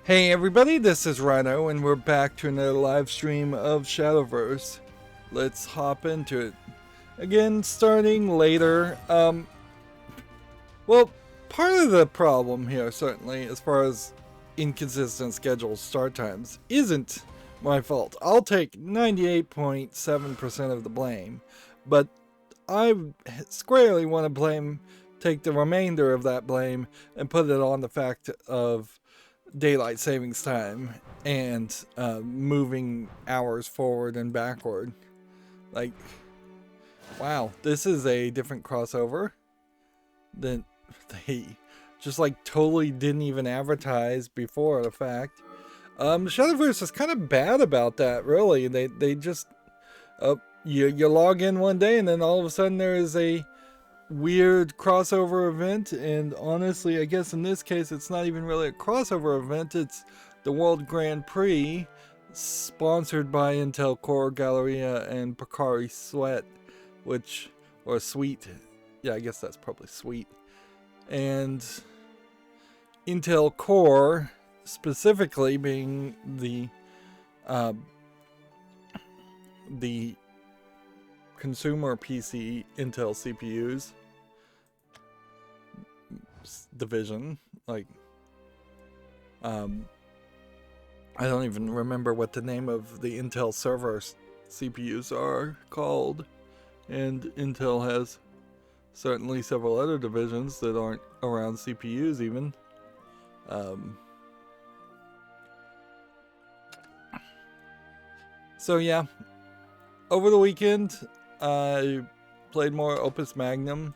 Hey everybody, this is Rydo, and we're back to another live stream of Shadowverse. Let's hop into it. Again, starting later. Well, part of the problem here, certainly, as far as inconsistent scheduled start times, isn't my fault. I'll take 98.7% of the blame, but I squarely want to take the remainder of that blame and put it on the fact of daylight savings time and moving hours forward and backward. Like, wow, this is a different crossover that they just like totally didn't even advertise before the fact. Shadowverse is kind of bad about that, really. They just you log in one day and then all of a sudden there is a weird crossover event, and honestly, I guess in this case it's not even really a crossover event. It's the World Grand Prix, sponsored by Intel Core Galleria and Pocari Sweat, or Sweet. Yeah, I guess that's probably Sweet. And Intel Core specifically being the consumer PC Intel CPUs division. Like, I don't even remember what the name of the Intel server CPUs are called, and Intel has certainly several other divisions that aren't around CPUs even. So yeah, over the weekend I played more Opus Magnum.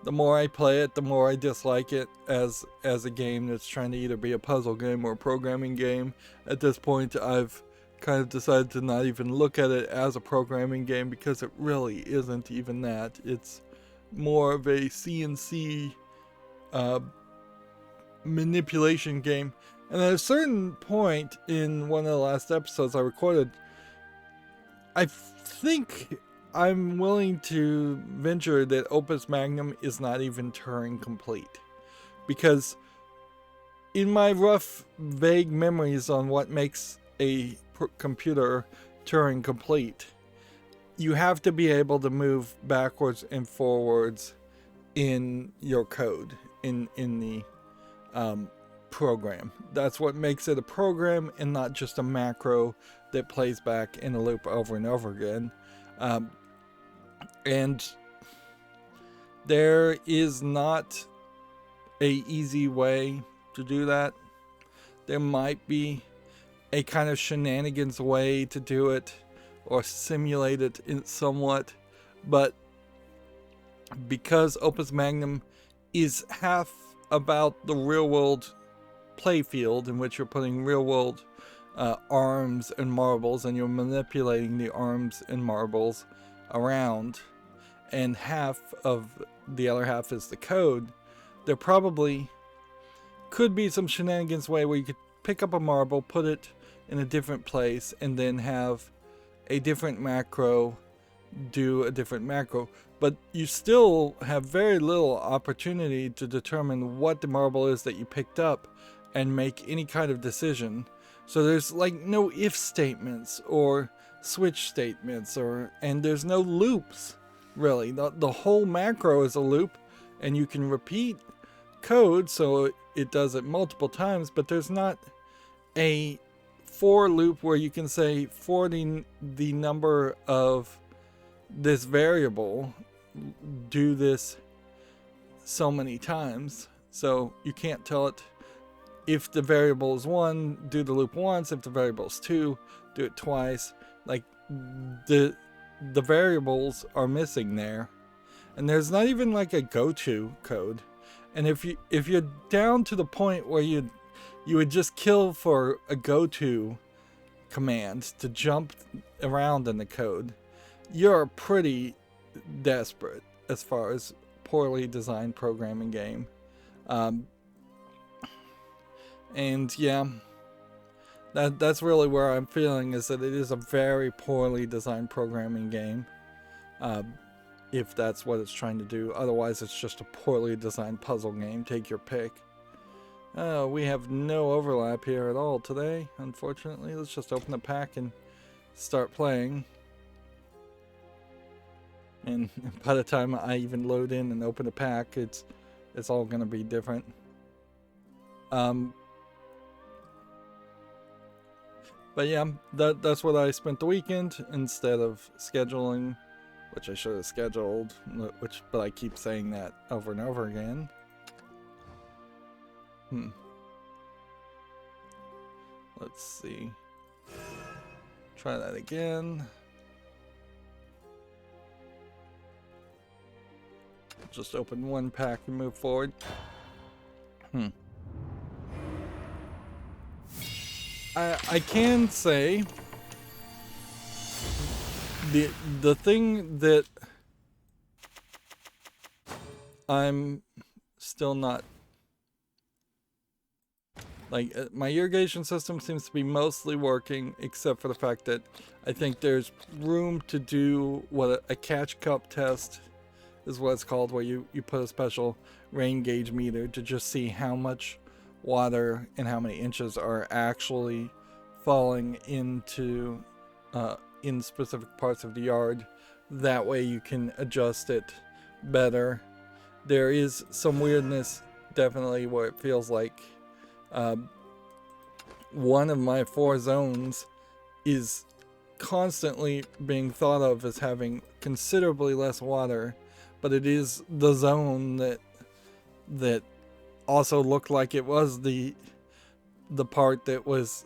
The more I play it, the more I dislike it as a game that's trying to either be a puzzle game or a programming game. At this point, I've kind of decided to not even look at it as a programming game, because it really isn't even that. It's more of a CNC manipulation game. And at a certain point in one of the last episodes I recorded, I think I'm willing to venture that Opus Magnum is not even Turing complete. Because in my rough, vague memories on what makes a computer Turing complete, you have to be able to move backwards and forwards in your code, in the program. That's what makes it a program and not just a macro that plays back in a loop over and over again. And there is not a easy way to do that. There might be a kind of shenanigans way to do it, or simulate it in somewhat, but because Opus Magnum is half about the real world playfield, in which you're putting real world arms and marbles, and you're manipulating the arms and marbles around, and half of the other half is the code, there probably could be some shenanigans way where you could pick up a marble, put it in a different place, and then have a different macro do a different macro. But you still have very little opportunity to determine what the marble is that you picked up and make any kind of decision. So there's like no if statements or switch statements, and there's no loops, really. The whole macro is a loop, and you can repeat code so it does it multiple times, but there's not a for loop where you can say for the number of this variable, do this so many times. So you can't tell it, if the variable is 1, do the loop once. If the variable is 2, do it twice. Like, the variables are missing there, and there's not even like a go-to code. And if you're down to the point where you would just kill for a go-to command to jump around in the code, you're pretty desperate as far as poorly designed programming game. And yeah, that's really where I'm feeling, is that it is a very poorly designed programming game, if that's what it's trying to do. Otherwise, it's just a poorly designed puzzle game. Take your pick. Oh, we have no overlap here at all today, unfortunately. Let's just open the pack and start playing. And by the time I even load in and open the pack, it's all gonna be different. But yeah, that's what I spent the weekend instead of scheduling, which I should have scheduled, but I keep saying that over and over again. Let's see. Try that again. Just open one pack and move forward. I can say the thing that I'm still not like, my irrigation system seems to be mostly working, except for the fact that I think there's room to do what a catch cup test is what it's called, where you put a special rain gauge meter to just see how much water and how many inches are actually falling into in specific parts of the yard. That way you can adjust it better. There is some weirdness definitely where it feels like one of my 4 zones is constantly being thought of as having considerably less water, but it is the zone that also looked like it was the part that was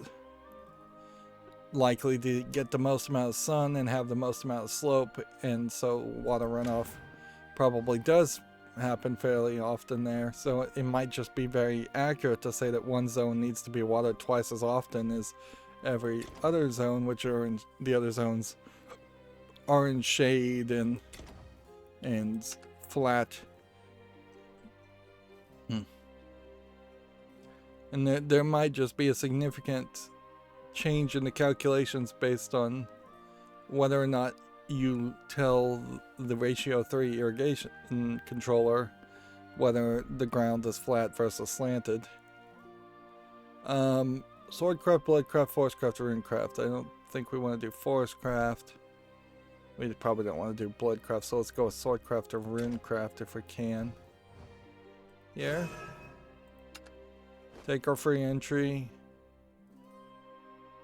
likely to get the most amount of sun and have the most amount of slope, and so water runoff probably does happen fairly often there. So it might just be very accurate to say that one zone needs to be watered twice as often as every other zone, which are in the other zones are in shade and flat. And there might just be a significant change in the calculations based on whether or not you tell the ratio 3 irrigation controller whether the ground is flat versus slanted. Swordcraft, Bloodcraft, Forestcraft, or Runecraft. I don't think we want to do Forestcraft. We probably don't want to do Bloodcraft, so let's go with Swordcraft or Runecraft if we can. Here. Take our free entry.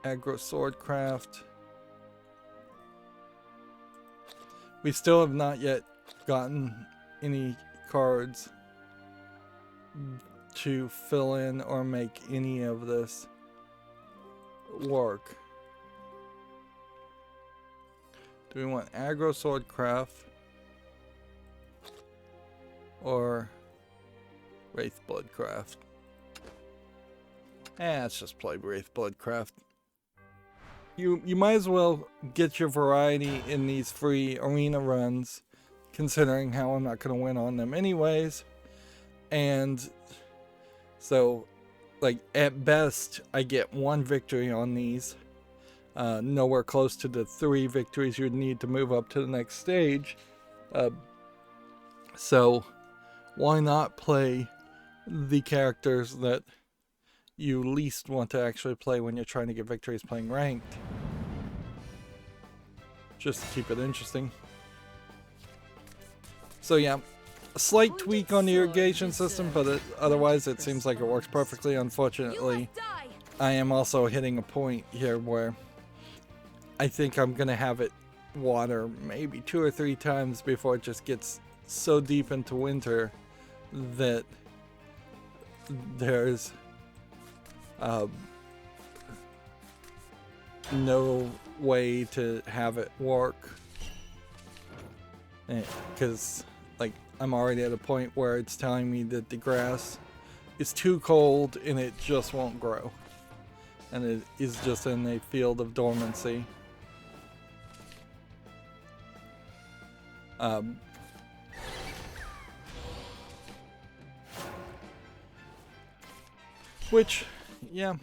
Aggro Swordcraft. We still have not yet gotten any cards to fill in or make any of this work. Do we want Aggro Swordcraft or Wraith Bloodcraft? Let's just play Wraith Bloodcraft. You might as well get your variety in these free arena runs, considering how I'm not going to win on them anyways. And so, like, at best, I get 1 victory on these. Nowhere close to the 3 victories you'd need to move up to the next stage. So, why not play the characters that you least want to actually play when you're trying to get victories playing ranked? Just to keep it interesting. So yeah, a slight tweak on the irrigation system, but otherwise it seems like it works perfectly. Unfortunately, I am also hitting a point here where I think I'm gonna have it water maybe 2 or 3 times before it just gets so deep into winter that there's no way to have it work, because like I'm already at a point where it's telling me that the grass is too cold and it just won't grow, and it is just in a field of dormancy. Which, yeah,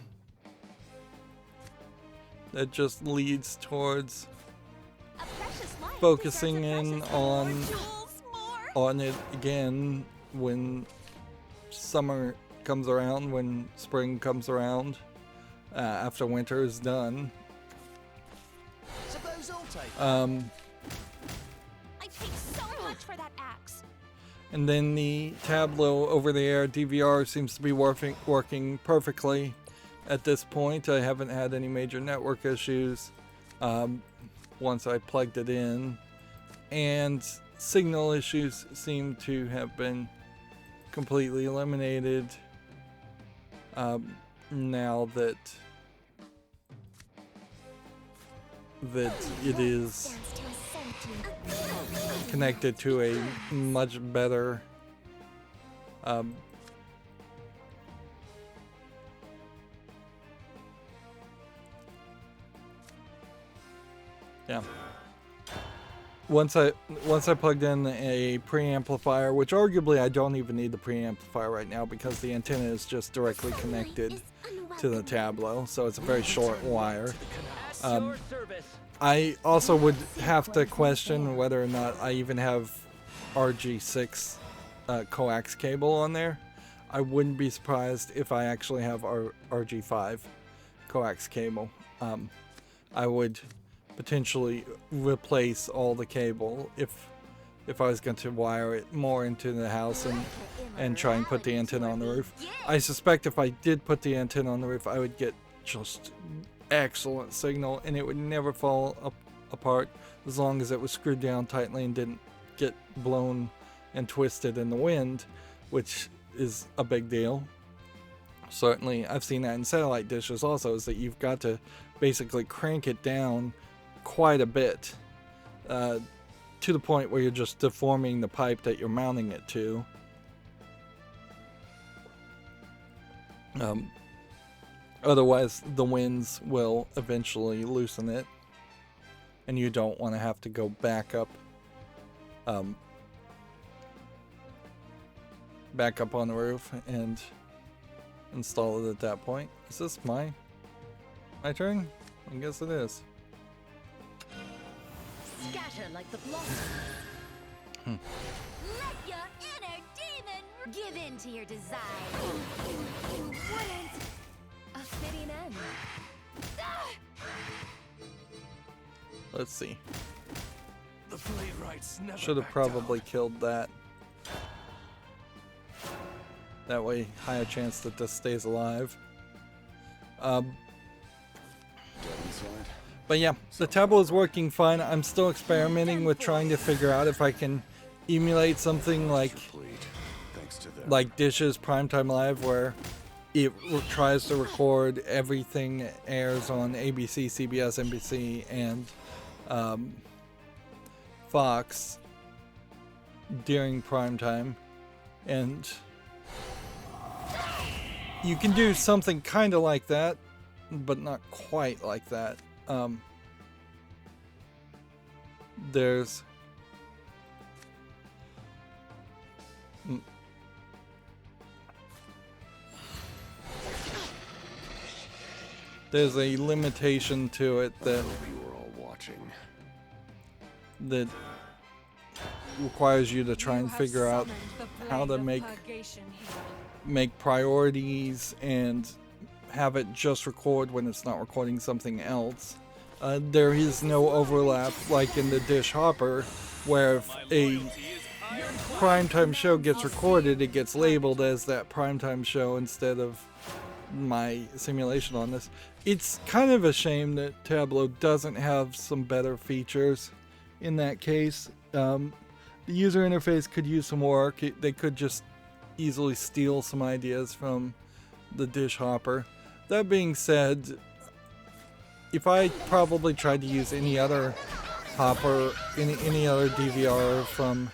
that just leads towards focusing in on it again when summer comes around, when spring comes around, after winter is done. Suppose I'll take I paid so much for that axe. And then the Tableau over-the-air DVR seems to be working perfectly at this point. I haven't had any major network issues once I plugged it in. And signal issues seem to have been completely eliminated now that it is connected to a much better yeah. Once I plugged in a preamplifier, which arguably I don't even need the preamplifier right now because the antenna is just directly connected to the Tableau, so it's a very short wire. I also would have to question whether or not I even have RG6 coax cable on there. I wouldn't be surprised if I actually have RG5 coax cable. I would potentially replace all the cable if I was going to wire it more into the house and try and put the antenna on the roof. I suspect if I did put the antenna on the roof, I would get just excellent signal and it would never fall apart as long as it was screwed down tightly and didn't get blown and twisted in the wind, which is a big deal. Certainly, I've seen that in satellite dishes also, is that you've got to basically crank it down quite a bit to the point where you're just deforming the pipe that you're mounting it to. Otherwise, the winds will eventually loosen it, and you don't want to have to go back up on the roof and install it at that point. Is this my turn? I guess it is. Scatter like the blossom. Let your inner demon give in to your desire. Wouldn't a fitting end? Let's see. the blade rights never Should have back probably down. killed that. That way, higher chance that this stays alive. But yeah, the Tableau is working fine. I'm still experimenting with trying to figure out if I can emulate something like Dish's Primetime Live, where it tries to record everything that airs on ABC, CBS, NBC, and Fox during primetime. And you can do something kind of like that, but not quite like that. There's a limitation to it that requires you to try and figure out how to make priorities and have it just record when it's not recording something else. There is no overlap like in the Dish Hopper, where if a primetime show gets recorded, it gets labeled as that primetime show instead of my simulation on this. It's kind of a shame that Tableau doesn't have some better features in that case. The user interface could use some work. They could just easily steal some ideas from the Dish Hopper. That being said, if I probably tried to use any other hopper, any other DVR from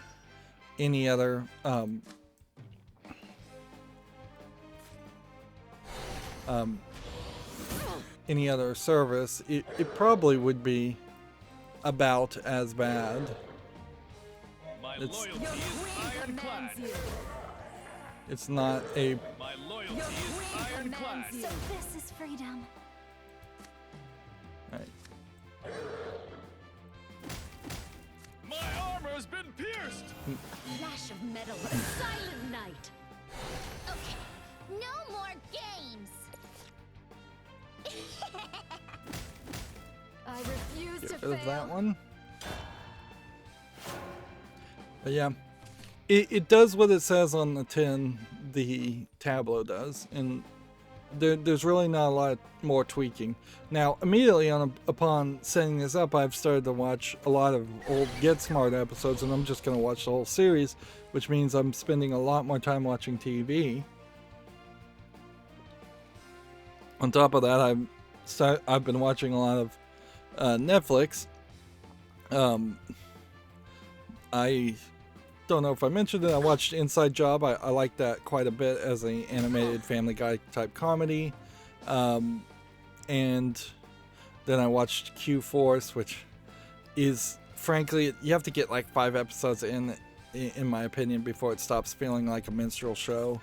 any other service, it probably would be about as bad. It's not a. My loyalty is ironclad. So this is freedom. Right. My armor's been pierced. Flash of metal, a silent night. Okay, No more games. I refuse to Get rid of that fail. one. But yeah, it does what it says on the tin the tableau does, and there's really not a lot more tweaking. Now, immediately upon setting this up, I've started to watch a lot of old Get Smart episodes, and I'm just going to watch the whole series, which means I'm spending a lot more time watching TV. On top of that, I've been watching a lot of Netflix. I don't know if I mentioned it. I watched Inside Job. I like that quite a bit as an animated Family Guy type comedy. And then I watched Q-Force, which is, frankly, you have to get like 5 episodes in my opinion, before it stops feeling like a minstrel show.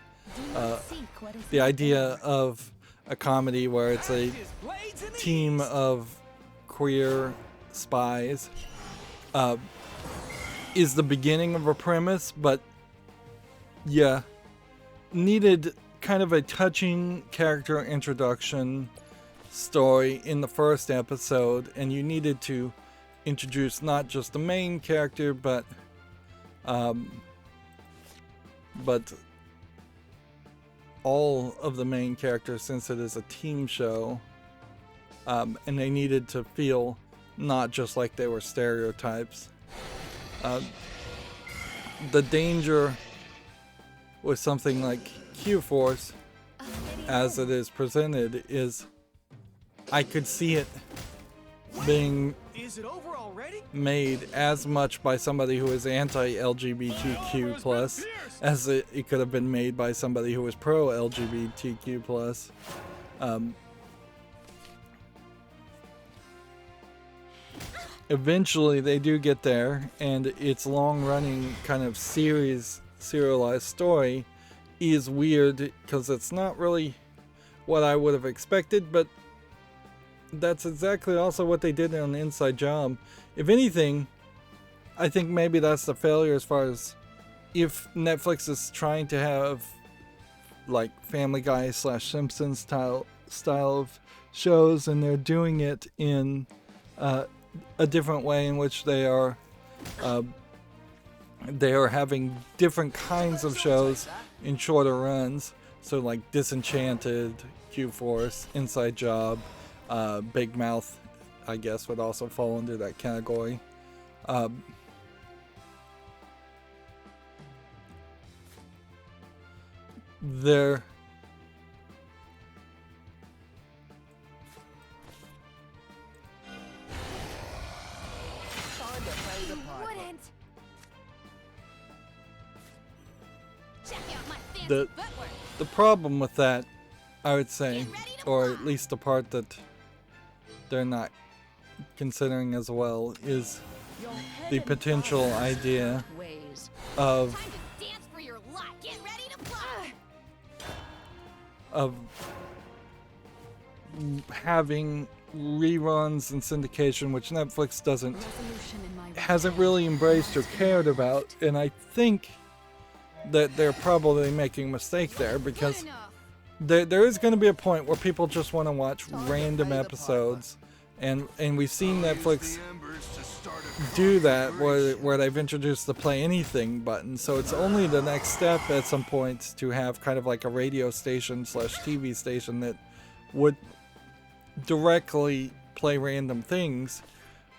The idea of a comedy where it's a team of queer spies is the beginning of a premise, but yeah, needed kind of a touching character introduction story in the first episode, and you needed to introduce not just the main character, but all of the main characters, since it is a team show, and they needed to feel not just like they were stereotypes. The danger with something like Q-Force, as it is presented, is I could see it being made as much by somebody who is anti-LGBTQ plus as it could have been made by somebody who was pro-LGBTQ plus. Eventually they do get there, and its long-running kind of serialized story is weird because it's not really what I would have expected, but that's exactly also what they did on Inside Job. If anything, I think maybe that's the failure as far as if Netflix is trying to have like Family Guy / Simpsons style of shows, and they're doing it in a different way in which they are having different kinds of shows in shorter runs. So like Disenchanted, Q-Force, Inside Job, Big Mouth, I guess, would also fall under that category. There Wouldn't. Check out my fancy the footwork. the problem with that, I would say, or at least the part that they're not considering as well, is the potential idea of Time to dance for your life. Get ready to fly. of having reruns and syndication, which Netflix hasn't really embraced or cared about, and I think that they're probably making a mistake there, because there is going to be a point where people just want to watch random episodes, and we've seen Netflix do that where they've introduced the play anything button. So it's only the next step at some point to have kind of like a radio station / TV station that would directly play random things,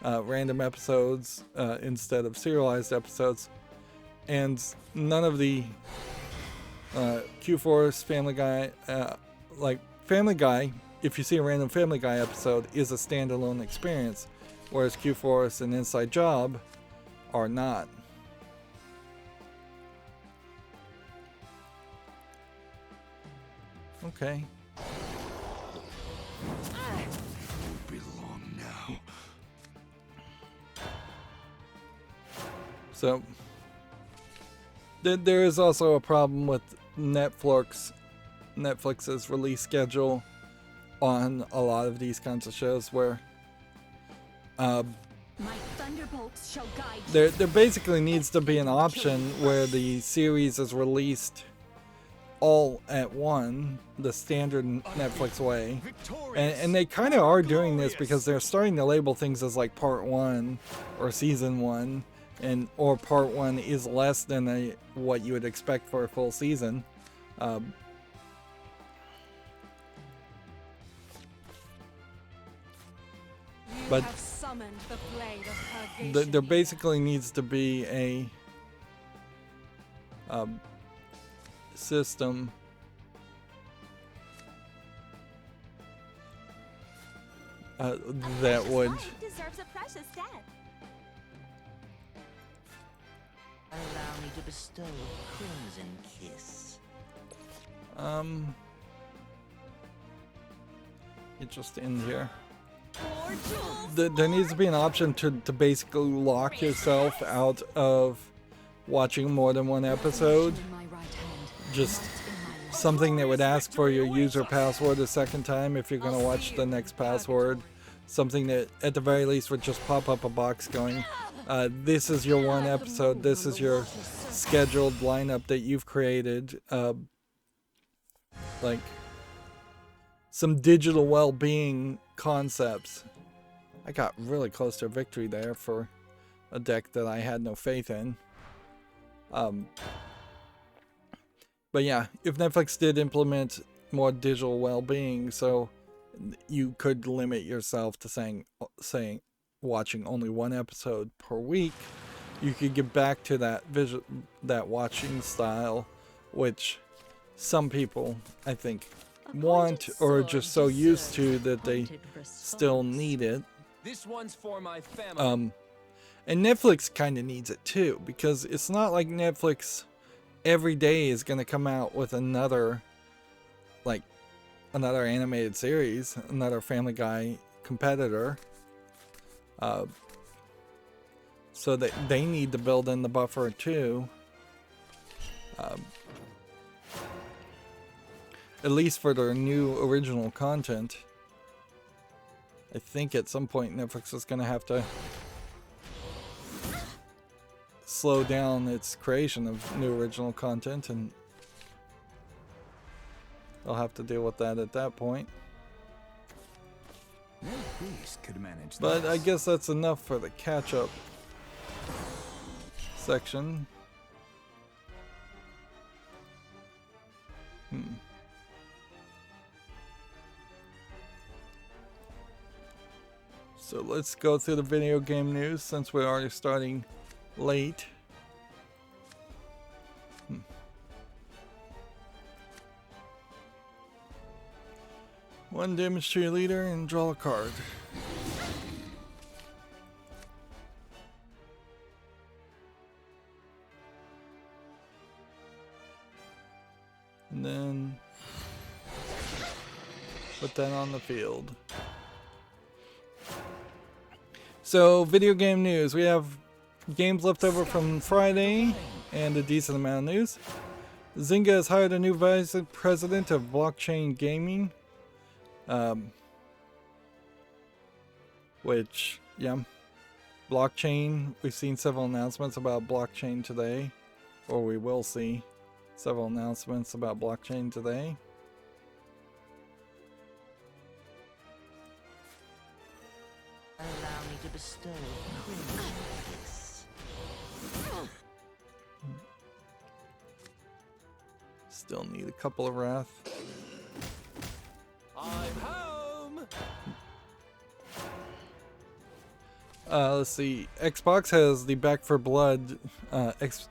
random episodes, instead of serialized episodes. And none of the Q-Force, Family Guy, like Family Guy, if you see a random Family Guy episode, is a standalone experience, whereas Q-Force and Inside Job are not. Okay. Belong now. So there is also a problem with Netflix's release schedule on a lot of these kinds of shows, where My thunderbolts shall guide you. there basically needs to be an option where the series is released all at one, the standard Netflix way. And they kind of are doing this because they're starting to label things as like part 1 or season 1, or part 1 is less than what you would expect for a full season. But there basically needs to be a system that would deserves a precious death. Allow me to bestow a crimson kiss. it just end here. There needs to be an option to basically lock yourself out of watching more than one episode. Just something that would ask for your user password a second time if you're going to watch the next password. Something that at the very least would just pop up a box going, this is your one episode, this is your scheduled lineup that you've created. Like some digital well-being concepts. I got really close to a victory there for a deck that I had no faith in. But yeah, if Netflix did implement more digital well-being, so you could limit yourself to saying watching only one episode per week, you could get back to that watching style, which some people I think want or are just so used to that they still need it. This one's for my family. And Netflix kind of needs it too, because it's not like Netflix every day is going to come out with another animated series, another Family Guy competitor. So that they need to build in the buffer too. At least for their new original content. I think at some point Netflix is going to have to slow down its creation of new original content, and they'll have to deal with that at that point. No beast could manage But this. I guess that's enough for the catch-up section. So let's go through the video game news since we're already starting late. One damage to your leader and draw a card. And then put that on the field. So, video game news. We have games left over from Friday and a decent amount of news. Zynga has hired a new vice president of blockchain gaming. Which, yeah, blockchain. We've seen several announcements about blockchain today, or we will see several announcements about blockchain today. Allow me to bestow a crimson kiss. Still need a couple of wrath. I'm home. Let's see. Xbox has the Back for Blood,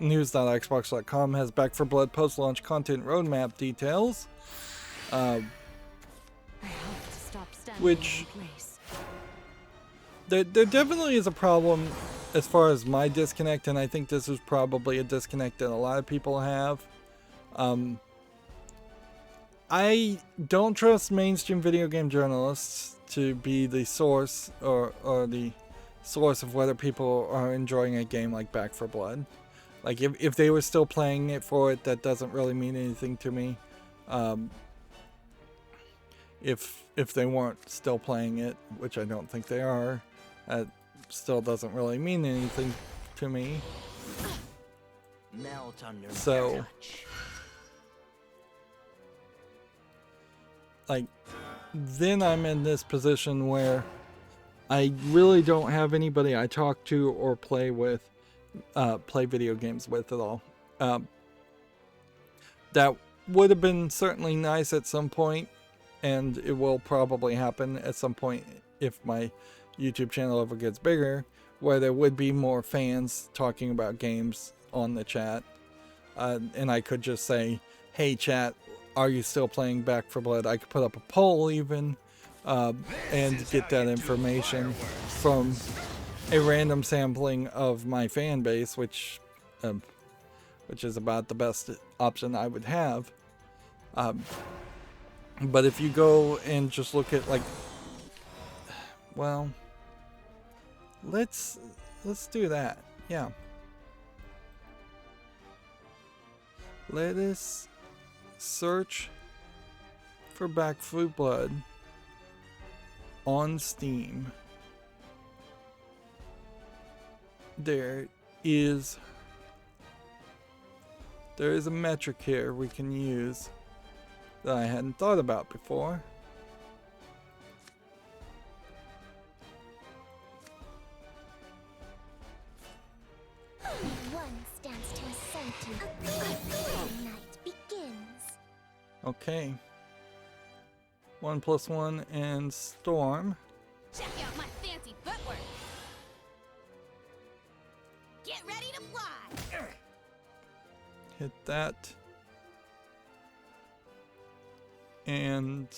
news.xbox.com has Back for Blood post-launch content roadmap details. Which there definitely is a problem as far as my disconnect, and I think this is probably a disconnect that a lot of people have. I don't trust mainstream video game journalists to be the source or the source of whether people are enjoying a game like Back for Blood. Like if they were still playing it for it, that doesn't really mean anything to me. If they weren't still playing it, which I don't think they are, that still doesn't really mean anything to me. Melt under my So touch. like, then I'm in this position where I really don't have anybody I talk to or play with, play video games with at all. That would have been certainly nice at some point, and it will probably happen at some point if my YouTube channel ever gets bigger, where there would be more fans talking about games on the chat. And I could just say, hey chat, are you still playing Back 4 Blood? I could put up a poll even, and get that information from a random sampling of my fan base, which is about the best option I would have. But if you go and just look at, like, well, let's do that. Yeah. Let us search for Back 4 Blood on Steam. There is a metric here we can use that I hadn't thought about before. One stands to ascend to. A night begins. Okay. 1+1 and Storm. Check out my fancy footwork. Get ready to fly. Hit that. And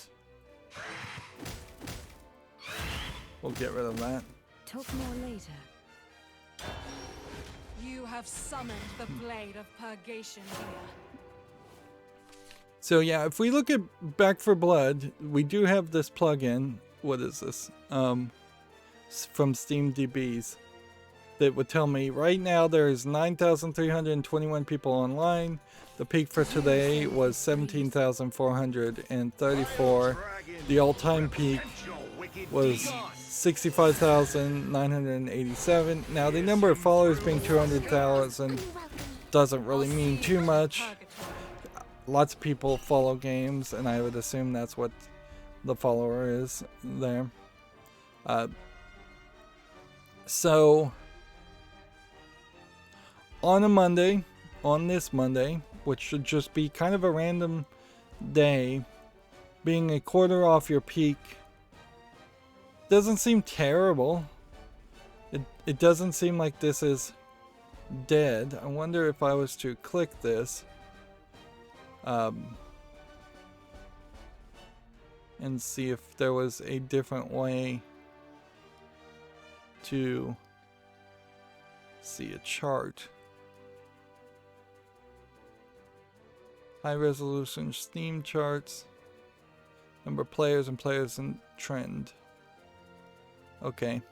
we'll get rid of that. Talk more later. You have summoned the blade of purgation here. So yeah, if we look at Back 4 Blood, we do have this plugin. What is this? From SteamDBs that would tell me right now there's 9,321 people online. The peak for today was 17,434. The all-time peak was 65,987. Now the number of followers being 200,000 doesn't really mean too much. Lots of people follow games, and I would assume that's what the follower is there. So on a Monday, on this Monday, which should just be kind of a random day, being a quarter off your peak doesn't seem terrible. It doesn't seem like this is dead. I wonder if I was to click this and see if there was a different way to see a chart. High resolution Steam charts, number of players and players in trend. Okay.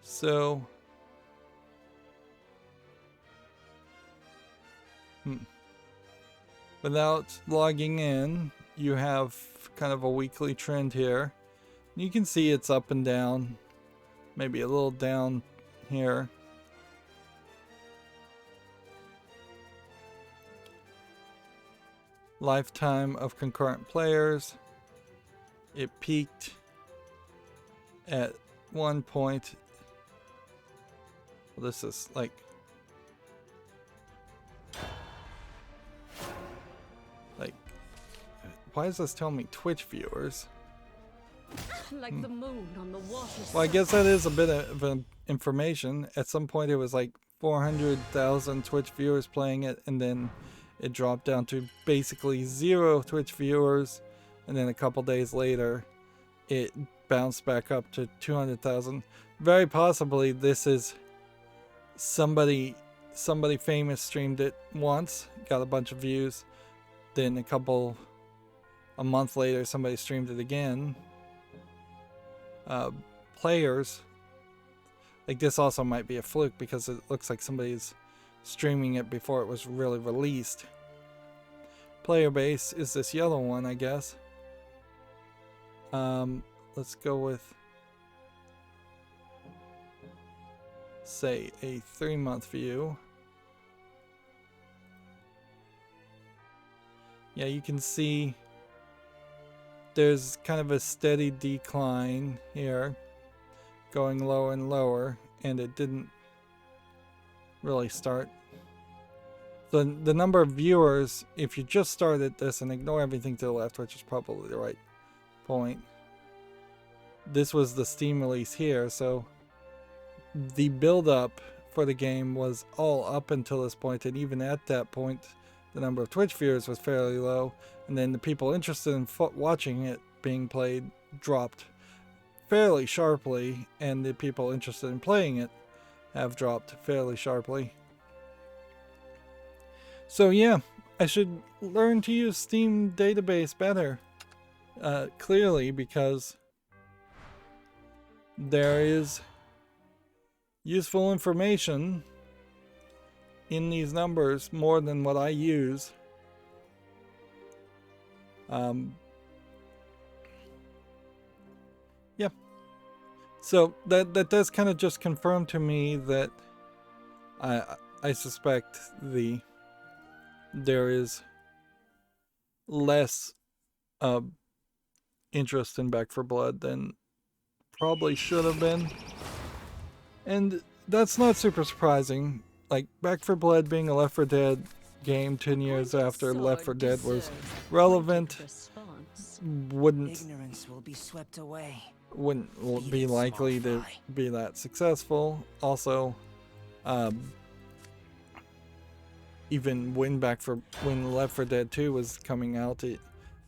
So without logging in, you have kind of a weekly trend here. You can see it's up and down, maybe a little down here. Lifetime of concurrent players. It peaked at one point. Well, this is like why is this telling me Twitch viewers? Like the moon on the water. Well, I guess that is a bit of information. At some point it was like 400,000 Twitch viewers playing it, and then it dropped down to basically 0 Twitch viewers, and then a couple days later it bounced back up to 200,000. Very possibly this is somebody famous streamed it once, got a bunch of views, then a month later somebody streamed it again. Players, like this also might be a fluke because it looks like somebody's streaming it before it was really released. Player base is this yellow one, I guess. Let's go with, say, a 3-month view. yeah, you can see there's kind of a steady decline here, going lower and lower, and it didn't really start. The number of viewers, if you just started this and ignore everything to the left, which is probably the right point, this was the Steam release here, so the build-up for the game was all up until this point, and even at that point, the number of Twitch viewers was fairly low, and then the people interested in watching it being played dropped fairly sharply, and the people interested in playing it have dropped fairly sharply. So yeah, I should learn to use Steam database better, clearly, because there is useful information in these numbers more than what I use. Yeah. So that does kind of just confirm to me that I suspect there is less interest in Back 4 Blood than probably should have been. And that's not super surprising. Like, Back 4 Blood being a Left 4 Dead game 10 years after Left 4 Dead was relevant wouldn't Ignorance will be swept away. wouldn't be likely to be that successful. Also, even when Left 4 Dead 2 was coming out, it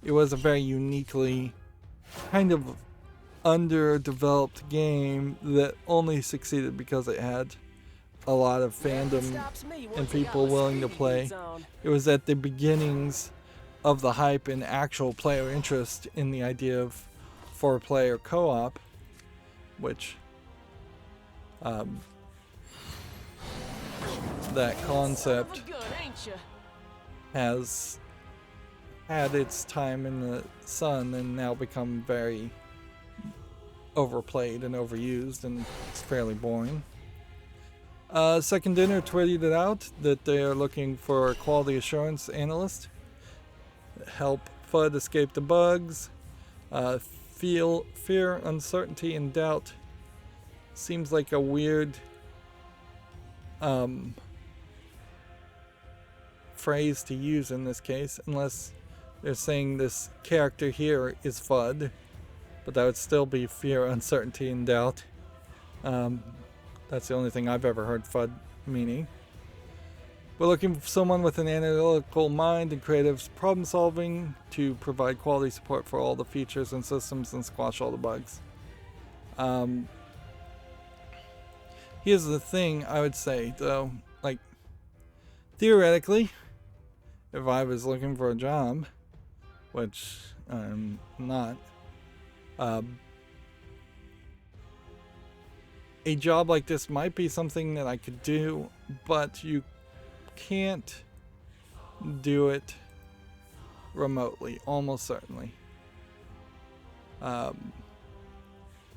was a very uniquely kind of underdeveloped game that only succeeded because it had a lot of fandom and people willing to play. It was at the beginnings of the hype and actual player interest in the idea of 4-player co-op, which that concept has had its time in the sun and now become very overplayed and overused, and it's fairly boring. Second Dinner tweeted it out that they are looking for a quality assurance analyst, help FUD escape the bugs, feel fear, uncertainty, and doubt. Seems like a weird phrase to use in this case, unless they're saying this character here is FUD, but that would still be fear, uncertainty, and doubt. That's the only thing I've ever heard FUD meaning. We're looking for someone with an analytical mind and creative problem solving to provide quality support for all the features and systems and squash all the bugs. Here's the thing I would say though, like, theoretically, if I was looking for a job, which I'm not, a job like this might be something that I could do, but you can't do it remotely, almost certainly.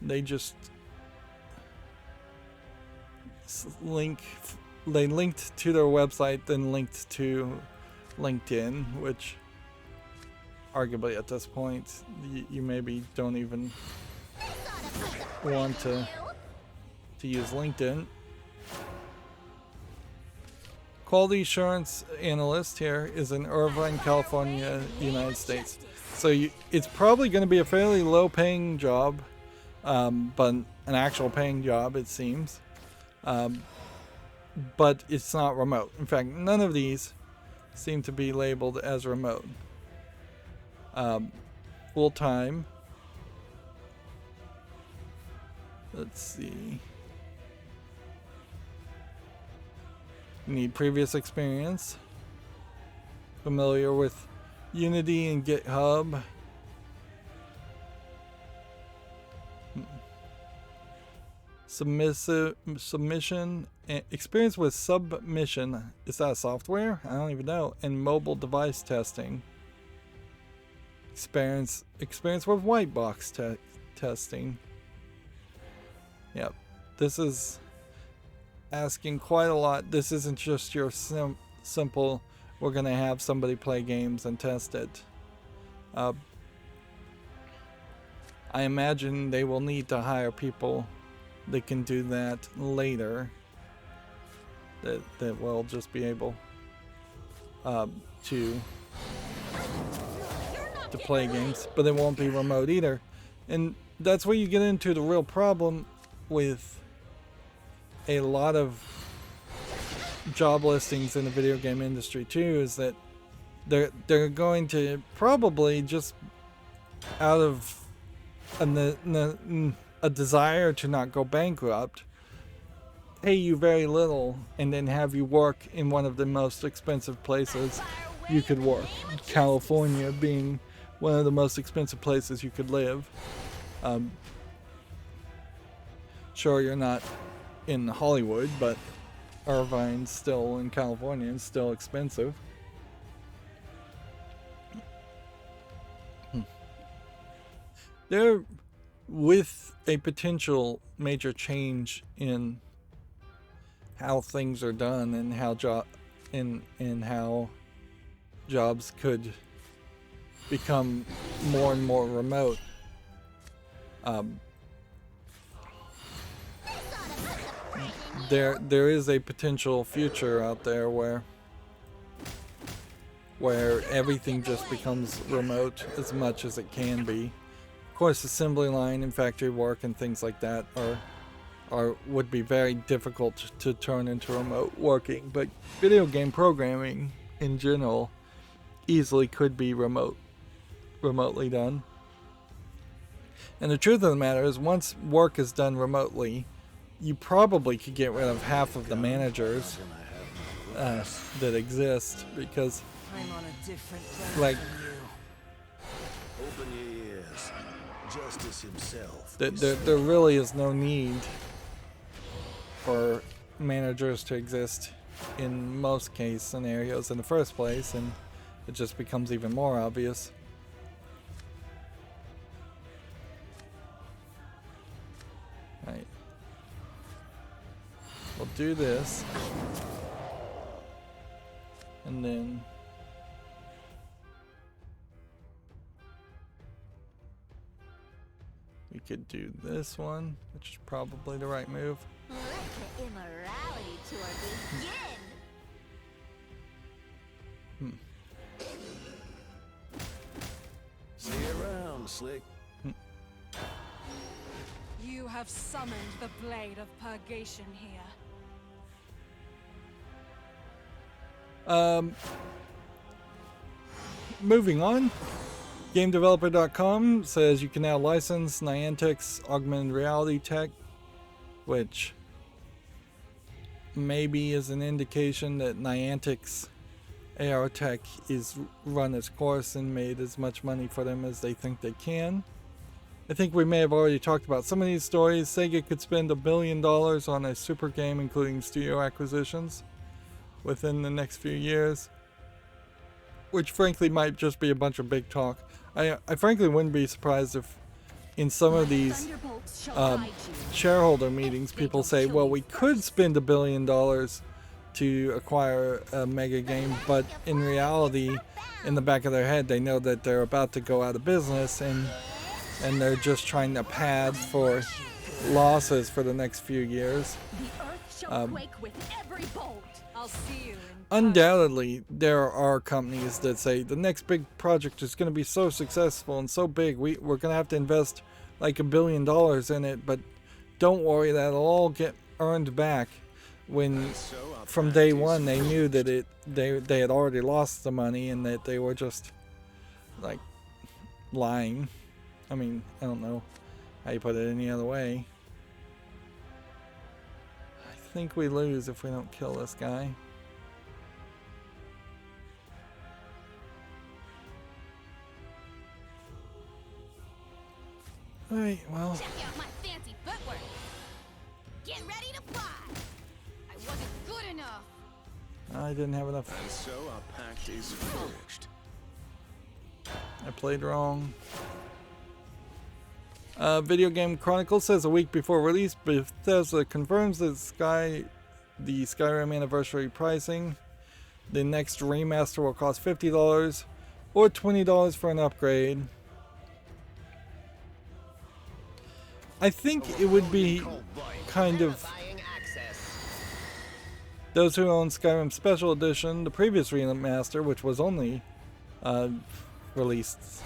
They just linked to their website, then linked to LinkedIn, which arguably at this point you maybe don't even want to use LinkedIn. Quality assurance analyst here is in Irvine, California, United States. So it's probably going to be a fairly low paying job, but an actual paying job, it seems. But it's not remote. In fact, none of these seem to be labeled as remote. Full time. Let's see. Need previous experience. Familiar with Unity and GitHub. Submission. Experience with Submission. Is that a software? I don't even know. And mobile device testing. Experience with white box testing. Yep. This is asking quite a lot. This isn't just your simple we're going to have somebody play games and test it. I imagine they will need to hire people that can do that later. That will just be able to play games, but they won't be remote either. And that's where you get into the real problem with a lot of job listings in the video game industry too, is that they're going to probably just out of a desire to not go bankrupt pay you very little and then have you work in one of the most expensive places you could work, California being one of the most expensive places you could live. Sure, you're not in Hollywood, but Irvine's still in California and still expensive. There, with a potential major change in how things are done and how how jobs could become more and more remote. There is a potential future out there where everything just becomes remote as much as it can be. Of course, assembly line and factory work and things like that would be very difficult to turn into remote working, but video game programming in general easily could be remotely done. And the truth of the matter is, once work is done remotely, you probably could get rid of half of the managers that exist, because I'm on a different like Open your ears. Justice himself. there really is no need for managers to exist in most case scenarios in the first place, and it just becomes even more obvious. Right. We'll do this. And then we could do this one, which is probably the right move. Let the immorality tour begin. See you around, Slick. You have summoned the blade of purgation here. Moving on. GameDeveloper.com says you can now license Niantic's augmented reality tech, which maybe is an indication that Niantic's AR tech is run its course and made as much money for them as they think they can. I think we may have already talked about some of these stories. Sega could spend $1 billion on a super game, including studio acquisitions, within the next few years, which frankly might just be a bunch of big talk. I frankly wouldn't be surprised if in some of these shareholder meetings people say, well, we could spend $1 billion to acquire a mega game, but in reality, in the back of their head, they know that they're about to go out of business, and they're just trying to pad for losses for the next few years. The earth shall quake with every bolt. I'll see you in Undoubtedly, there are companies that say the next big project is going to be so successful and so big, we're going to have to invest like $1 billion in it, but don't worry, that'll all get earned back. When from day one they knew that they had already lost the money and that they were just like lying. I mean, I don't know how you put it any other way. I think we lose if we don't kill this guy. Alright, well. Check out my fancy footwork. Get ready to fly. I wasn't good enough. I didn't have enough. And so our pact is forged. I played wrong. Video Game Chronicle says a week before release, Bethesda confirms that the Skyrim anniversary pricing The next remaster will cost $50 or $20 for an upgrade. I think it would be kind of those who own Skyrim Special Edition, the previous remaster, which was only released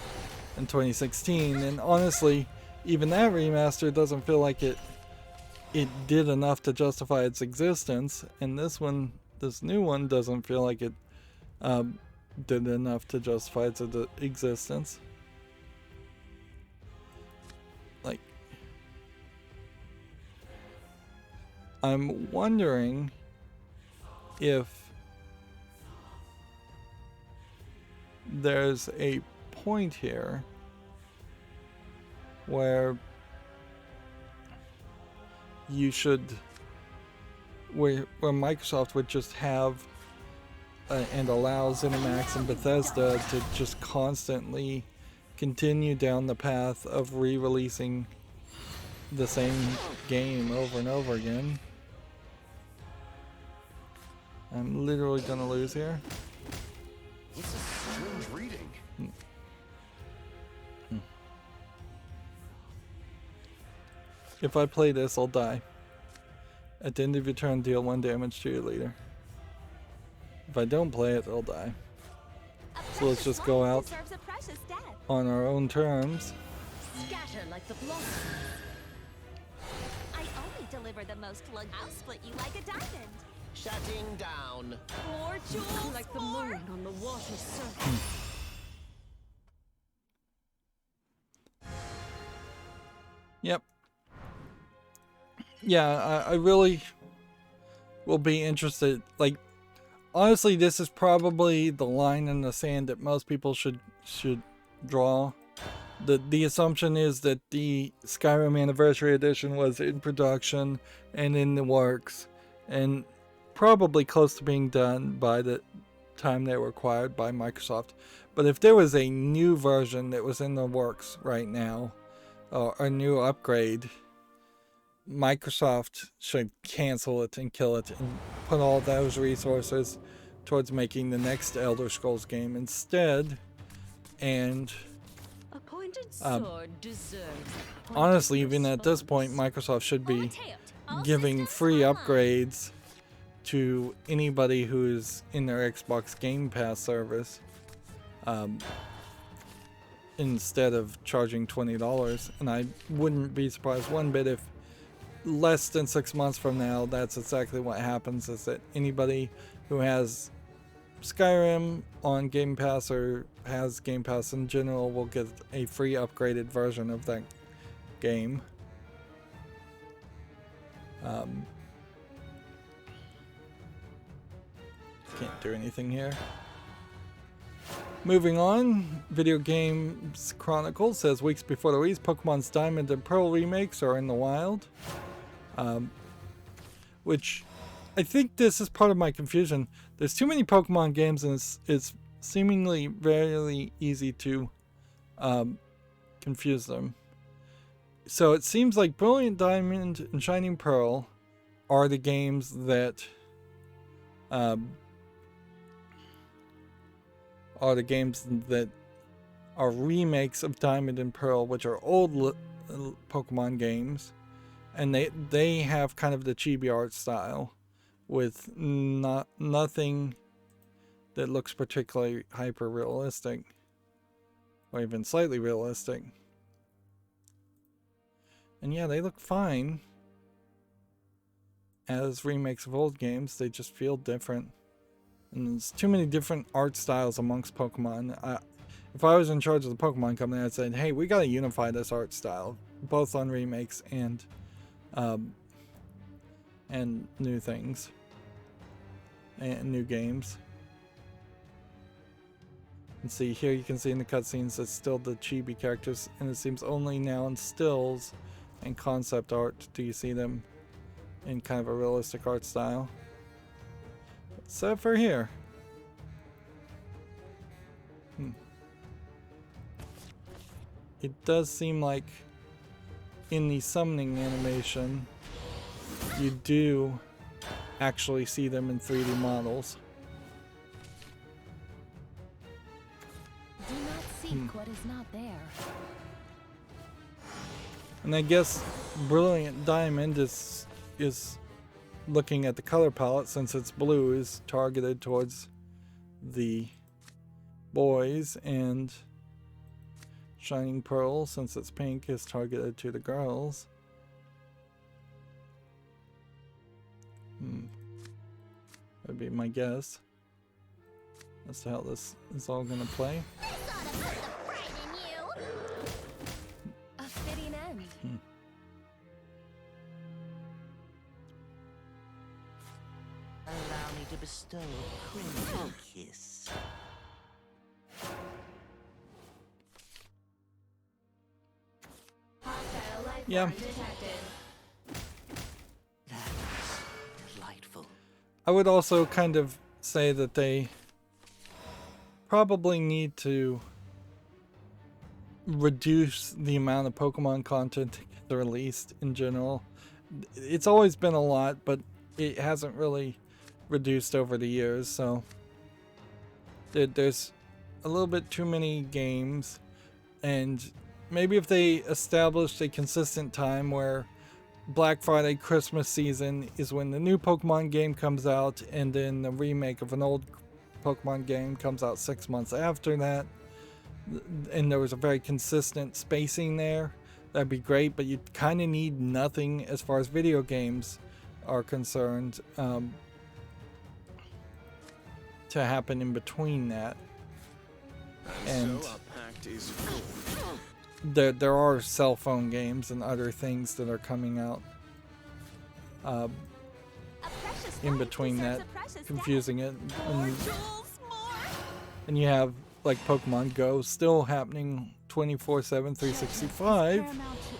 in 2016, and honestly, even that remaster doesn't feel like it did enough to justify its existence, and this new one doesn't feel like it did enough to justify its existence. Like, I'm wondering if there's a point here where you should, where Microsoft would just have and allow ZeniMax and Bethesda to just constantly continue down the path of re-releasing the same game over and over again. I'm literally gonna lose here. What's this strange reading? If I play this, I'll die. At the end of your turn, deal 1 damage to your leader. If I don't play it, I'll die. So let's just go out on our own terms. Scatter like the blossoms. I only deliver the most I'll split you like a diamond. Shutting down. More jewels, Like the more. moon on the water's surface. Yep. Yeah, I really will be interested. Like, honestly, this is probably the line in the sand that most people should draw. The assumption is that the Skyrim Anniversary Edition was in production and in the works, and probably close to being done by the time they were acquired by Microsoft. But if there was a new version that was in the works right now, or a new upgrade, Microsoft should cancel it and kill it and put all those resources towards making the next Elder Scrolls game instead. And A pointed sword deserves a pointed honestly, even at this point, response. Microsoft should be All giving systems free online. upgrades to anybody who's in their Xbox Game Pass service, instead of charging $20. And I wouldn't be surprised one bit if less than 6 months from now, that's exactly what happens, is that anybody who has Skyrim on Game Pass or has Game Pass in general will get a free upgraded version of that game. Can't do anything here. Moving on, Video Games Chronicle says weeks before the release, Pokemon's Diamond and Pearl remakes are in the wild. Which I think this is part of my confusion. There's too many Pokemon games, and it's seemingly very easy to confuse them. So it seems like Brilliant Diamond and Shining Pearl are the games that are remakes of Diamond and Pearl, which are old Pokemon games, and they have kind of the chibi art style with nothing that looks particularly hyper realistic or even slightly realistic. And yeah, they look fine as remakes of old games. They just feel different. And there's too many different art styles amongst Pokemon. If I was in charge of the Pokemon company, I'd say, hey, we gotta unify this art style, both on remakes and new things and new games. And see here, you can see in the cutscenes it's still the chibi characters, and it seems only now in stills and concept art do you see them in kind of a realistic art style. Except for here. It does seem like in the summoning animation you do actually see them in 3D models. seek what is not there. And I guess Brilliant Diamond is looking at the color palette, since it's blue, is targeted towards the boys, and Shining Pearl, since it's pink, is targeted to the girls. That'd be my guess as to how this is all gonna play. A fitting end. Allow me to bestow a crimson kiss. Yeah. That is delightful. I would also kind of say that they probably need to reduce the amount of Pokemon content they're released in general. It's always been a lot, but it hasn't really reduced over the years, so there's a little bit too many games, and maybe if they established a consistent time where Black Friday, Christmas season is when the new Pokemon game comes out, and then the remake of an old Pokemon game comes out 6 months after that, and there was a very consistent spacing there, that'd be great. But you kind of need nothing as far as video games are concerned to happen in between that. And so our pact is full. There are cell phone games and other things that are coming out in between that, confusing it. And you have like Pokemon Go still happening 24/7, 365,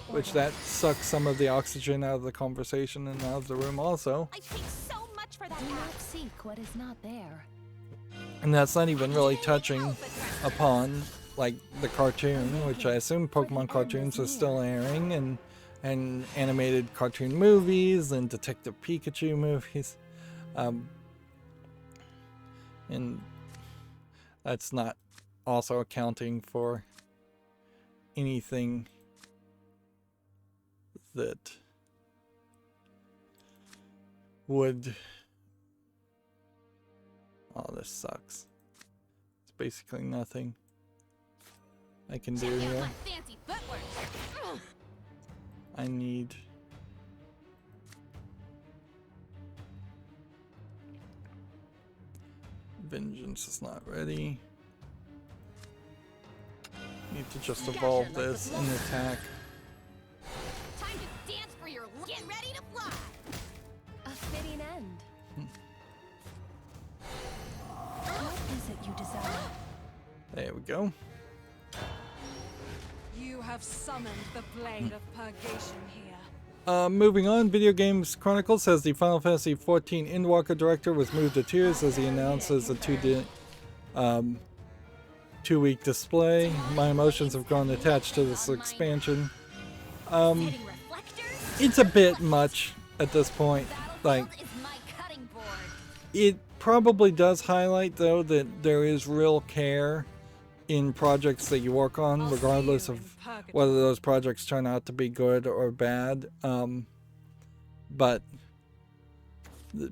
which that sucks some of the oxygen out of the conversation and out of the room also. I paid so much for that. Do not seek what is not there. And that's not even really touching upon like the cartoon, which I assume Pokemon cartoons are still airing, and animated cartoon movies and Detective Pikachu movies, and that's not also accounting for anything that would... Oh, this sucks. It's basically nothing I can do here. I need... Vengeance is not ready. Need to just evolve this and attack. Time to dance for your get ready to fly. A fitting end. What is it you desire? There we go. You have summoned the blade of purgation here. Moving on, Video Games Chronicle says the Final Fantasy XIV Endwalker director was moved to tears as he announces a two-week display. My emotions have grown attached to this expansion. It's a bit much at this point. Like, it probably does highlight, though, that there is real care in projects that you work on, regardless of whether those projects turn out to be good or bad. But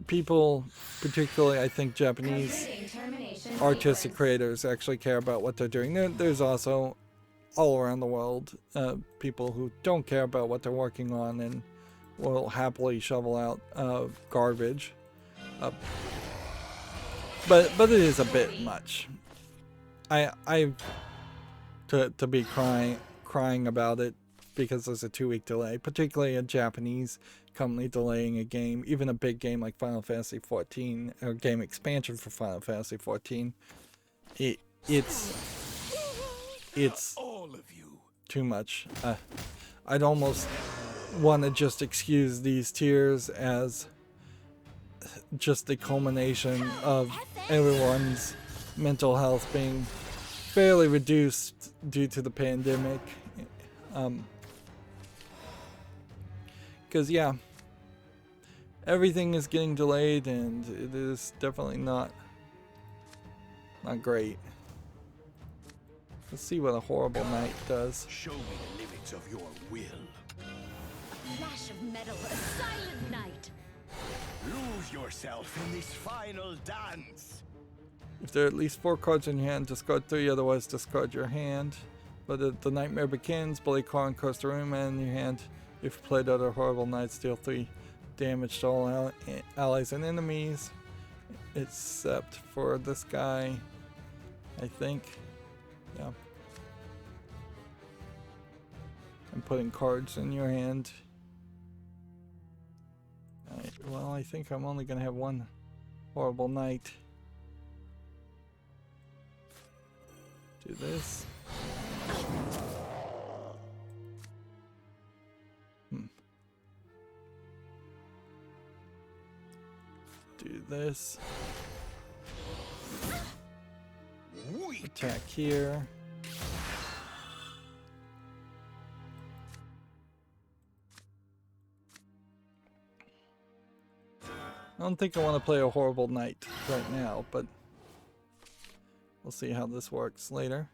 people, particularly I think Japanese artistic creators, actually care about what they're doing. There's also all around the world people who don't care about what they're working on and will happily shovel out garbage. But it is a bit much. I to be crying about it because there's a 2-week delay, particularly a Japanese company delaying a game, even a big game like Final Fantasy XIV, or game expansion for Final Fantasy XIV. It's All of you. too much. I'd almost want to just excuse these tears as just the culmination of everyone's mental health being fairly reduced due to the pandemic. Because yeah, everything is getting delayed, and it is definitely not great. Let's see what a horrible knight does. Show me the limits of your will. A flash of metal, a silent night. Lose yourself in this final dance. If there are at least 4 cards in your hand, discard 3, otherwise discard your hand. But the nightmare begins, bully card and cost the room in your hand. If you played other horrible knights, deal 3 damage to all allies and enemies. Except for this guy, I think. Yeah. I'm putting cards in your hand. Alright, well, I think I'm only going to have one horrible knight. Do this. Do this. Attack here. I don't think I want to play a horrible knight right now, but we'll see how this works later.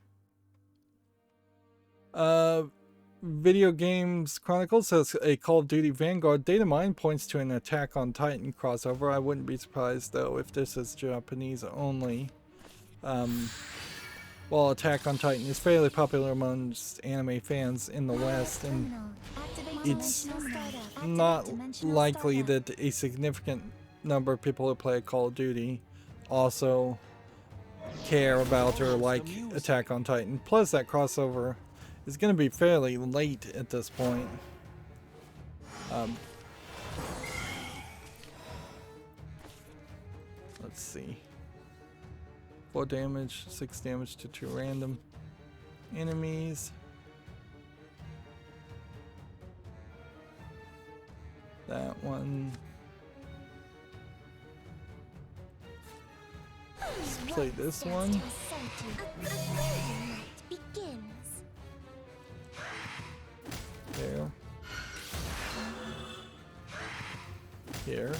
Video Games Chronicles says a Call of Duty Vanguard data mine points to an Attack on Titan crossover. I wouldn't be surprised though if this is Japanese only. While Attack on Titan is fairly popular amongst anime fans in the West, and it's not likely that a significant number of people who play Call of Duty also care about or like Attack on Titan. Plus that crossover is going to be fairly late at this point. Let's see. 4 damage, 6 damage to 2 random enemies. That one. Let's play this one. There. Here.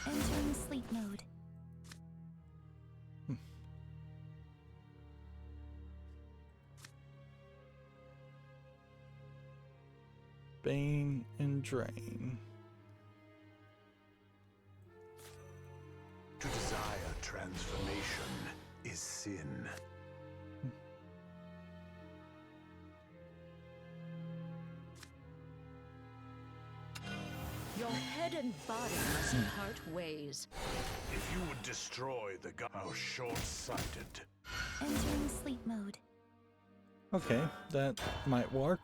Entering sleep mode. Bane and Drain. To desire transformation is sin. Your head and body must part ways. If you would destroy the god, how short-sighted. Entering sleep mode. Okay, that might work.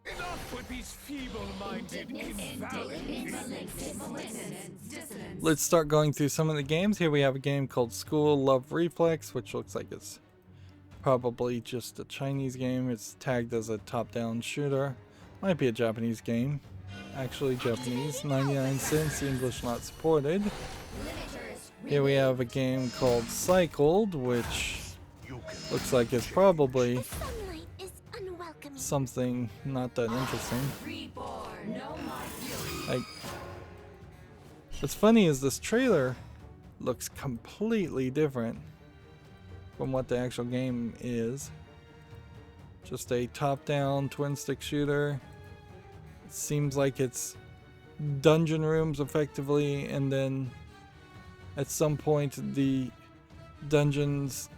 Enough with these feeble-minded Let's start going through some of the games. Here we have a game called School Love Reflex, which looks like it's probably just a Chinese game. It's tagged as a top-down shooter. Might be a Japanese game. Actually Japanese, 99 cents, English not supported. Here we have a game called Cycled, which looks like it's probably something not that interesting. Like, what's funny is this trailer looks completely different from what the actual game is. Just a top-down twin-stick shooter. It seems like it's dungeon rooms effectively, and then at some point the dungeons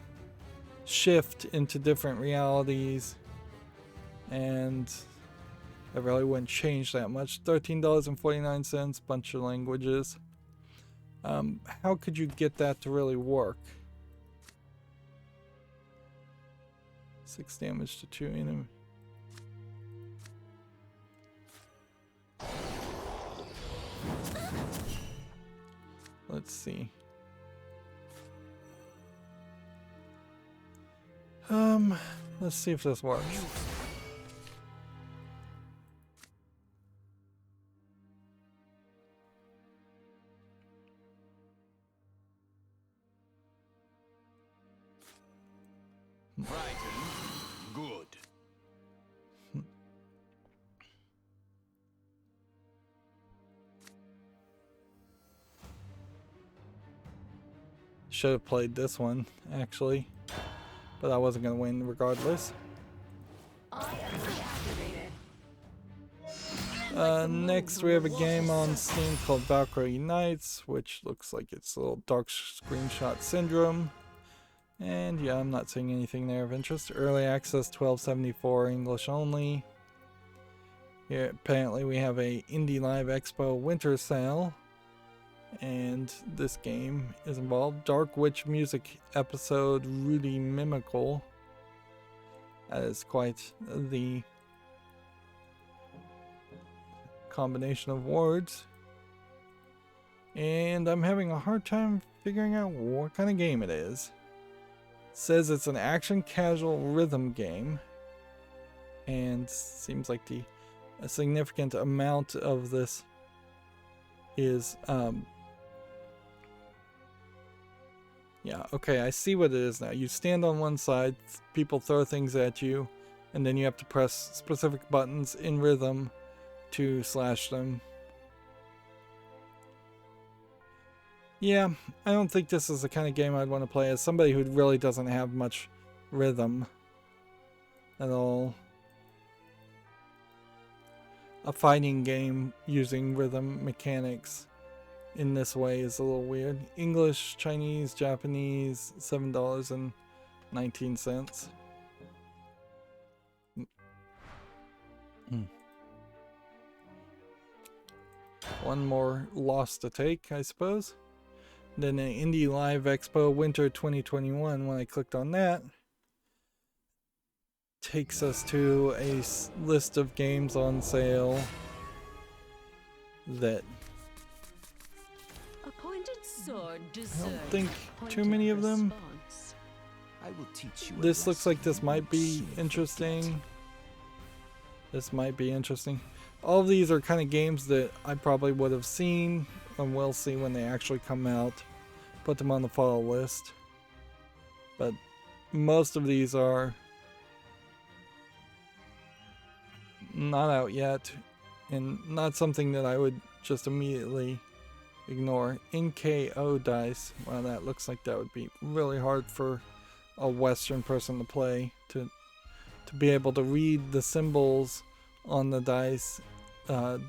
shift into different realities, and I really wouldn't change that much. $13.49, bunch of languages. How could you get that to really work? 6 damage to 2 enemy. Let's see. Let's see if this works. Good. Should have played this one, actually. But I wasn't going to win regardless. Next we have a game on Steam called Valkyrie Unites, which looks like it's a little dark screenshot syndrome. And yeah, I'm not seeing anything there of interest. Early access 1274 English only. Here apparently we have a Indie Live Expo winter sale. And this game is involved. Dark Witch music episode Rudy Mimical. That is quite the combination of words. And I'm having a hard time figuring out what kind of game it is. It says it's an action casual rhythm game. And seems like a significant amount of this is yeah, okay, I see what it is now. You stand on one side, people throw things at you, and then you have to press specific buttons in rhythm to slash them. Yeah, I don't think this is the kind of game I'd want to play as somebody who really doesn't have much rhythm at all. A fighting game using rhythm mechanics in this way is a little weird. English, Chinese, Japanese, $7.19. One more loss to take, I suppose. Then an Indie Live Expo Winter 2021, when I clicked on that, takes us to a list of games on sale that I don't think too many of them. This looks like this might be interesting. This might be interesting. All of these are kind of games that I probably would have seen and will see when they actually come out. Put them on the follow list. But most of these are not out yet and not something that I would just immediately ignore. NKO dice. Well, that looks like that would be really hard for a Western person to play. To be able to read the symbols on the dice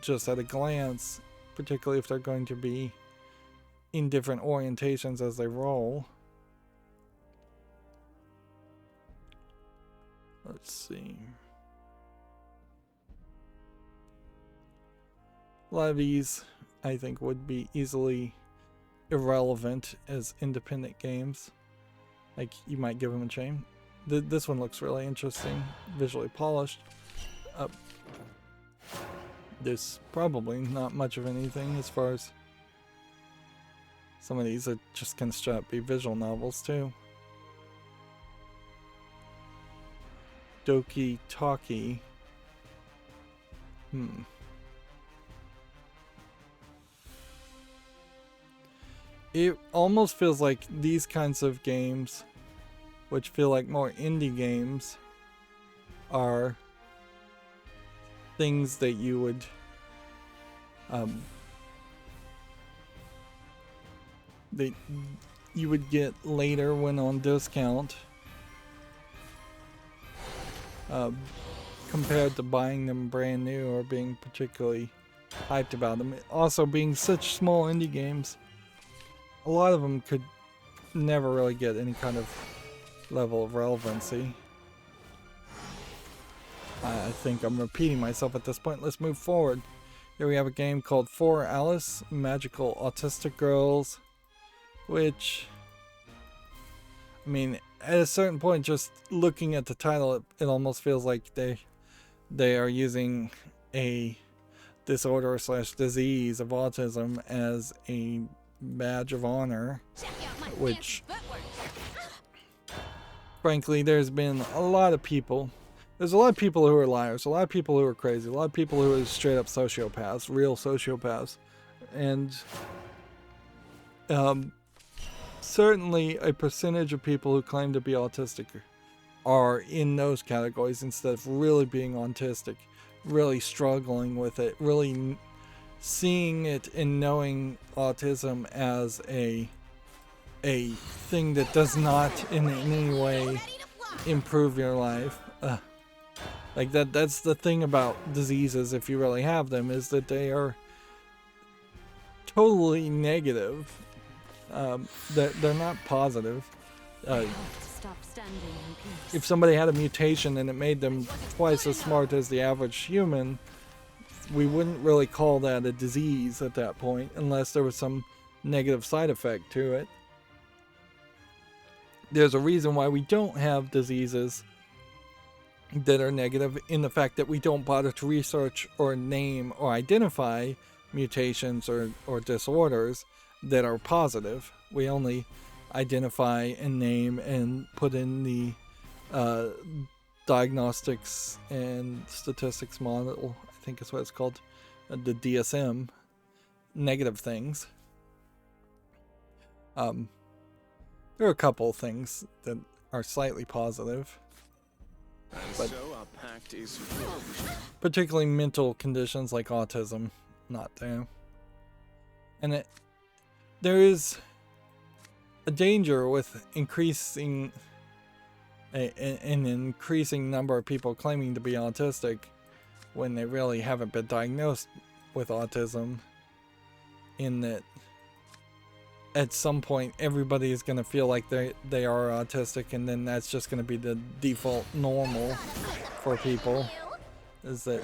just at a glance, particularly if they're going to be in different orientations as they roll. Let's see. A lot of these I think would be easily irrelevant as independent games. Like, you might give them a chain. This one looks really interesting, visually polished. There's probably not much of anything as far as some of these are just gonna straight up be visual novels too. Doki Talkie. It almost feels like these kinds of games, which feel like more indie games, are things that you would get later when on discount, compared to buying them brand new or being particularly hyped about them. Also, being such small indie games, a lot of them could never really get any kind of level of relevancy. I think I'm repeating myself at this point. Let's move forward. Here we have a game called For Alice, Magical Autistic Girls, which, I mean, at a certain point, just looking at the title, it almost feels like they are using a disorder / disease of autism as a badge of honor, which, frankly, there's been a lot of people. There's a lot of people who are liars, a lot of people who are crazy, a lot of people who are straight up sociopaths, real sociopaths. And certainly a percentage of people who claim to be autistic are in those categories instead of really being autistic, really struggling with it, really seeing it and knowing autism as a a thing that does not in any way improve your life. Like that's the thing about diseases, if you really have them, is that they are totally negative. They're not positive. If somebody had a mutation and it made them twice as smart as the average human, we wouldn't really call that a disease at that point unless there was some negative side effect to it. There's a reason why we don't have diseases that are negative, in the fact that we don't bother to research or name or identify mutations or disorders that are positive. We only identify and name and put in the diagnostics and statistics model, I think is what it's called, the DSM, negative things. There are a couple of things that are slightly positive, but so our pact is forged. particularly mental conditions like autism, not there. And there is a danger with increasing an increasing number of people claiming to be autistic when they really haven't been diagnosed with autism, in that at some point everybody is going to feel like they are autistic, and then that's just going to be the default normal for people, is that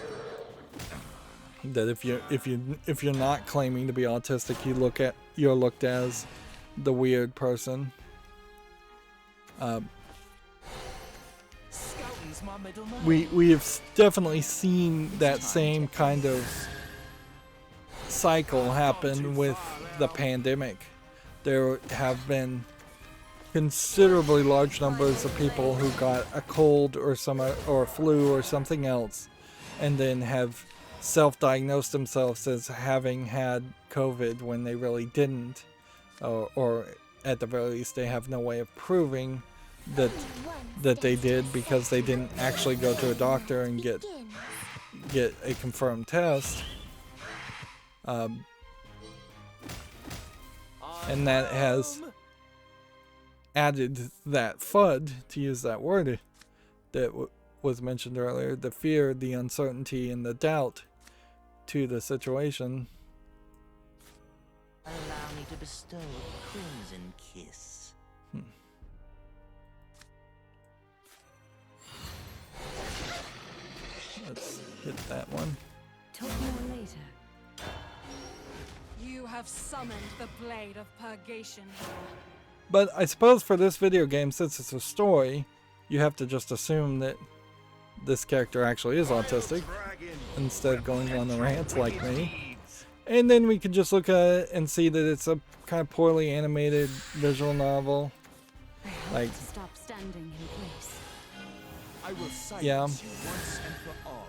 if you're not claiming to be autistic, you're looked as the weird person. We have definitely seen that same kind of cycle happen with the pandemic. There have been considerably large numbers of people who got a cold or flu or something else, and then have self-diagnosed themselves as having had COVID when they really didn't, or at the very least they have no way of proving that they did, because they didn't actually go to a doctor and get a confirmed test. And that has added that FUD, to use that word that was mentioned earlier, the fear, the uncertainty, and the doubt to the situation. Allow me to bestow a crimson kiss. Let's hit that one. Talk more later. You have summoned the blade of purgation here. But I suppose for this video game, since it's a story, you have to just assume that this character actually is autistic, instead of going on the rants like me. And then we can just look at it and see that it's a kind of poorly animated visual novel. Like, Stop standing in place. I will silence yeah. you once and for all.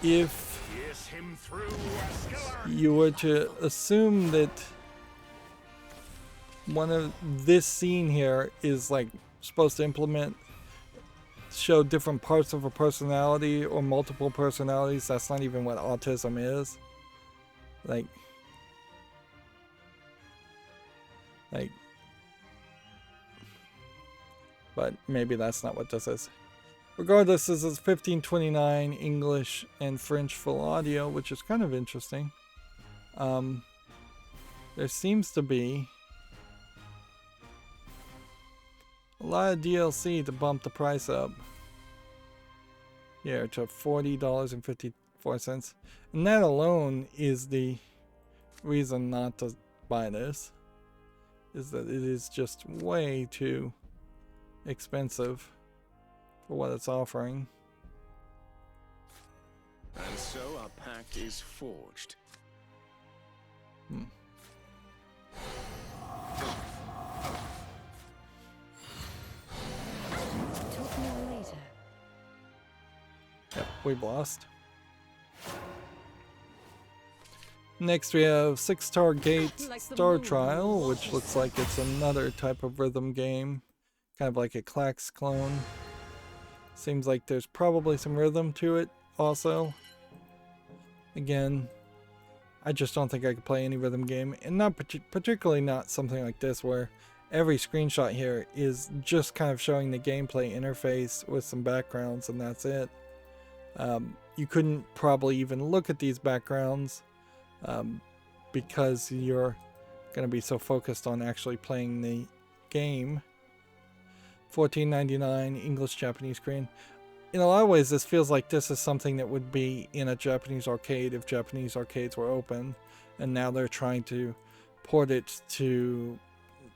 If Pierce him through, Escalar. you were to assume that one of this scene here is like supposed to show different parts of a personality or multiple personalities, that's not even what autism is. Like, but maybe that's not what this is. Regardless, this is 1529 English and French full audio, which is kind of interesting. There seems to be a lot of DLC to bump the price up here to $40.54. And that alone is the reason not to buy this, is that it is just way too expensive for what it's offering. And so our pact is forged. Talk more later. Yep, we've lost. Next we have 6 Star Gate Star Trial, which looks like it's another type of rhythm game. Kind of like a Klax clone. Seems like there's probably some rhythm to it also. Again, I just don't think I could play any rhythm game, and not particularly not something like this where every screenshot here is just kind of showing the gameplay interface with some backgrounds, and that's it. You couldn't probably even look at these backgrounds because you're going to be so focused on actually playing the game. $14.99 English Japanese screen. In a lot of ways, this feels like this is something that would be in a Japanese arcade if Japanese arcades were open, and now they're trying to port it to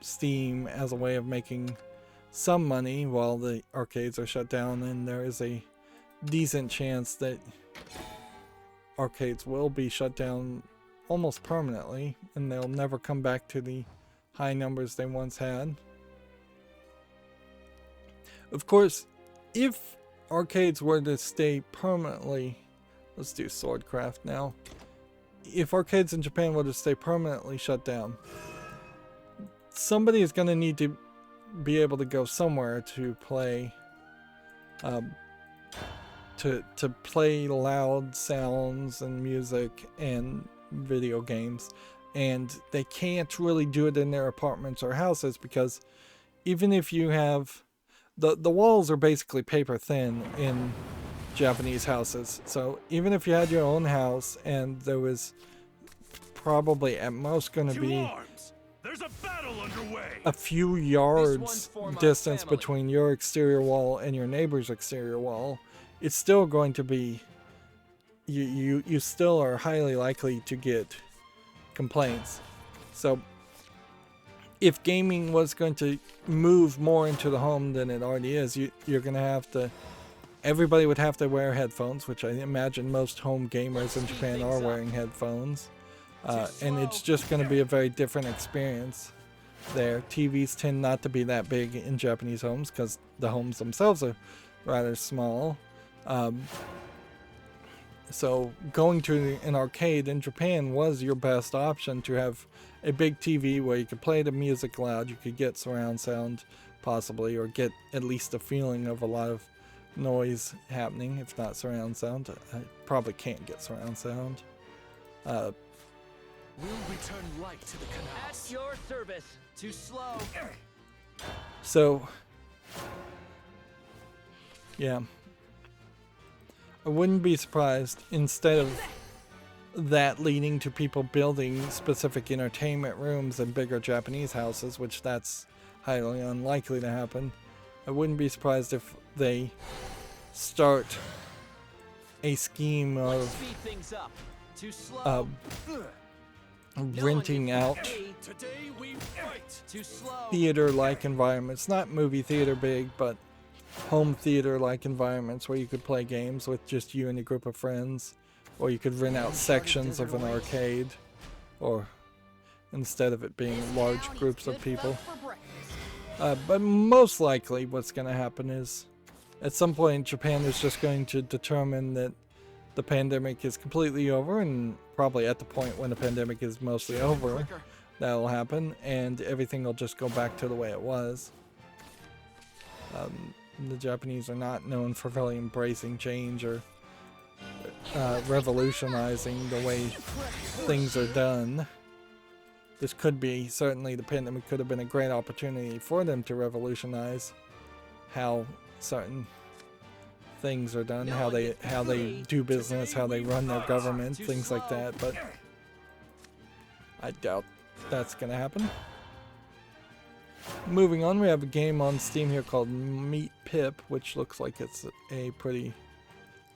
Steam as a way of making some money while the arcades are shut down, and there is a decent chance that arcades will be shut down almost permanently, and they'll never come back to the high numbers they once had. Of course, if arcades were to stay permanently, let's do Swordcraft now. If arcades in Japan were to stay permanently shut down, somebody is going to need to be able to go somewhere to play, to play loud sounds and music and video games, and they can't really do it in their apartments or houses, because even if you have the walls are basically paper thin in Japanese houses. So even if you had your own house and there was probably at most going to be There's a battle underway. a few yards distance between your exterior wall and your neighbor's exterior wall, it's still going to be, you still are highly likely to get complaints. So if gaming was going to move more into the home than it already is, you're going to have to, everybody would have to wear headphones, which I imagine most home gamers in Japan are wearing headphones. And it's just going to be a very different experience there. TVs tend not to be that big in Japanese homes because the homes themselves are rather small. So going to an arcade in Japan was your best option, to have a big TV where you could play the music loud, you could get surround sound possibly, or get at least a feeling of a lot of noise happening, if not surround sound. I probably can't get surround sound. We'll return light to the canal. At your service. Too slow. So, yeah. I wouldn't be surprised, instead of that leading to people building specific entertainment rooms in bigger Japanese houses, which that's highly unlikely to happen. I wouldn't be surprised if they start a scheme of Speed things up. Too slow. renting out Today we fight. Too slow. theater-like environments, not movie theater big, but home theater-like environments where you could play games with just you and a group of friends, or you could rent out sections of an arcade, or instead of it being large groups of people. But most likely what's going to happen is, at some point Japan is just going to determine that the pandemic is completely over, and probably at the point when the pandemic is mostly over, that'll happen, and everything will just go back to the way it was. The Japanese are not known for really embracing change or revolutionizing the way things are done. This could be, certainly the pandemic could have been a great opportunity for them to revolutionize how certain things are done, how they do business, how they run their government, things like that, but I doubt that's gonna happen. Moving on, we have a game on Steam here called Meet Pip, which looks like it's a pretty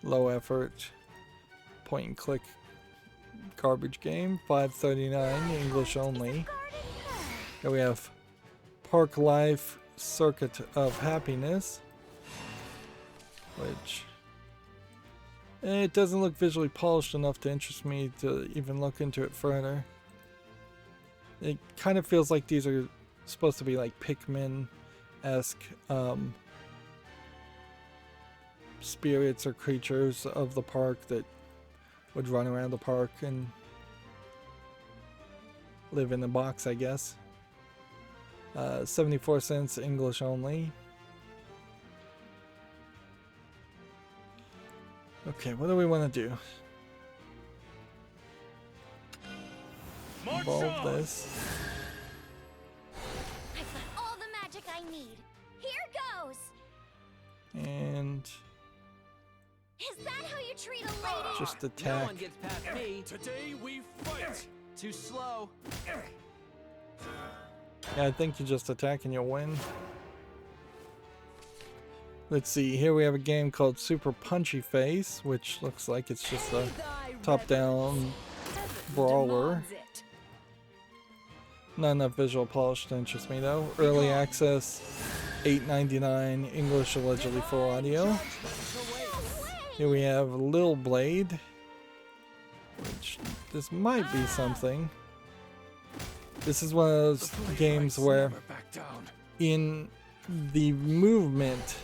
low effort point and click garbage game. $5.39 English only. Here we have Park Life Circuit of Happiness, which it doesn't look visually polished enough to interest me to even look into it further. It kind of feels like these are supposed to be like Pikmin-esque spirits or creatures of the park that would run around the park and live in a box, I guess. 74 cents English only. Okay, what do we want to do? Involve this. I need. Here goes. And Is that how you treat a lady? just No attack. one gets past me. Today we fight. Too slow. Yeah, I think you just attack and you'll win. Let's see, here we have a game called Super Punchy Face, which looks like it's just a top-down brawler. Not enough visual polish to interest me though. Early access, $8.99, English allegedly full audio. Here we have Lil Blade, which this might be something. This is one of those games where Never back down. in the movement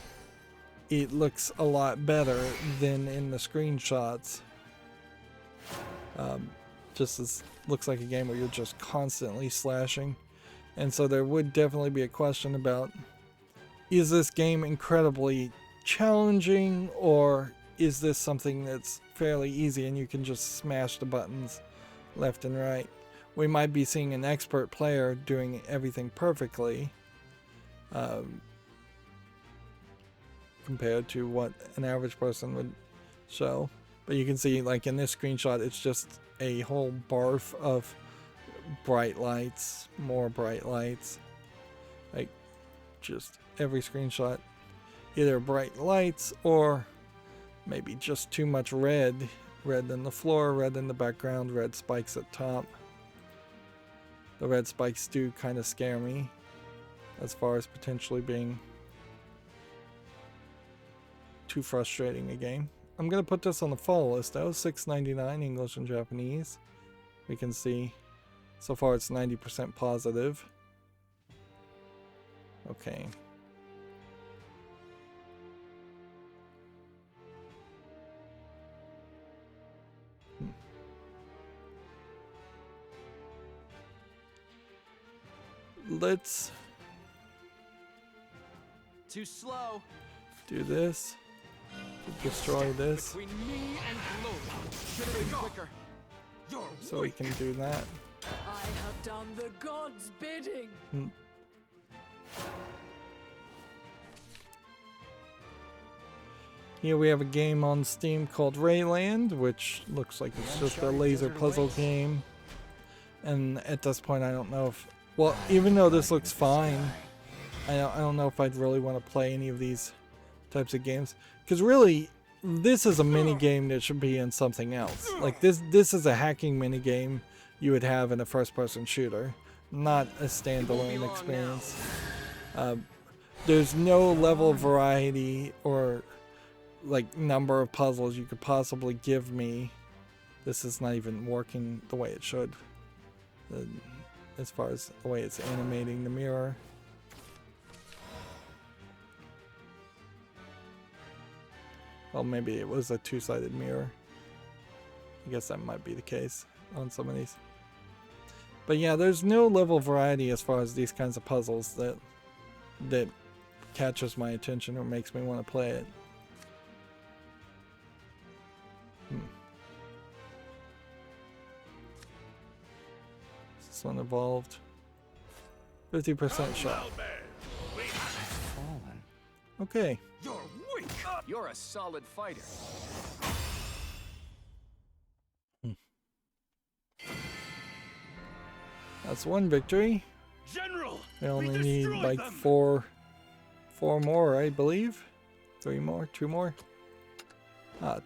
it looks a lot better than in the screenshots. Just as looks like a game where you're just constantly slashing, and so there would definitely be a question about, is this game incredibly challenging, or is this something that's fairly easy and you can just smash the buttons left and right? We might be seeing an expert player doing everything perfectly, compared to what an average person would show. But you can see, like in this screenshot, it's just a whole barf of bright lights, more bright lights. Like, just every screenshot, either bright lights or maybe just too much red. Red in the floor, red in the background, red spikes at top. The red spikes do kind of scare me as far as potentially being too frustrating a game. I'm going to put this on the follow list though, $6.99 English and Japanese. We can see so far it's 90% positive. Okay. Let's Too slow. do this. Destroy this Between me and glory. Should have been quicker. You're so we can do that. I have done the gods' bidding. Here we have a game on Steam called Rayland, which looks like it's just a laser puzzle game. And at this point I don't know if, well, even though this looks fine, I don't know if I'd really want to play any of these types of games. Because really, this is a mini game that should be in something else. Like this is a hacking mini game you would have in a first-person shooter, not a standalone experience. There's no level of variety or like number of puzzles you could possibly give me. This is not even working the way it should, as far as the way it's animating the mirror. Well, maybe it was a two-sided mirror. I guess that might be the case on some of these. But yeah, there's no level of variety as far as these kinds of puzzles that catches my attention or makes me want to play it. This one evolved. 50% shot. Okay. You're weak. You're a solid fighter. That's one victory. General. We only need destroyed like them. four more, I believe. 3 more, 2 more.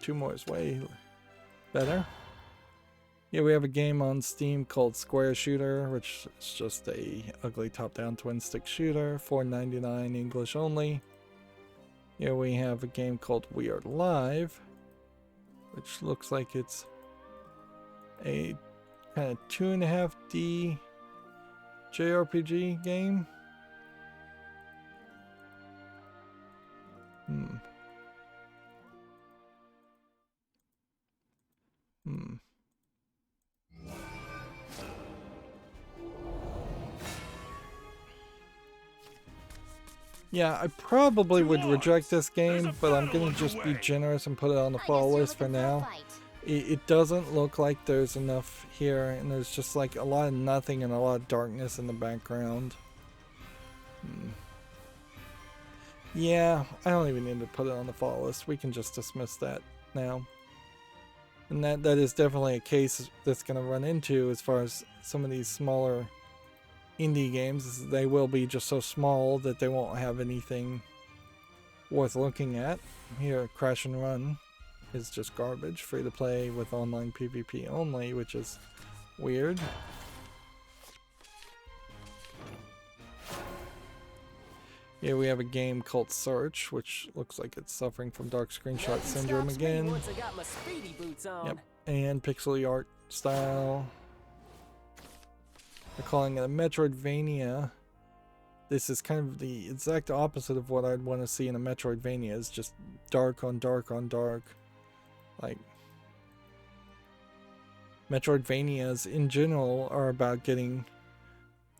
2 more is way better. Yeah, we have a game on Steam called Square Shooter, which is just a ugly top-down twin-stick shooter. $4.99 English only. Here we have a game called We Are Live, which looks like it's a kind of 2.5D JRPG game. Yeah, I probably would reject this game, but I'm gonna just be generous and put it on the follow list for now. It doesn't look like there's enough here, and there's just like a lot of nothing and a lot of darkness in the background. Yeah, I don't even need to put it on the follow list. We can just dismiss that now. And that is definitely a case that's going to run into as far as some of these smaller indie games. Is they will be just so small that they won't have anything worth looking at. Here, Crash and Run is just garbage. Free to play with online PvP only, which is weird. Here we have a game called Search, which looks like it's suffering from dark screenshot syndrome again. Once I got my speedy boots on. Yep, and pixely art style. They're calling it a Metroidvania. This is kind of the exact opposite of what I'd want to see in a Metroidvania. It's just dark on dark on dark. Like, Metroidvanias in general are about getting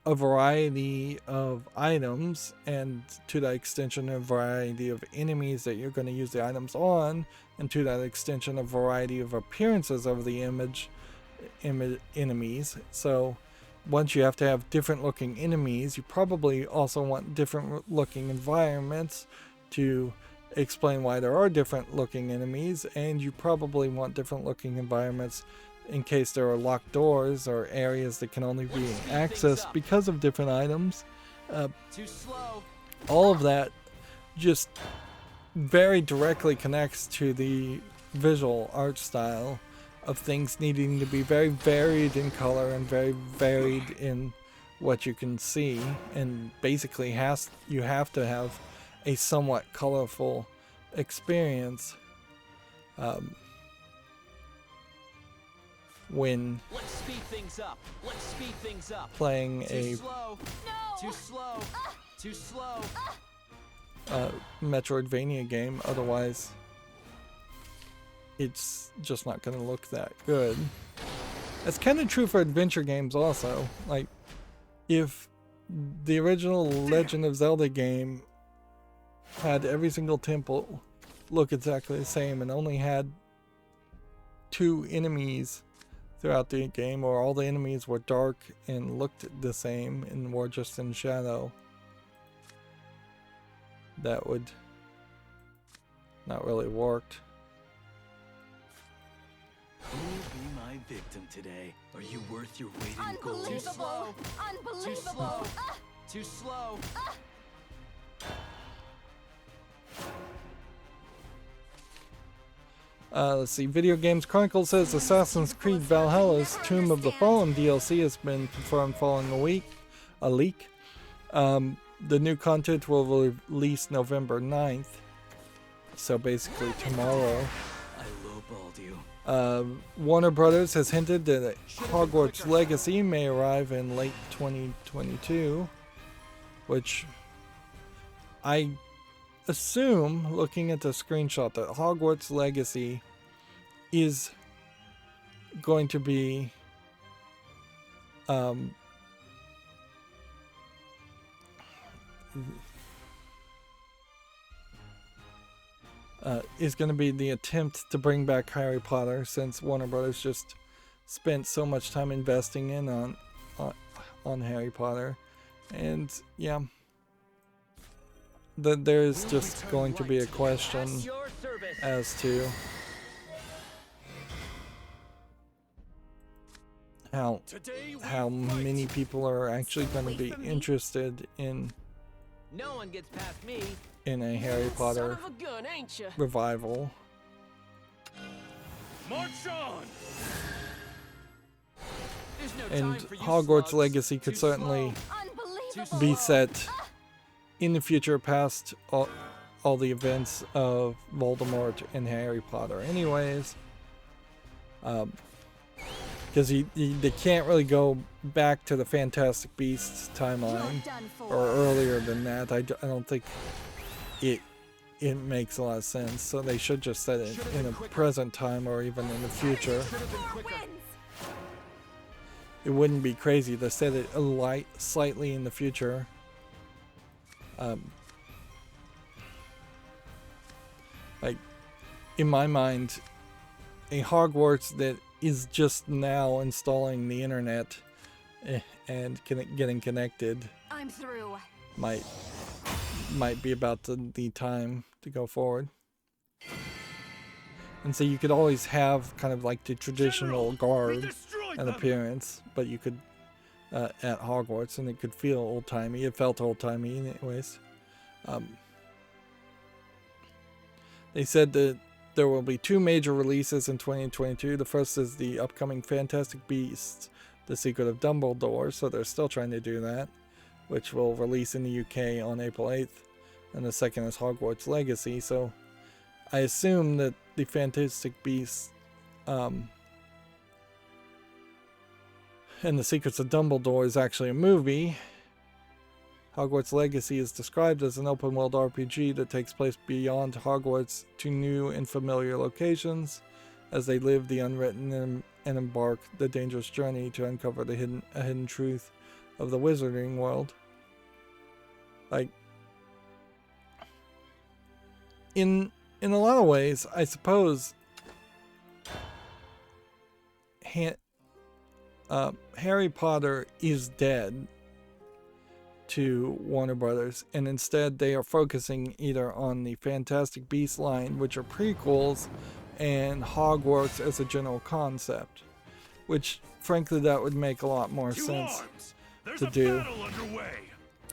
a variety of items, and to that extension a variety of enemies that you're going to use the items on, and to that extension a variety of appearances of the enemies. So once you have to have different looking enemies, you probably also want different looking environments to explain why there are different looking enemies, and you probably want different looking environments in case there are locked doors or areas that can only be accessed because of different items. Too slow. All of that just very directly connects to the visual art style of things needing to be very varied in color and very varied in what you can see, and basically you have to have a somewhat colorful experience when Let's speed things up. Let's speed things up. playing Too a slow. No! Too slow. Too slow. Metroidvania game. Otherwise, it's just not going to look that good. That's kind of true for adventure games also. Like, if the original Legend of Zelda game had every single temple look exactly the same and only had 2 enemies throughout the game, or all the enemies were dark and looked the same and were just in shadow, that would not really worked. Who will be my victim today? Are you worth your weight in gold? Too slow. Unbelievable! Too slow. Unbelievable! Too slow. Let's see. Video Games Chronicle says Assassin's Creed Valhalla's Tomb of the Fallen DLC has been confirmed following a leak. The new content will release November 9th. So basically tomorrow. I lowballed you. Warner Brothers has hinted that Hogwarts Legacy may arrive in late 2022, which I assume, looking at the screenshot, that Hogwarts Legacy is going to be the attempt to bring back Harry Potter, since Warner Brothers just spent so much time investing in on Harry Potter. And yeah, there's just going to be a question as to how many people are actually going to be interested in No one gets past me. in a Harry Potter Son of a gun, ain't ya? revival. March on! There's no And time for you Hogwarts slugs. Legacy could Too certainly slow. Unbelievable! be set in the future past all the events of Voldemort and Harry Potter anyways. Because they can't really go back to the Fantastic Beasts timeline, or earlier than that. I don't think it makes a lot of sense. So they should just set it in a present time or even in the future. Should have been quicker. It wouldn't be crazy to set it slightly in the future. Like, in my mind, a Hogwarts that is just now installing the internet and getting connected I'm through. might might be about the time to go forward. And so you could always have kind of like the traditional guard and appearance, but you could at Hogwarts, and it could feel old-timey. It felt old-timey anyways. They said that there will be 2 major releases in 2022. The first is the upcoming Fantastic Beasts: The Secret of Dumbledore, so they're still trying to do that, which will release in the UK on April 8th. And the second is Hogwarts Legacy, so I assume that the Fantastic Beasts and the Secrets of Dumbledore is actually a movie. Hogwarts Legacy is described as an open-world RPG that takes place beyond Hogwarts to new and familiar locations as they live the unwritten and embark the dangerous journey to uncover the hidden truth of the wizarding world. Like, in a lot of ways, I suppose Harry Potter is dead to Warner Brothers, and instead they are focusing either on the Fantastic Beasts line, which are prequels, and Hogwarts as a general concept, which frankly that would make a lot more sense to do.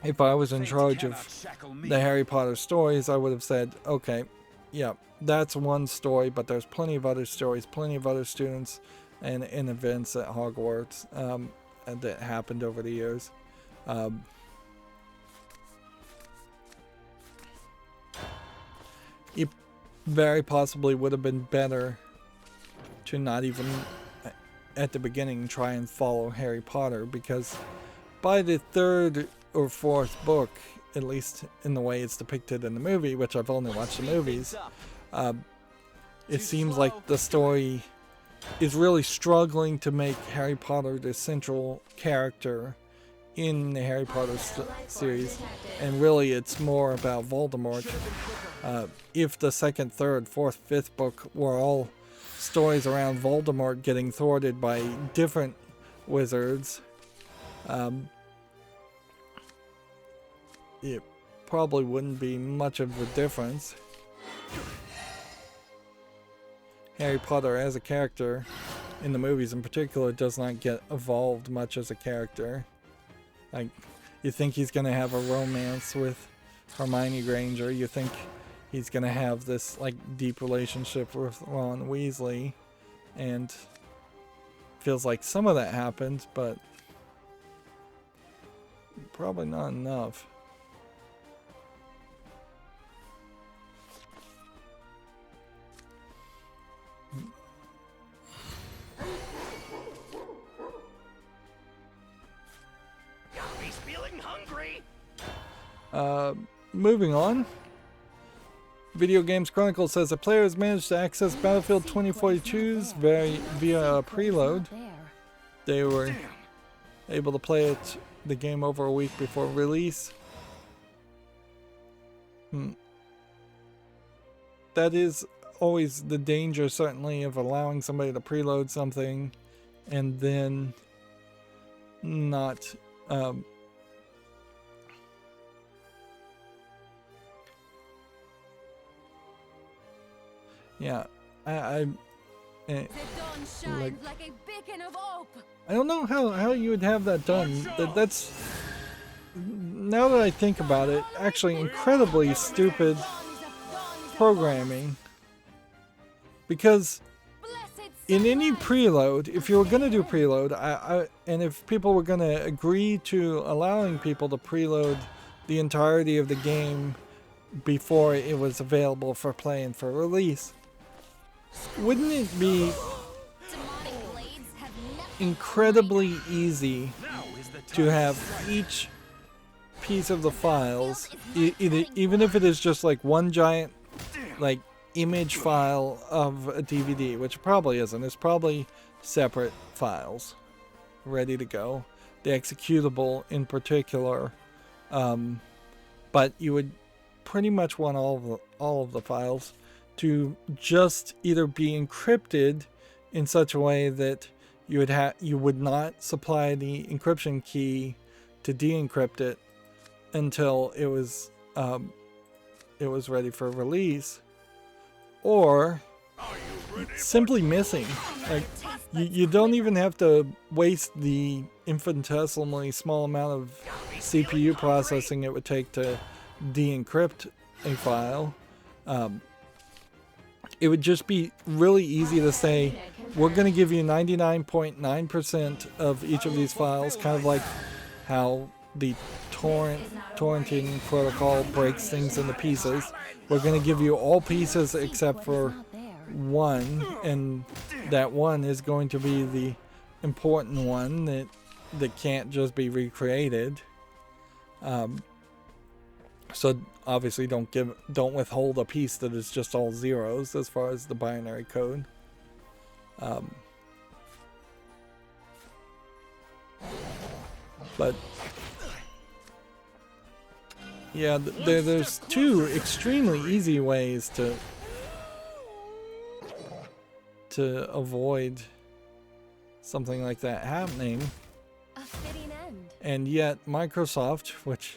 If I was in charge of the Harry Potter stories, I would have said, okay, yeah, that's one story, but there's plenty of other stories, plenty of other students and events at Hogwarts that happened over the years. It very possibly would have been better to not even at the beginning try and follow Harry Potter, because by the 3rd or 4th book, at least in the way it's depicted in the movie, which I've only watched the movies, it seems like the story is really struggling to make Harry Potter the central character in the Harry Potter series, and really it's more about Voldemort. If the 2nd, 3rd, 4th, 5th book were all stories around Voldemort getting thwarted by different wizards, it probably wouldn't be much of a difference. Harry Potter as a character, in the movies in particular, does not get evolved much as a character. Like, you think he's going to have a romance with Hermione Granger, you think he's going to have this like deep relationship with Ron Weasley, and feels like some of that happened, but probably not enough. Moving on. Video Games Chronicle says the player has managed to access Battlefield 2042's via a preload. They were able to play the game over a week before release. That is always the danger, certainly, of allowing somebody to preload something and then not yeah, I don't know how you would have that done. That's, now that I think about it, actually incredibly stupid programming. Because in any preload, if you were going to do preload, and if people were going to agree to allowing people to preload the entirety of the game before it was available for play and for release, wouldn't it be incredibly easy to have each piece of the files, even if it is just like one giant like image file of a DVD, which it probably isn't, it's probably separate files ready to go, the executable in particular, but you would pretty much want all of the files to just either be encrypted in such a way that you would not supply the encryption key to de-encrypt it until it was it was ready for release, or simply missing. Like, you don't even have to waste the infinitesimally small amount of CPU processing it would take to de-encrypt a file. It would just be really easy to say, we're going to give you 99.9% of each of these files, kind of like how the torrenting protocol breaks things into pieces. We're going to give you all pieces except for one, and that one is going to be the important one that can't just be recreated. So obviously don't withhold a piece that is just all zeros as far as the binary code. But yeah, there's two extremely easy ways to avoid something like that happening. A fitting end. And yet Microsoft, which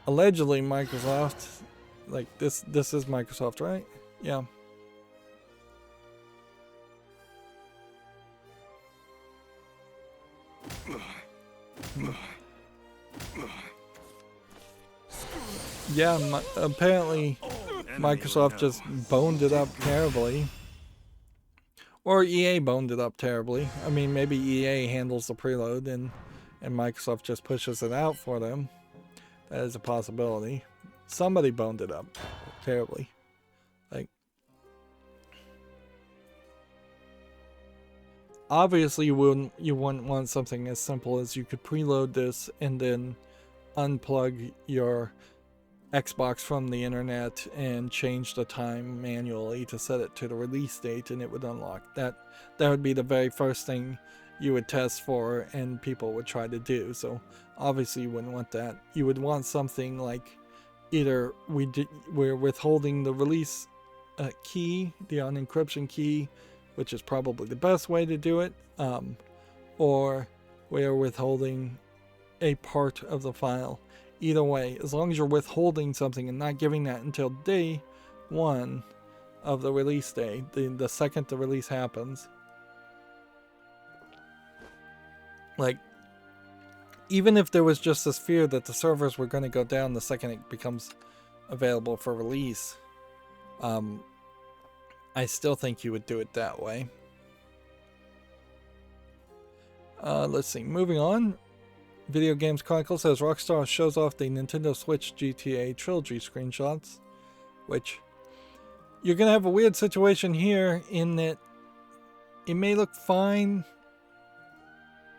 allegedly Microsoft, like this is Microsoft, right? Yeah. Yeah, apparently Microsoft just boned it up terribly. Or EA boned it up terribly. I mean, maybe EA handles the preload and Microsoft just pushes it out for them. That is a possibility. Somebody boned it up terribly. Like, obviously you wouldn't want something as simple as you could preload this and then unplug your Xbox from the internet and change the time manually to set it to the release date, and it would unlock. That would be the very first thing you would test for and people would try to do. So obviously you wouldn't want that. You would want something like either we're withholding the release key, the unencryption key, which is probably the best way to do it, or we're withholding a part of the file. Either way, as long as you're withholding something and not giving that until day 1 of the release day, the second the release happens. Like, even if there was just this fear that the servers were going to go down the second it becomes available for release, I still think you would do it that way. Let's see, moving on. Video Games Chronicle says Rockstar shows off the Nintendo Switch GTA Trilogy screenshots, which you're going to have a weird situation here in that it may look fine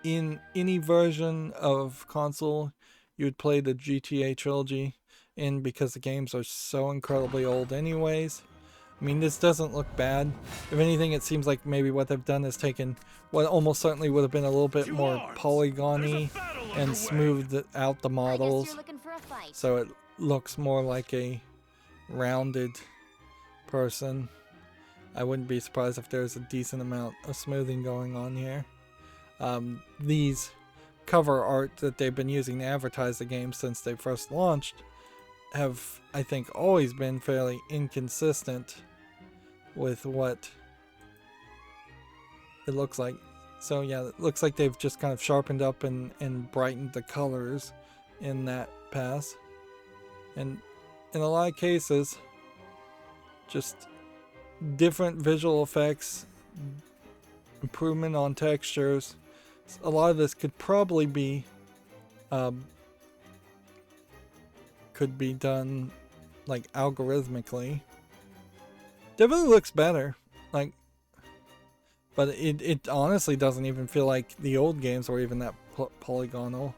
in any version of console you would play the GTA Trilogy in, because the games are so incredibly old anyways. I mean, this doesn't look bad. If anything, it seems like maybe what they've done is taken what almost certainly would have been a little bit more polygon-y and smoothed out the models, so it looks more like a rounded person. I wouldn't be surprised if there's a decent amount of smoothing going on here. These cover art that they've been using to advertise the game since they first launched have, I think, always been fairly inconsistent with what it looks like. So yeah, it looks like they've just kind of sharpened up and brightened the colors in that pass. And in a lot of cases, just different visual effects, improvement on textures. A lot of this could probably be done like algorithmically. Definitely looks better, like, but it honestly doesn't even feel like the old games were even that polygonal,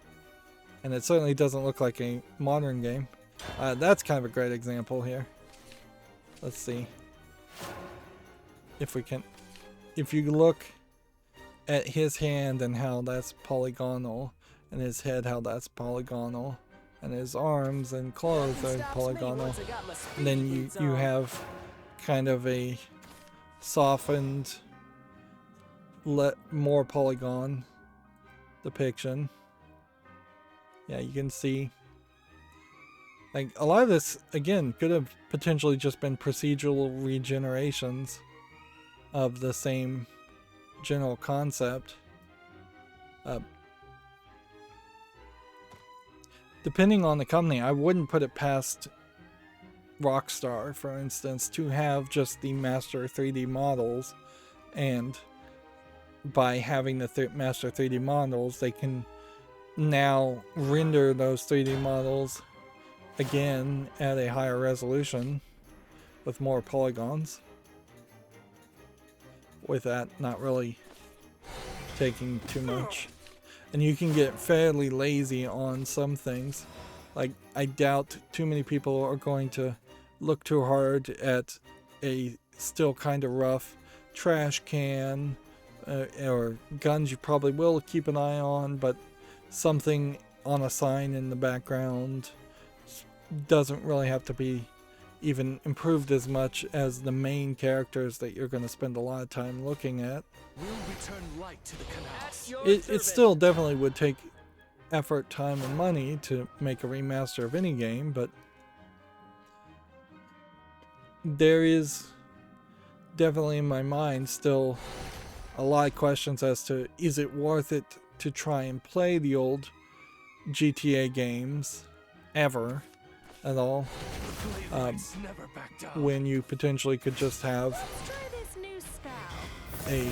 and it certainly doesn't look like a modern game. That's kind of a great example here. Let's see if we can, if you look at his hand and how that's polygonal, and his head how that's polygonal, and his arms and claws are polygonal, and then you have kind of a softened, more polygon depiction. Yeah, you can see Like, a lot of this, again, could have potentially just been procedural regenerations of the same general concept. Depending on the company, I wouldn't put it past Rockstar, for instance, to have just the master 3D models, and by having the master 3D models, they can now render those 3D models again at a higher resolution with more polygons, with that not really taking too much. And you can get fairly lazy on some things. Like, I doubt too many people are going to look too hard at a still kind of rough trash can, or guns you probably will keep an eye on, but something on a sign in the background doesn't really have to be even improved as much as the main characters that you're going to spend a lot of time looking at. We'll return light to the canals. It still definitely would take effort, time, and money to make a remaster of any game, but there is definitely in my mind still a lot of questions as to, is it worth it to try and play the old GTA games ever at all, Never back down. when you potentially could just have Let's try this new spell. a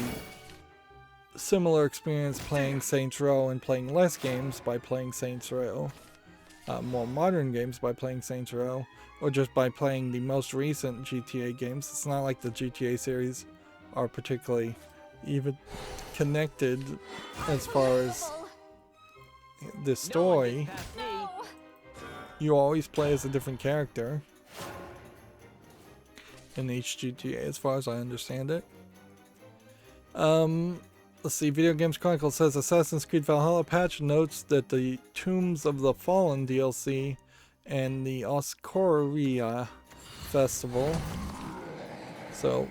similar experience playing Saints Row and playing less games by playing Saints Row, more modern games by playing Saints Row, or just by playing the most recent GTA games. It's not like the GTA series are particularly even connected as far as the story. You always play as a different character in each GTA, as far as I understand it. Let's see, Video Games Chronicle says Assassin's Creed Valhalla patch notes that the Tombs of the Fallen DLC and the Oscoria Festival, so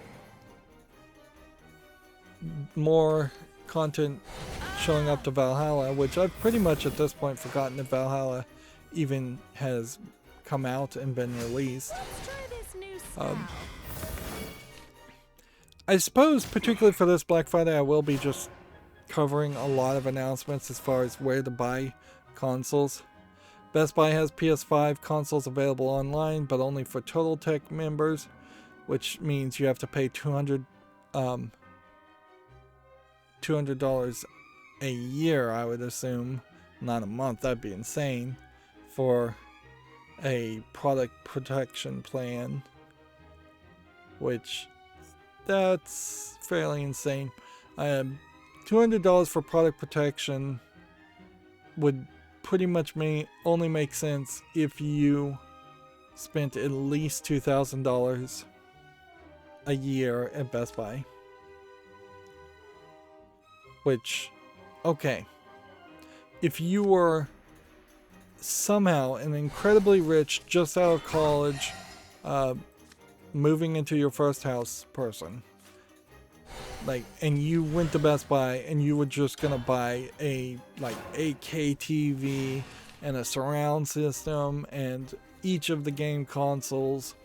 more content showing up to Valhalla, which I've pretty much at this point forgotten that Valhalla even has come out and been released. Let's try this new spell. I suppose, particularly for this Black Friday, I will be just covering a lot of announcements as far as where to buy consoles. Best Buy has PS5 consoles available online, but only for Totaltech members, which means you have to pay $200 a year, I would assume, not a month. That'd be insane, for a product protection plan, which that's fairly insane. $200 for product protection would pretty much only make sense if you spent at least $2,000 a year at Best Buy. Which, okay, if you were somehow an incredibly rich, just out of college, moving into your first house person, like, and you went to Best Buy and you were just gonna buy a 8K TV and a surround system and each of the game consoles,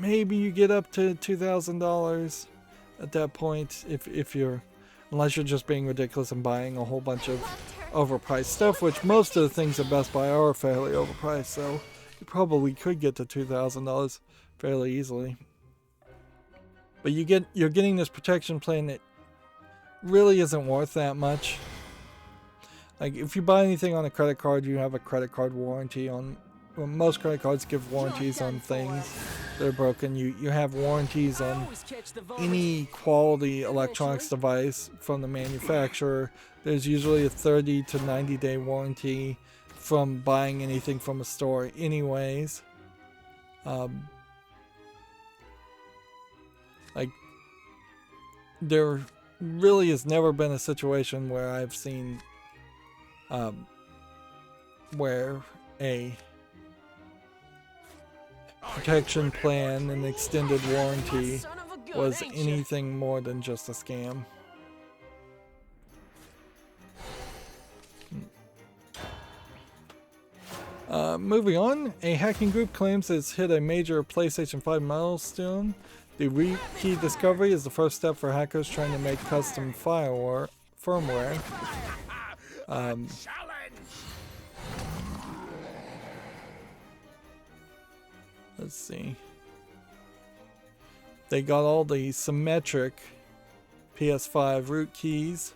maybe you get up to $2,000 at that point, if you're, unless you're just being ridiculous and buying a whole bunch of overpriced stuff, which most of the things at Best Buy are fairly overpriced, so you probably could get to $2,000 fairly easily. But you're getting this protection plan that really isn't worth that much. Like, if you buy anything on a credit card, you have a credit card warranty on. Well, most credit cards give warranties on things that are broken. You have warranties on any quality electronics device from the manufacturer. There's usually a 30 to 90 day warranty from buying anything from a store anyways. Like, there really has never been a situation where I've seen where a protection plan and extended warranty was anything more than just a scam. Moving on, a hacking group claims it's hit a major PlayStation 5 milestone. The root key discovery is the first step for hackers trying to make custom firmware. Let's see. They got all the symmetric PS5 root keys.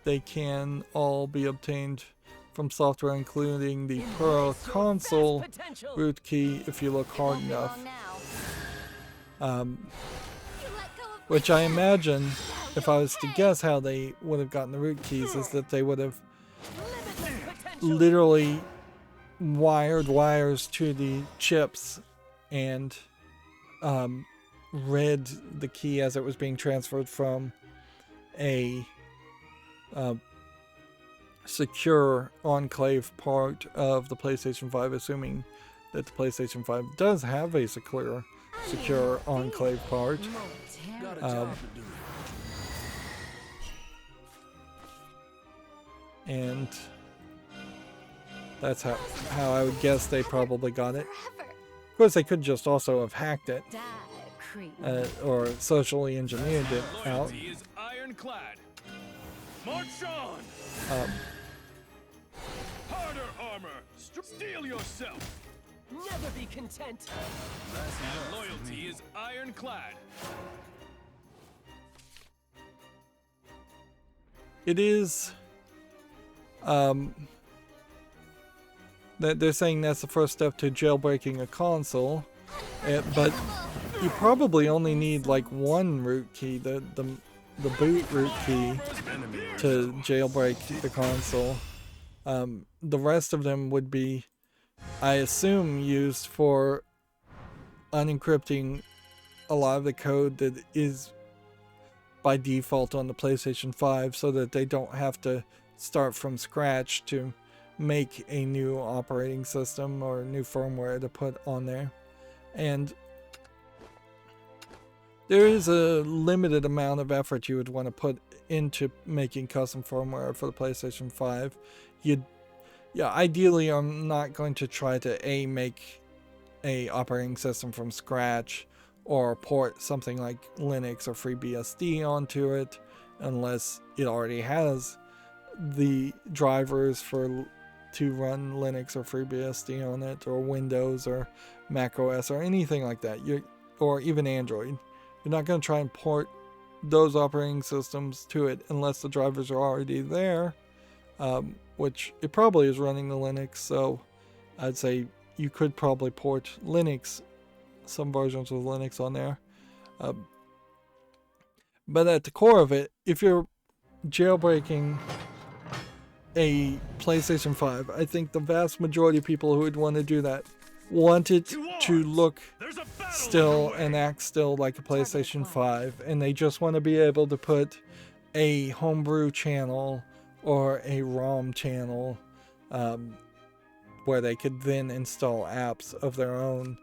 They can all be obtained from software including the Pro console root key if you look hard enough. Which I imagine, if I was to guess how they would have gotten the root keys, is that they would have literally wired wires to the chips and read the key as it was being transferred from a secure enclave part of the PlayStation 5, assuming that the PlayStation 5 does have a secure enclave part. And that's how I would guess they probably got it. Of course, they could just also have hacked it or socially engineered it out. Loyalty is ironclad. March on! Harder armor! Steel yourself! Never be content. And loyalty is ironclad. It is that they're saying that's the first step to jailbreaking a console, but you probably only need like one root key, the boot root key, to jailbreak the console. The rest of them would be, I assume, used for unencrypting a lot of the code that is by default on the PlayStation 5, so that they don't have to start from scratch to make a new operating system or new firmware to put on there. And there is a limited amount of effort you would want to put into making custom firmware for the PlayStation 5. Ideally, I'm not going to try to make a operating system from scratch or port something like Linux or FreeBSD onto it unless it already has the drivers to run Linux or FreeBSD on it, or Windows or Mac OS or anything like that, or even Android. You're not going to try and port those operating systems to it unless the drivers are already there, which it probably is running the Linux, so I'd say you could probably port some versions of Linux on there. But at the core of it, if you're jailbreaking a PlayStation 5, I think the vast majority of people who would want to do that want it to look still and act still like a PlayStation 5, and they just want to be able to put a homebrew channel or a ROM channel where they could then install apps of their own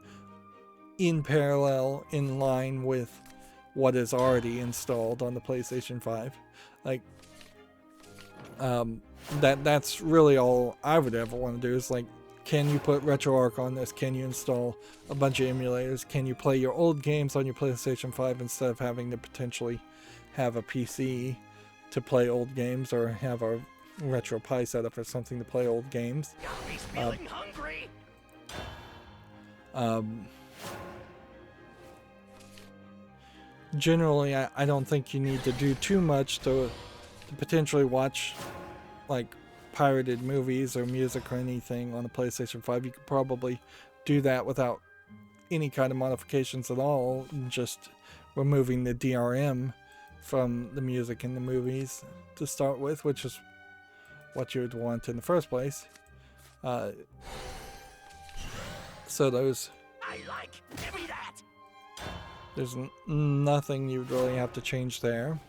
in parallel, in line with what is already installed on the PlayStation 5. Like, that's really all I would ever want to do, is like, can you put RetroArch on this? Can you install a bunch of emulators? Can you play your old games on your PlayStation 5 instead of having to potentially have a PC to play old games, or have a RetroPie setup or something to play old games? Generally, I don't think you need to do too much to potentially watch like pirated movies or music or anything on a PlayStation 5. You could probably do that without any kind of modifications at all, just removing the DRM from the music in the movies to start with, which is what you would want in the first place. So there's nothing you'd really have to change there.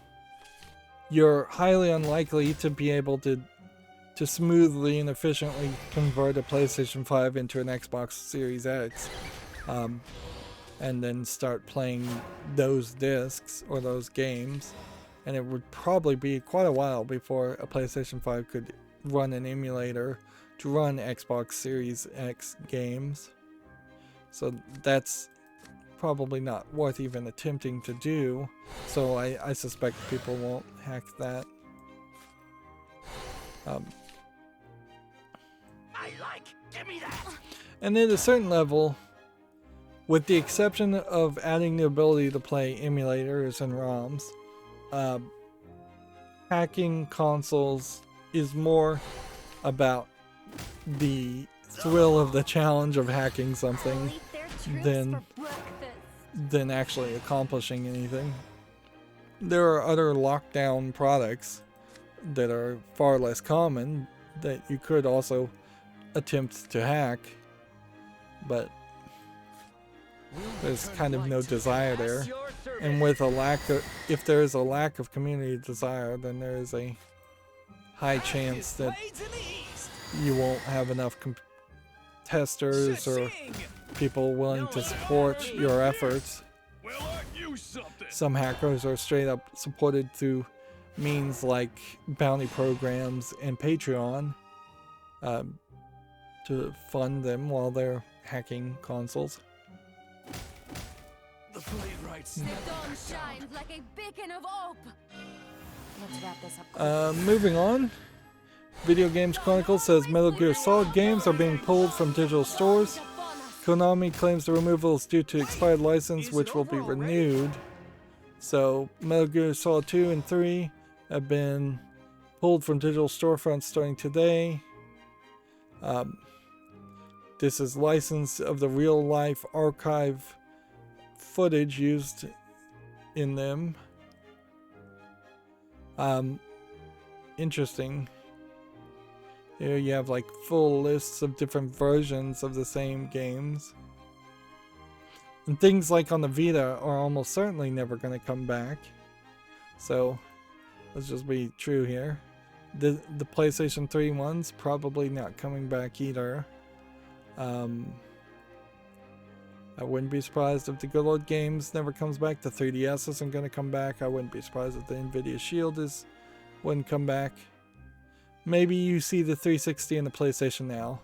You're highly unlikely to be able to smoothly and efficiently convert a PlayStation 5 into an Xbox Series X, and then start playing those discs or those games, and it would probably be quite a while before a PlayStation 5 could run an emulator to run Xbox Series X games. So that's probably not worth even attempting to do. So I suspect people won't hack that. Give me that. And at a certain level, with the exception of adding the ability to play emulators and ROMs, hacking consoles is more about the thrill of the challenge of hacking something than actually accomplishing anything. There are other lockdown products that are far less common that you could also attempt to hack, but there's kind of no desire there. And with a lack of, if there is a lack of community desire, then there is a high chance that you won't have enough testers or people willing to support your efforts. Some hackers are straight up supported through means like bounty programs and Patreon to fund them while they're hacking consoles. The blade rights. The dawn shines like a beacon of hope. Let's wrap this up. Moving on. Video Games Chronicle says Metal Gear Solid games are being pulled from digital stores. Konami claims the removal is due to expired license, which will be renewed. So Metal Gear Solid 2 and 3 have been pulled from digital storefronts starting today. This is license of the real-life archive footage used in them. Interesting. Here you have like full lists of different versions of the same games. And things like on the Vita are almost certainly never going to come back. So let's just be true here. The PlayStation 3 ones probably not coming back either. I wouldn't be surprised if the good old games never comes back. The 3DS isn't going to come back. I wouldn't be surprised if the Nvidia Shield wouldn't come back. Maybe you see the 360 and the PlayStation Now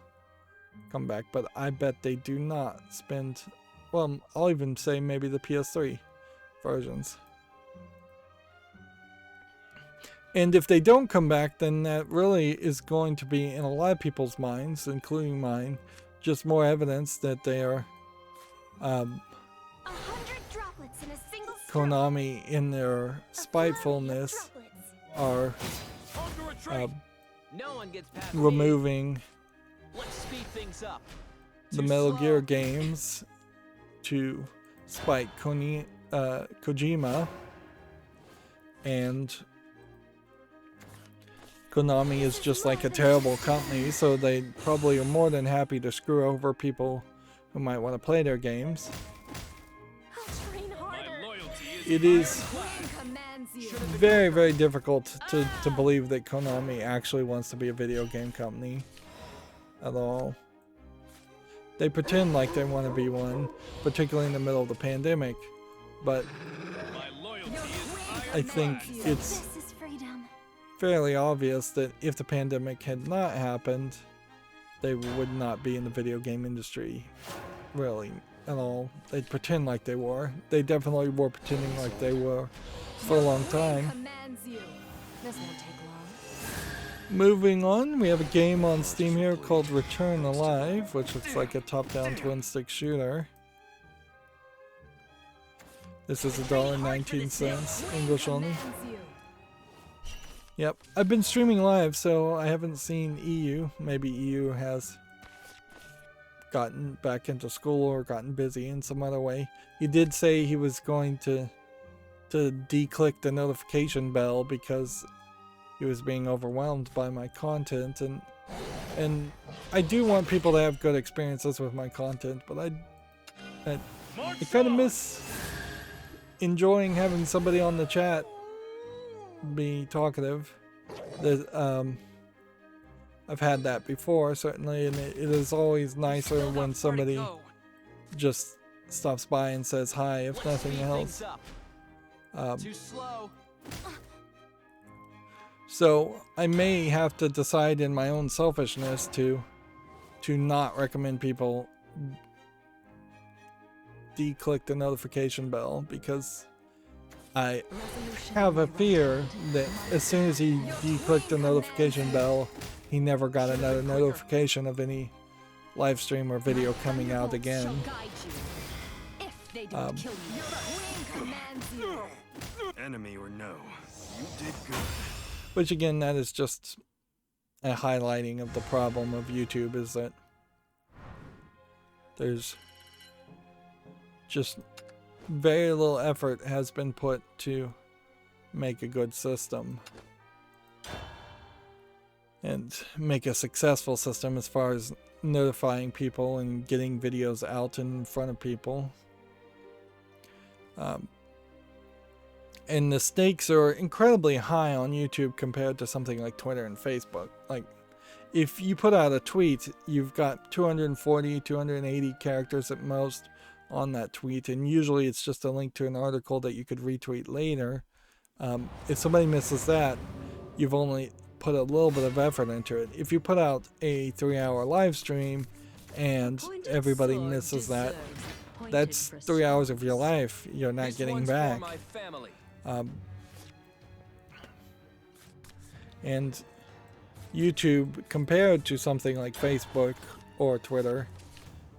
come back, but I bet they do not spend, well, I'll even say maybe the PS3 versions. And if they don't come back, then that really is going to be, in a lot of people's minds, including mine, just more evidence that they are 100 droplets in a single Konami, in their spitefulness, are No one gets past removing Let's speed things up. the Metal Gear games to spite Kojima, and Konami is just like a terrible company, so they probably are more than happy to screw over people who might want to play their games. It is very, very difficult to believe that Konami actually wants to be a video game company at all. They pretend like they want to be one, particularly in the middle of the pandemic, but I think it's fairly obvious that if the pandemic had not happened, they would not be in the video game industry, really, at all. They'd pretend like they were. They definitely were pretending like they were for a long time. Moving on, we have a game on Steam here called Return Alive, which looks like a top-down twin-stick shooter. This is $1.19, English only. Yep, I've been streaming live, so I haven't seen EU. Maybe EU has gotten back into school or gotten busy in some other way. He did say he was going to declick the notification bell because he was being overwhelmed by my content, and I do want people to have good experiences with my content, but I kind of miss enjoying having somebody on the chat be talkative. I've had that before, certainly, and it is always nicer when somebody just stops by and says hi, if nothing else. Too slow. So I may have to decide in my own selfishness to not recommend people de-click the notification bell, because I have a fear that as soon as he de-clicked the notification bell, he never got another notification of any live stream or video coming out again. Enemy or no, you did good. Which again, that is just a highlighting of the problem of YouTube, is that there's just very little effort has been put to make a good system and make a successful system as far as notifying people and getting videos out in front of people. And the stakes are incredibly high on YouTube compared to something like Twitter and Facebook. Like, if you put out a tweet, you've got 240, 280 characters at most on that tweet, and usually it's just a link to an article that you could retweet later. If somebody misses that, you've only put a little bit of effort into it. If you put out a 3-hour live stream and everybody misses that, that's 3 hours of your life you're not getting back. And YouTube, compared to something like Facebook or Twitter,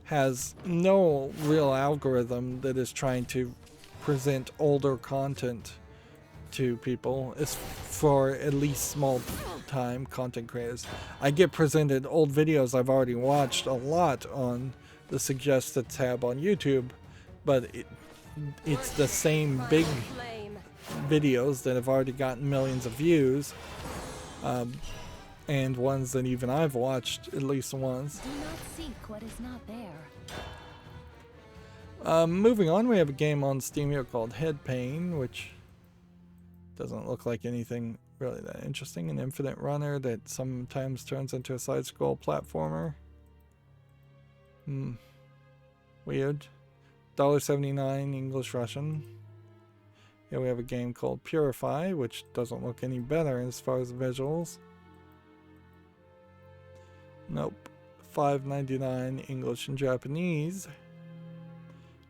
has no real algorithm that is trying to present older content to people. It's for at least small time content creators. I get presented old videos I've already watched a lot on the suggested tab on YouTube, but it's the same big videos that have already gotten millions of views, and ones that even I've watched at least once. Do not seek what is not there. Moving on, we have a game on Steam here called Head Pain, which doesn't look like anything really that interesting. An infinite runner that sometimes turns into a side-scroll platformer. Weird. $1.79 English Russian. Here we have a game called Purify, which doesn't look any better as far as visuals. Nope. $5.99 English and Japanese.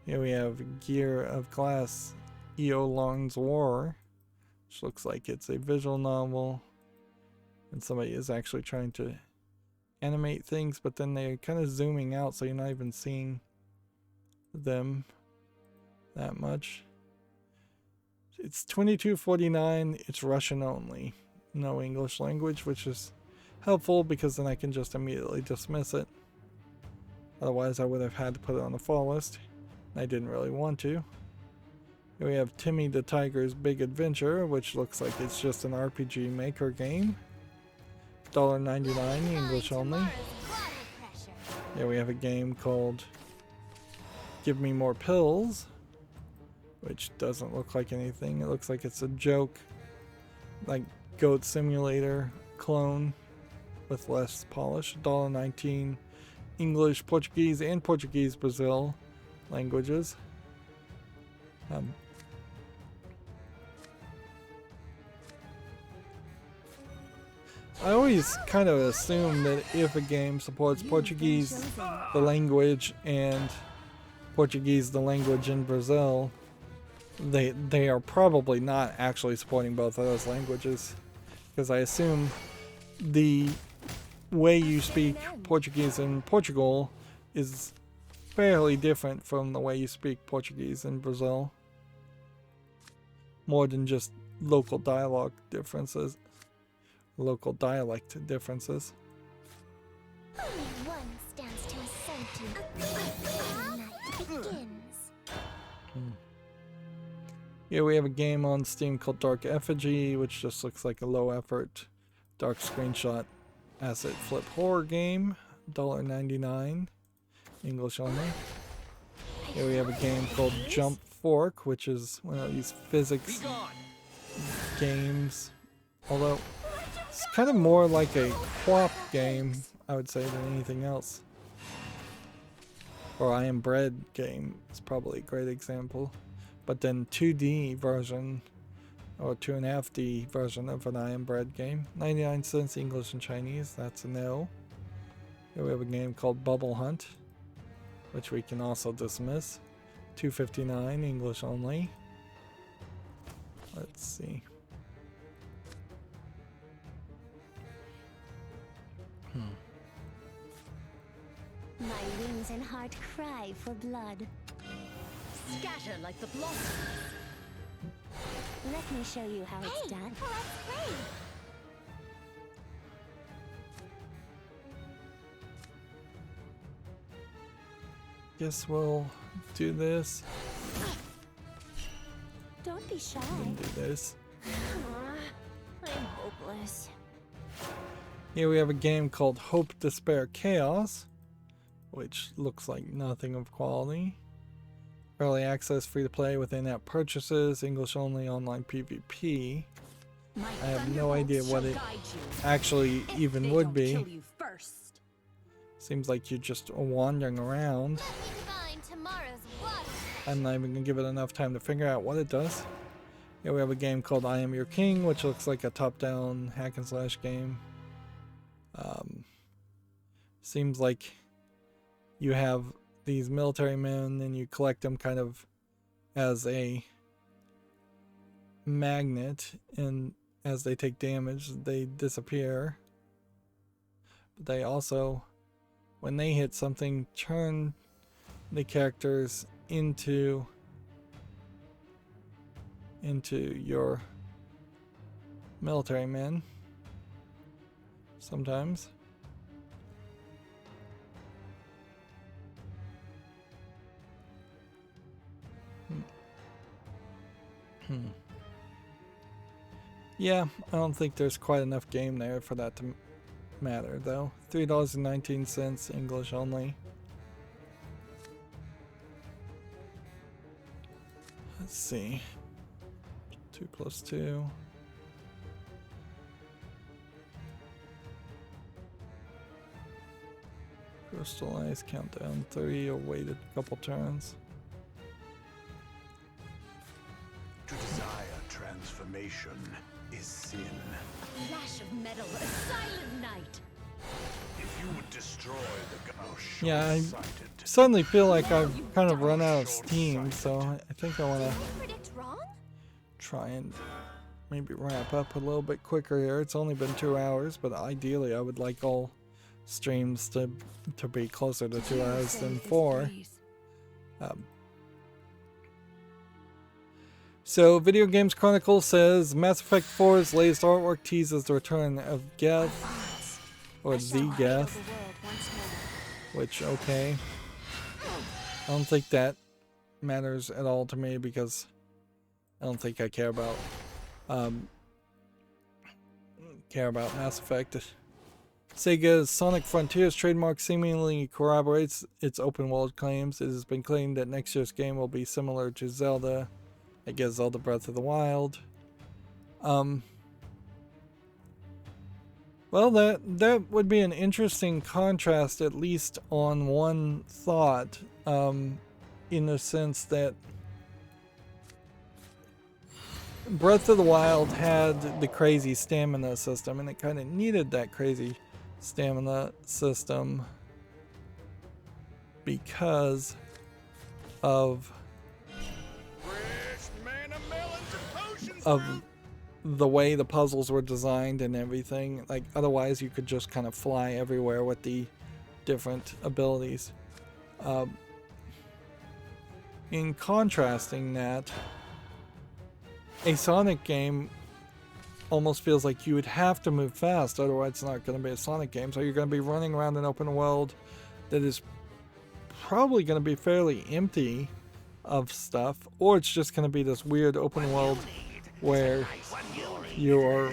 Here we have Gear of Glass, Eolong's War, which looks like it's a visual novel, and somebody is actually trying to animate things, but then they're kind of zooming out, so you're not even seeing them that much. It's $22.49. It's Russian only, no English language, which is helpful because then I can just immediately dismiss it. Otherwise I would have had to put it on the fall list. I didn't really want to. Here we have Timmy the Tiger's Big Adventure, which looks like it's just an RPG maker game. $1.99 English only. Here we have a game called Give Me More Pills, which doesn't look like anything. It looks like it's a joke, like Goat Simulator clone with less polish. $1.19 English, Portuguese, and Portuguese Brazil languages. I always kind of assume that if a game supports Portuguese, the language, and Portuguese, the language in Brazil, they are probably not actually supporting both of those languages, because I assume the way you speak Portuguese in Portugal is fairly different from the way you speak Portuguese in Brazil. More than just local dialogue differences. Local dialect differences. Only one stands to assent to. The night begins. Here we have a game on Steam called Dark Effigy, which just looks like a low effort dark screenshot asset flip horror game. $1.99 English only. Here we have a game called Jump Fork, which is one of these physics games, although it's kind of more like a co-op game, I would say, than anything else. Or I Am Bread game is probably a great example. But then 2D version or 2.5D version of an I Am Bread game. 99 cents English and Chinese, that's a no. Here we have a game called Bubble Hunt, which we can also dismiss. $2.59 English only. Let's see. My wings and heart cry for blood. Scatter like the blossom. Let me show you how it's done. Let's play. Guess we'll do this. Don't be shy. And do this. I'm hopeless. Here we have a game called Hope, Despair, Chaos, which looks like nothing of quality. Early access, free to play with in-app purchases, English only, online PvP. I have no idea what it actually even would be. Seems like you're just wandering around. I'm not even gonna give it enough time to figure out what it does. Here we have a game called I Am Your King, which looks like a top-down hack and slash game. Seems like you have these military men and you collect them kind of as a magnet, and as they take damage they disappear. But they also, when they hit something, turn the characters into your military men sometimes. Yeah, I don't think there's quite enough game there for that to matter though. $3.19 English only. Let's see. 2 + 2. Crystallize, countdown 3, or wait a couple turns. To desire transformation is sin. A flash of metal, a silent night. If you would destroy the Yeah, I suddenly feel like I've kind of run out of steam, so I think I want to Predict wrong? try and maybe wrap up a little bit quicker here. It's only been 2 hours, but ideally I would like all streams to be closer to 2 hours than 4. So, Video Games Chronicle says Mass Effect 4's latest artwork teases the return of Geth, or the Geth, which, okay. I don't think that matters at all to me because I don't think I care about Mass Effect. Sega's Sonic Frontiers trademark seemingly corroborates its open world claims. It has been claimed that next year's game will be similar to Zelda. I guess Zelda Breath of the Wild. Well, that would be an interesting contrast, at least on one thought, in the sense that Breath of the Wild had the crazy stamina system, and it kind of needed that crazy stamina system because of the way the puzzles were designed and everything. Like, otherwise you could just kind of fly everywhere with the different abilities. In contrasting that, a Sonic game almost feels like you would have to move fast, otherwise it's not going to be a Sonic game. So you're going to be running around an open world that is probably going to be fairly empty of stuff, or it's just going to be this weird open world where you're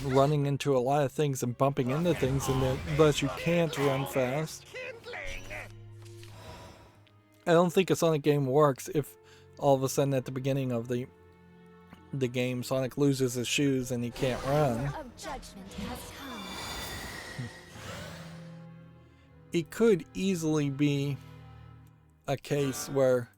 running into a lot of things and bumping into things, and thus you can't run fast. I don't think a Sonic game works if all of a sudden at the beginning of the game Sonic loses his shoes and he can't run. It could easily be a case where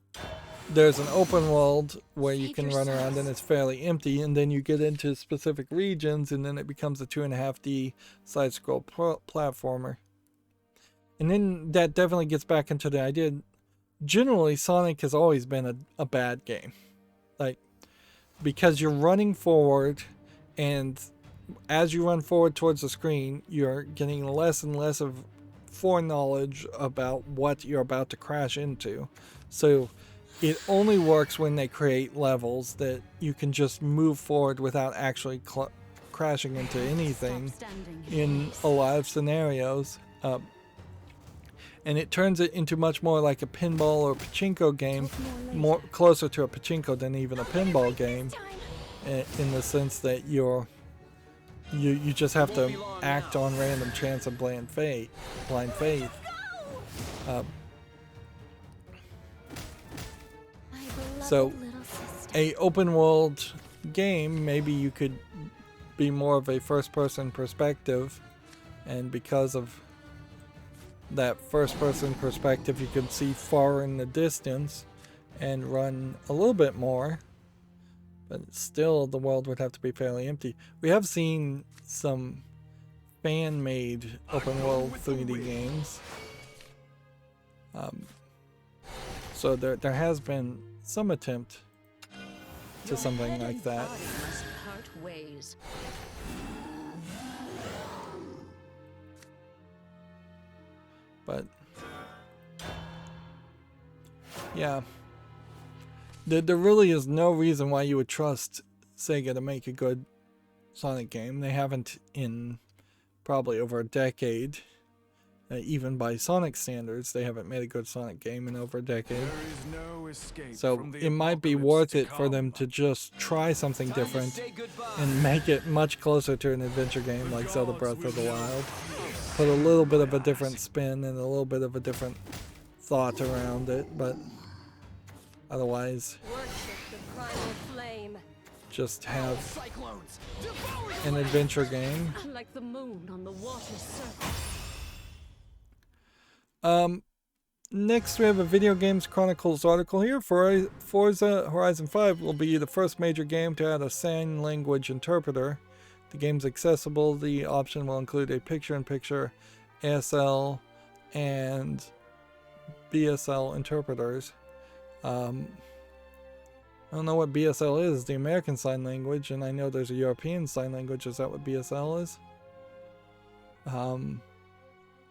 there's an open world where you can run around and it's fairly empty, and then you get into specific regions and then it becomes a 2.5D side-scroll platformer. And then that definitely gets back into the idea. Generally, Sonic has always been a bad game. Like, because you're running forward, and as you run forward towards the screen, you're getting less and less of foreknowledge about what you're about to crash into. So it only works when they create levels that you can just move forward without actually crashing into anything in a lot of scenarios. And it turns it into much more like a pinball or pachinko game, more closer to a pachinko than even a pinball game, in the sense that you just have to act on random chance and blind faith. So a open world game, maybe you could be more of a first person perspective, and because of that first person perspective you can see far in the distance and run a little bit more, but still the world would have to be fairly empty. We have seen some fan-made open world 3D games, so there has been some attempt to something like that. But yeah, there really is no reason why you would trust Sega to make a good Sonic game. They haven't in probably over a decade. Even by Sonic standards, they haven't made a good Sonic game in over a decade. So it might be worth it for them to just try something different and make it much closer to an adventure game like Zelda Breath of the Wild. Put a little bit of a different spin and a little bit of a different thought around it, but otherwise just have an adventure game. Like the moon on the water's surface. Next we have a Video Games Chronicles article here. Forza Horizon 5 will be the first major game to add a sign language interpreter. The game's accessible. The option will include a picture-in-picture, ASL, and BSL interpreters. I don't know what BSL is, the American Sign Language, and I know there's a European Sign Language. Is that what BSL is?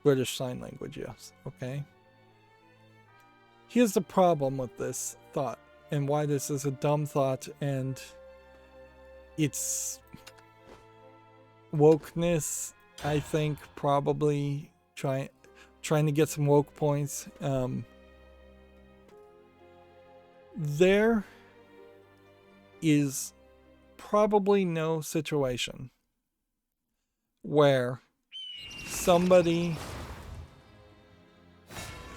British Sign Language, yes. Okay. Here's the problem with this thought, and why this is a dumb thought, and it's wokeness, I think, probably trying to get some woke points. There is probably no situation where somebody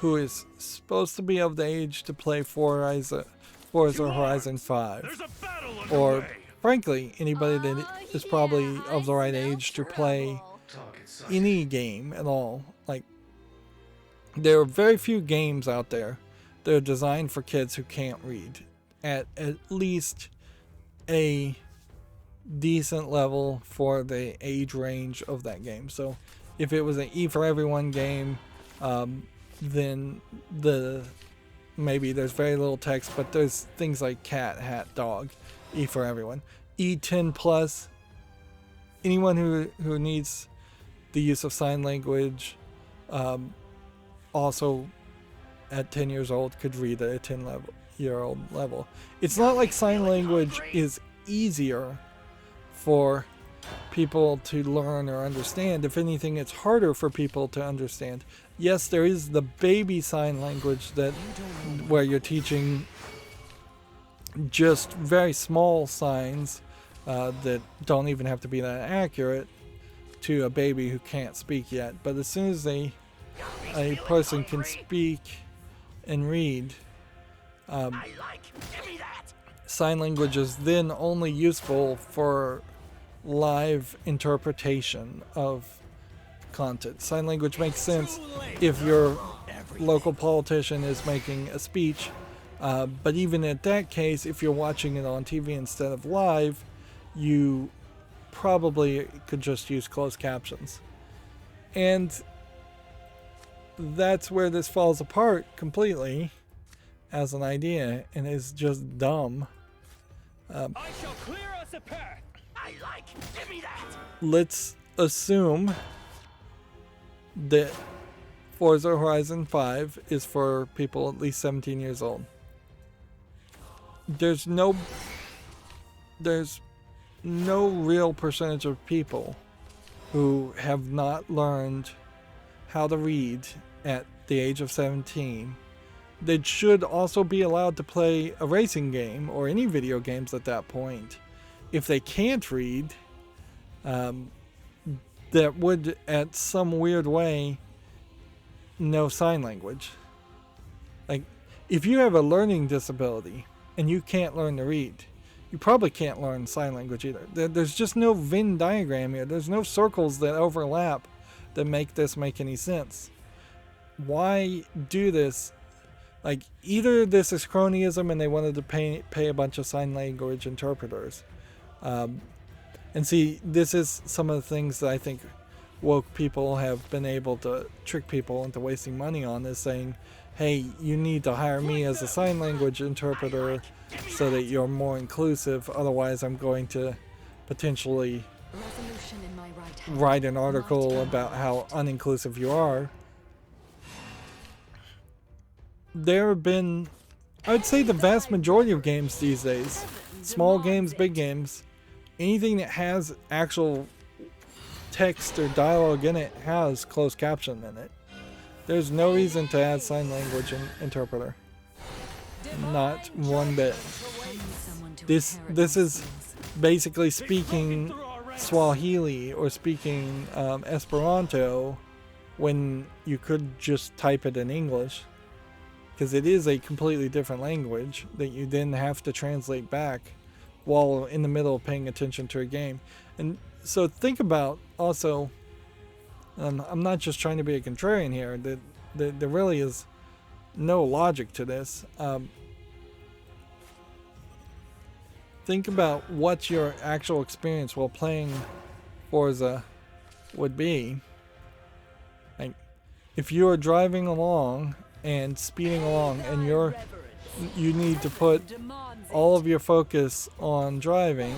who is supposed to be of the age to play Forza Horizon 5, or frankly anybody that is probably of the right age to play any game at all. Like, there are very few games out there that are designed for kids who can't read at least a decent level for the age range of that game. So if it was an E for everyone game, then maybe there's very little text, but there's things like cat, hat, dog, E for everyone. E10 plus, anyone who needs the use of sign language, also at 10 years old could read at a 10-year-old level. It's not like sign language is easier for people to learn or understand. If anything, it's harder for people to understand. Yes, there is the baby sign language where you're teaching just very small signs that don't even have to be that accurate to a baby who can't speak yet. But as soon as a person can speak and read, sign language is then only useful for live interpretation of content. Sign language makes sense if your local politician is making a speech But even at that case, if you're watching it on TV instead of live, you probably could just use closed captions. And that's where this falls apart completely as an idea and is just dumb. I shall clear us a path. I like. Give me that. Let's assume that Forza Horizon 5 is for people at least 17 years old. There's no real percentage of people who have not learned how to read at the age of 17 that should also be allowed to play a racing game or any video games at that point. If they can't read, that would, at some weird way, know sign language. Like, if you have a learning disability and you can't learn to read, you probably can't learn sign language either. There's just no Venn diagram here. There's no circles that overlap that make this make any sense. Why do this? Like, either this is cronyism and they wanted to pay a bunch of sign language interpreters. And see, this is some of the things that I think woke people have been able to trick people into wasting money on, is saying, hey, you need to hire me as a sign language interpreter so that you're more inclusive. Otherwise, I'm going to potentially write an article about how uninclusive you are. There have been, I'd say the vast majority of games these days, small games, big games, anything that has actual text or dialogue in it has closed caption in it. There's no reason to add sign language interpreter. Not one bit. This is basically speaking Swahili or speaking Esperanto when you could just type it in English, because it is a completely different language that you then have to translate back while in the middle of paying attention to a game. And so think about also, I'm not just trying to be a contrarian here, there really is no logic to this. Think about what your actual experience while playing Forza would be. Like, if you are driving along and speeding along and you need to put all of your focus on driving,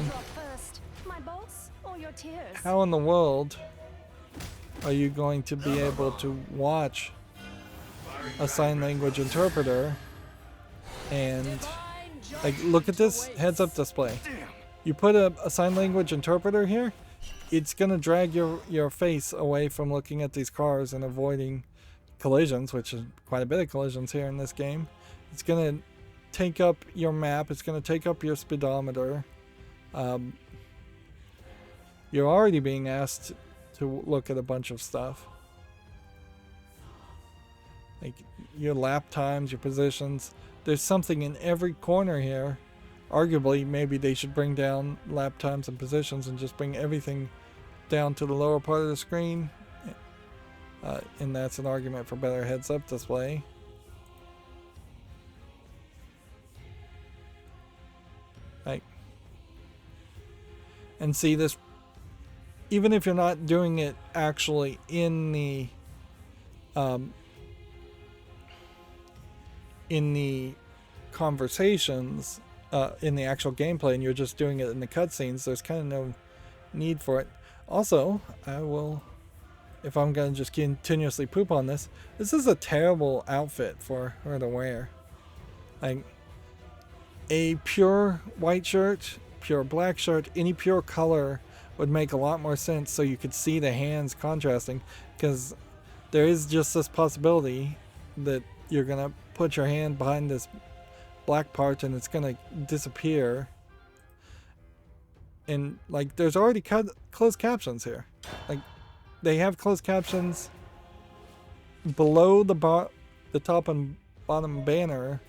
how in the world are you going to be able to watch a sign language interpreter and, like, look at this heads-up display. You put a sign language interpreter here, it's going to drag your face away from looking at these cars and avoiding collisions, which is quite a bit of collisions here in this game. It's going to take up your map. It's going to take up your speedometer. You're already being asked to look at a bunch of stuff. Like your lap times, your positions. There's something in every corner here. Arguably, maybe they should bring down lap times and positions and just bring everything down to the lower part of the screen. And that's an argument for better heads-up display. Like, and see this, even if you're not doing it actually in the conversations, in the actual gameplay, and you're just doing it in the cutscenes, there's kind of no need for it. Also, I will, if I'm going to just continuously poop on this, this is a terrible outfit for her to wear. Like, a pure white shirt, pure black shirt, any pure color would make a lot more sense, so you could see the hands contrasting, because there is just this possibility that you're going to put your hand behind this black part and it's going to disappear. And, like, there's already closed captions here. Like, they have closed captions below the top and bottom banner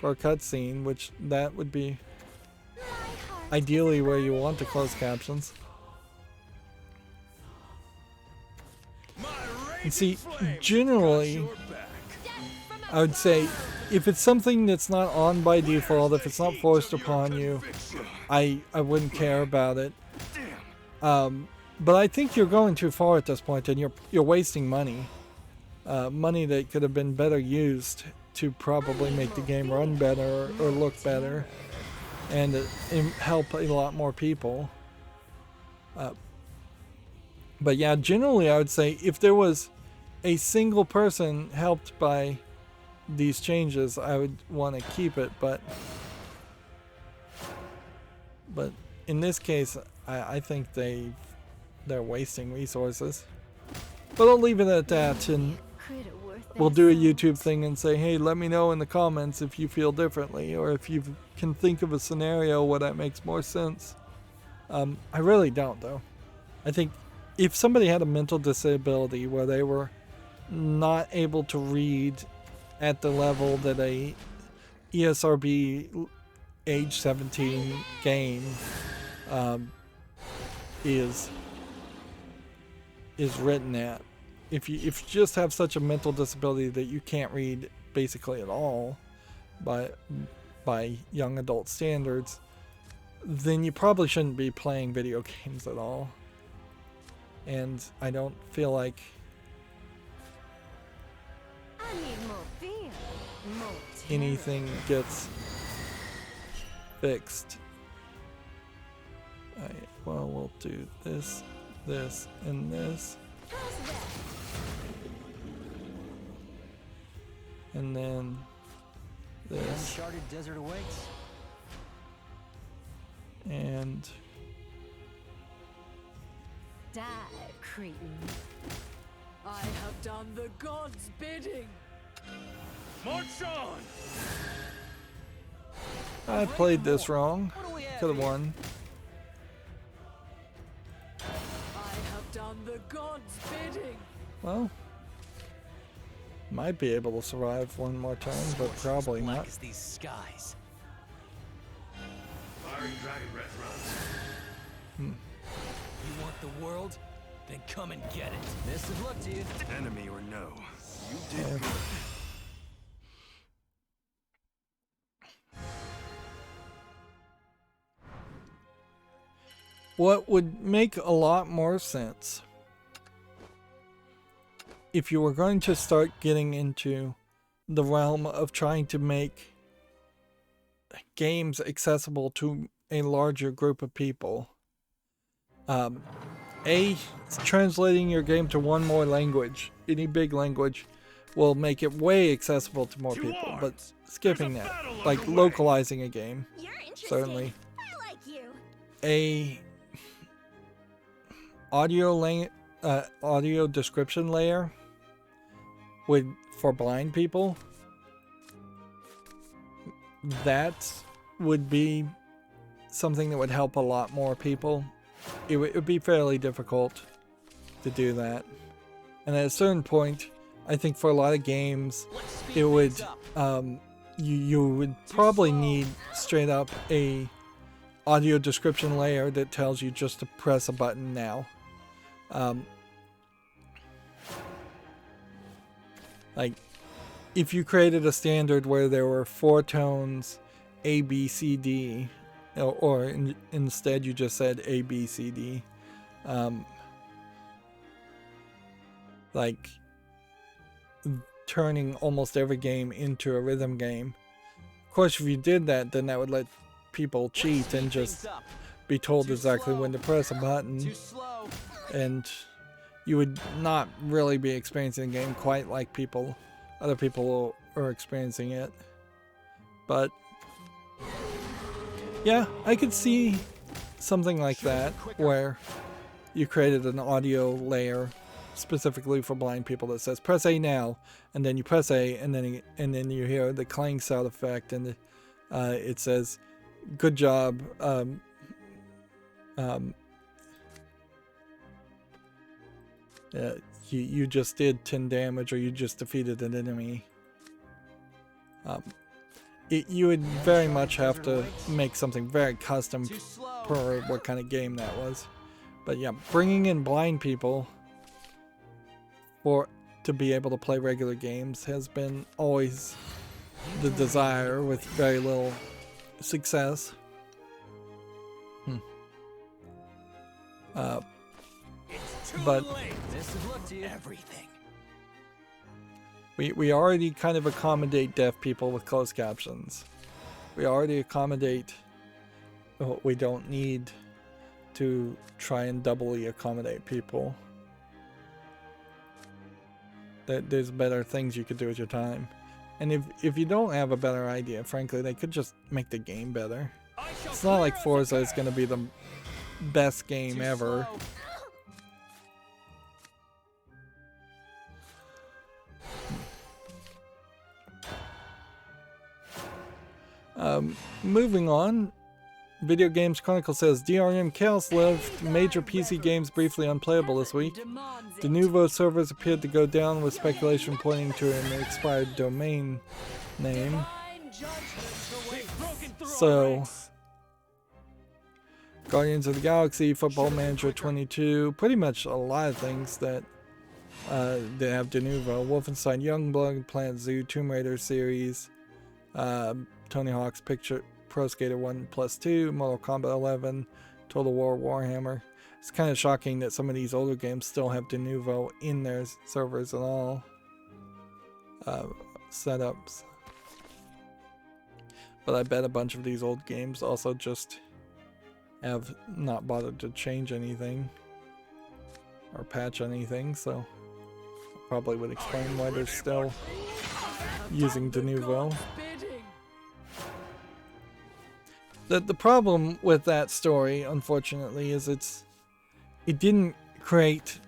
for a cutscene, which that would be ideally where you want to close captions. And see, generally, I would say if it's something that's not on by default, if it's not forced upon you, I wouldn't care about it. But I think you're going too far at this point, and you're wasting money. Money that could have been better used to probably make the game run better or look better, and help a lot more people. But yeah, generally I would say if there was a single person helped by these changes, I would want to keep it. But in this case, I think they're wasting resources. But I'll leave it at that, and we'll do a YouTube thing and say, hey, let me know in the comments if you feel differently, or if you can think of a scenario where that makes more sense. I really don't, though. I think if somebody had a mental disability where they were not able to read at the level that a ESRB age 17 game is written at, if you just have such a mental disability that you can't read basically at all by young adult standards, then you probably shouldn't be playing video games at all. And I don't feel like I need more beer. More anything gets fixed. Well, we'll do this, this, and this. How's that? And then The this. uncharted desert awaits. And Die, cretin. I have done the gods' bidding. March on! I played this wrong. What do we have Could have here? won. I have done the gods' bidding. Well, might be able to survive one more turn, but probably Black not. as these skies. Firing dragon breath runs. You want the world? Then come and get it. Best of luck to you. Enemy or no, you did Yeah. good. What would make a lot more sense if you were going to start getting into the realm of trying to make games accessible to a larger group of people. Translating your game to one more language, any big language, will make it way accessible to more people. But skipping that, like localizing a game, You're interesting. certainly. I like you. A audio description layer for blind people, that would be something that would help a lot more people. It would be fairly difficult to do that, and at a certain point, I think for a lot of games, Let's speed it would things up. you would probably need straight up a audio description layer that tells you just to press a button now. Like if you created a standard where there were 4 tones A, B, C, D, or instead you just said A, B, C, D, like turning almost every game into a rhythm game. Of course, if you did that, then that would let people cheat and just be told exactly when to press a button, Too slow. and you would not really be experiencing the game quite like other people are experiencing it. But yeah, I could see something like that where you created an audio layer specifically for blind people that says press A now, and then you press A, and then you hear the clang sound effect, and it says good job, you just did 10 damage, or you just defeated an enemy. You would very much have to make something very custom Too slow. per what kind of game that was. But yeah, bringing in blind people to be able to play regular games has been always the desire with very little success. But Best of luck to you. Everything. we already kind of accommodate deaf people with closed captions. We already accommodate. We don't need to try and doubly accommodate people. There's better things you could do with your time. And if you don't have a better idea, frankly, they could just make the game better. It's not like Forza is going to be the best game ever. Moving on, Video Games Chronicle says DRM Chaos left major PC games briefly unplayable this week. De Nouveau servers appeared to go down with speculation pointing to an expired domain name. So, Guardians of the Galaxy, Football Manager 22, pretty much a lot of things that they have De Nouveau. Wolfenstein Youngblood, Planet Zoo, Tomb Raider series, Tony Hawk's Pro Skater 1+2, Mortal Kombat 11, Total War Warhammer. It's kind of shocking that some of these older games still have De Nouveau in their servers and all setups. But I bet a bunch of these old games also just have not bothered to change anything or patch anything, so probably would explain why they're still using De Nouveau. The problem with that story, unfortunately, is it didn't create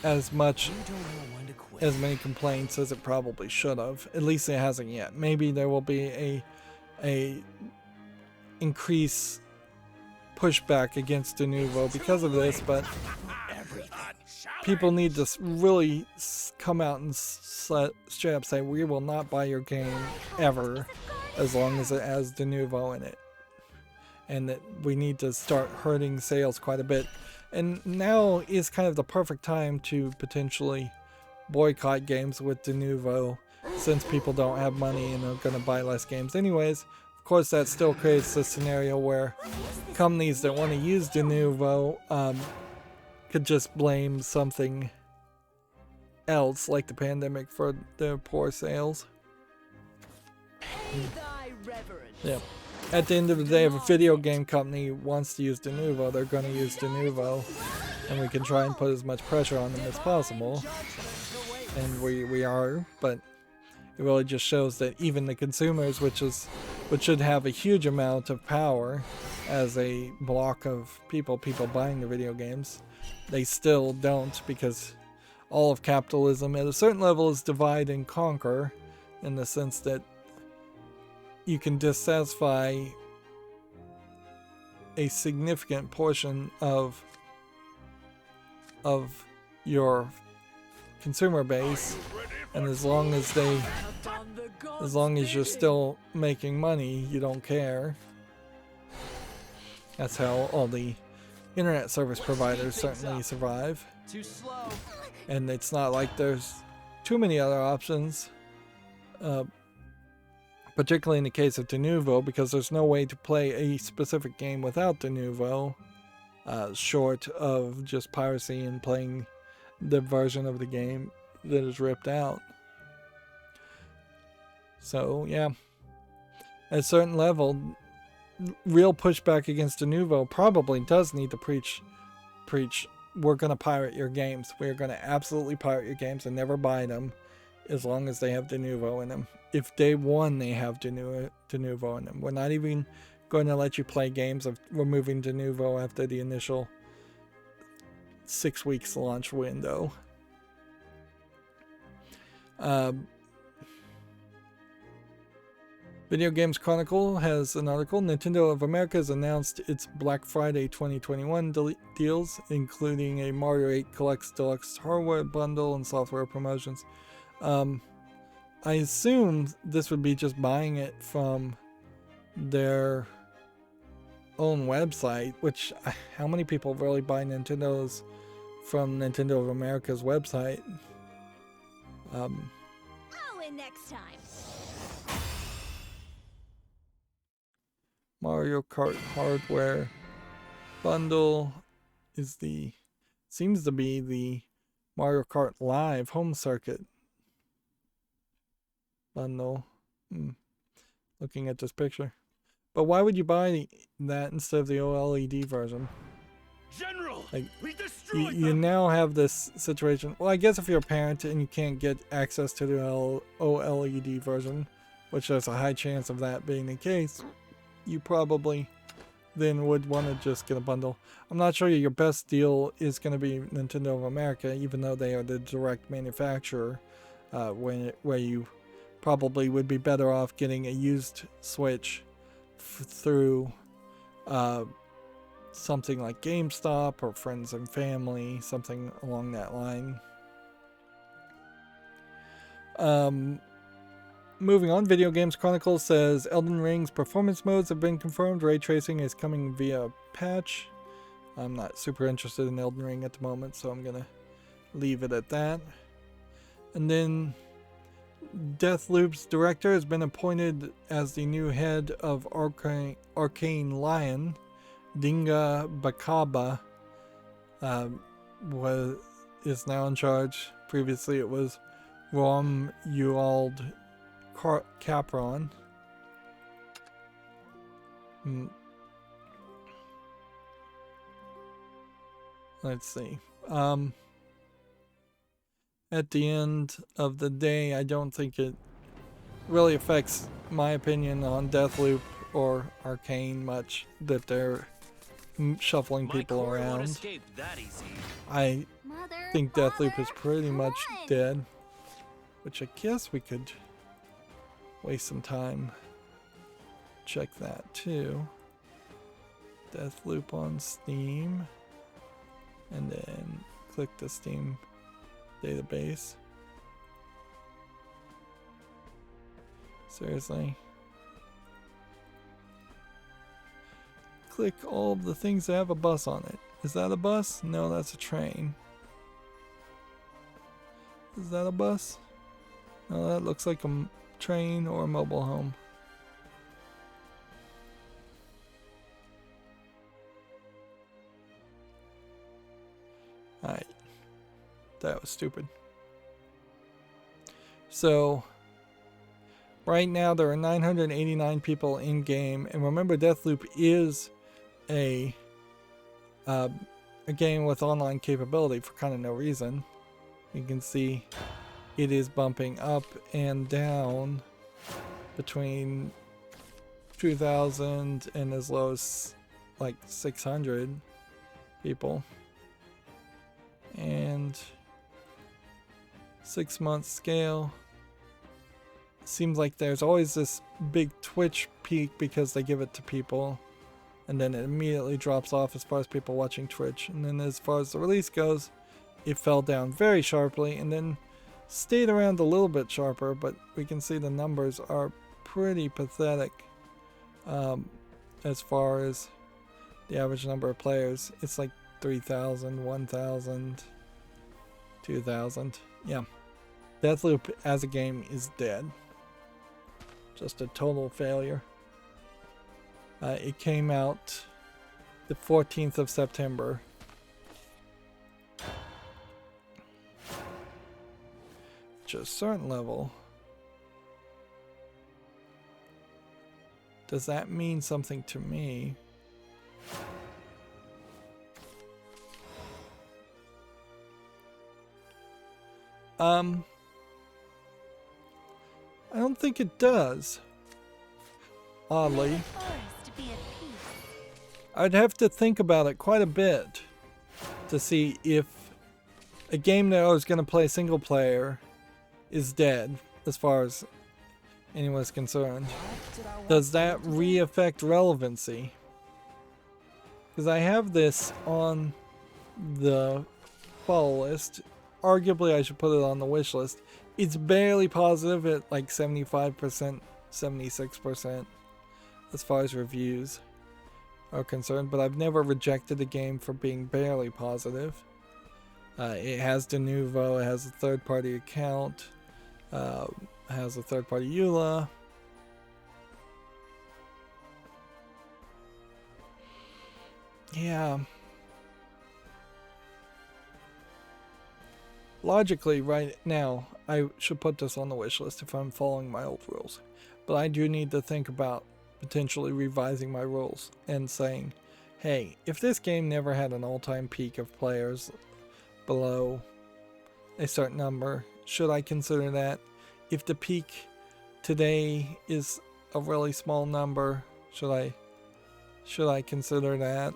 as many complaints as it probably should have. At least it hasn't yet. Maybe there will be a increase pushback against De Nouveau because of this, but people need to really come out and straight up say, we will not buy your game ever as long as it has De Nouveau in it. And that we need to start hurting sales quite a bit. And now is kind of the perfect time to potentially boycott games with De Nouveau, since people don't have money and are going to buy less games anyways. Of course, that still creates a scenario where companies that want to use De Nouveau could just blame something else, like the pandemic, for their poor sales. Yeah. At the end of the day, if a video game company wants to use De Nouveau, they're going to use De Nouveau, and we can try and put as much pressure on them as possible, and we are, but it really just shows that even the consumers, which should have a huge amount of power as a block of people buying the video games, they still don't, because all of capitalism at a certain level is divide and conquer, in the sense that you can dissatisfy a significant portion of your consumer base, and as long as you're still making money, you don't care. That's how all the internet service providers certainly survive. Too slow. And it's not like there's too many other options. Particularly in the case of De Nouveau, because there's no way to play a specific game without De Nouveau, short of just piracy and playing the version of the game that is ripped out. So, yeah. At a certain level, real pushback against De Nouveau probably does need to preach, we're going to pirate your games. We're going to absolutely pirate your games and never buy them as long as they have De Nouveau in them. If day one they have De Nouveau in them. We're not even going to let you play games of removing De Nouveau after the initial 6 weeks launch window. Video Games Chronicle has an article. Nintendo of America has announced its Black Friday 2021 deals, including a Mario 8 Collects Deluxe hardware bundle and software promotions. I assume this would be just buying it from their own website, which, how many people really buy Nintendo's from Nintendo of America's website? Oh, and next time. Mario Kart hardware bundle is seems to be the Mario Kart Live home circuit bundle. Looking at this picture. But why would you buy that instead of the OLED version? General, Like, we destroyed you now have this situation. Well, I guess if you're a parent and you can't get access to the OLED version, which there's a high chance of that being the case, you probably then would want to just get a bundle. I'm not sure your best deal is going to be Nintendo of America, even though they are the direct manufacturer, where you probably would be better off getting a used Switch through something like GameStop or Friends and Family, something along that line. Moving on, Video Games Chronicles says Elden Ring's performance modes have been confirmed. Ray tracing is coming via patch. I'm not super interested in Elden Ring at the moment, so I'm going to leave it at that. And then Deathloop's director has been appointed as the new head of Arcane Lion. Dinga Bakaba is now in charge. Previously it was Rom Uald Capron. Let's see. At the end of the day, I don't think it really affects my opinion on Deathloop or Arcane much that they're shuffling people around. I think Deathloop is pretty much dead, which I guess we could waste some time. Check that too. Deathloop on Steam, and then click the Steam database. Seriously. Click all of the things that have a bus on it. Is that a bus? No, that's a train. Is that a bus? No, that looks like a train or a mobile home. Alright. That was stupid. So, right now there are 989 people in game, and remember Deathloop is a game with online capability for kind of no reason. You can see it is bumping up and down between 2,000 and as low as like 600 people. And 6-month scale. Seems like there's always this big Twitch peak because they give it to people, and then it immediately drops off as far as people watching Twitch. And then as far as the release goes, it fell down very sharply and then stayed around a little bit sharper, but we can see the numbers are pretty pathetic as far as the average number of players. It's like 3,000, 1,000, 2,000. Yeah. Deathloop as a game is dead. Just a total failure. It came out the 14th of September. To a certain level. Does that mean something to me? I don't think it does. Oddly. I'd have to think about it quite a bit to see if a game that I was going to play single player is dead as far as anyone's concerned. Does that re-affect relevancy? Because I have this on the follow list. Arguably I should put it on the wish list. It's barely positive at like 75%, 76% as far as reviews are concerned, but I've never rejected a game for being barely positive. It has Denuvo, it has a third-party account, has a third-party EULA. Yeah. Logically, right now, I should put this on the wish list if I'm following my old rules. But I do need to think about potentially revising my rules and saying, hey, if this game never had an all-time peak of players below a certain number, should I consider that? If the peak today is a really small number, should I consider that?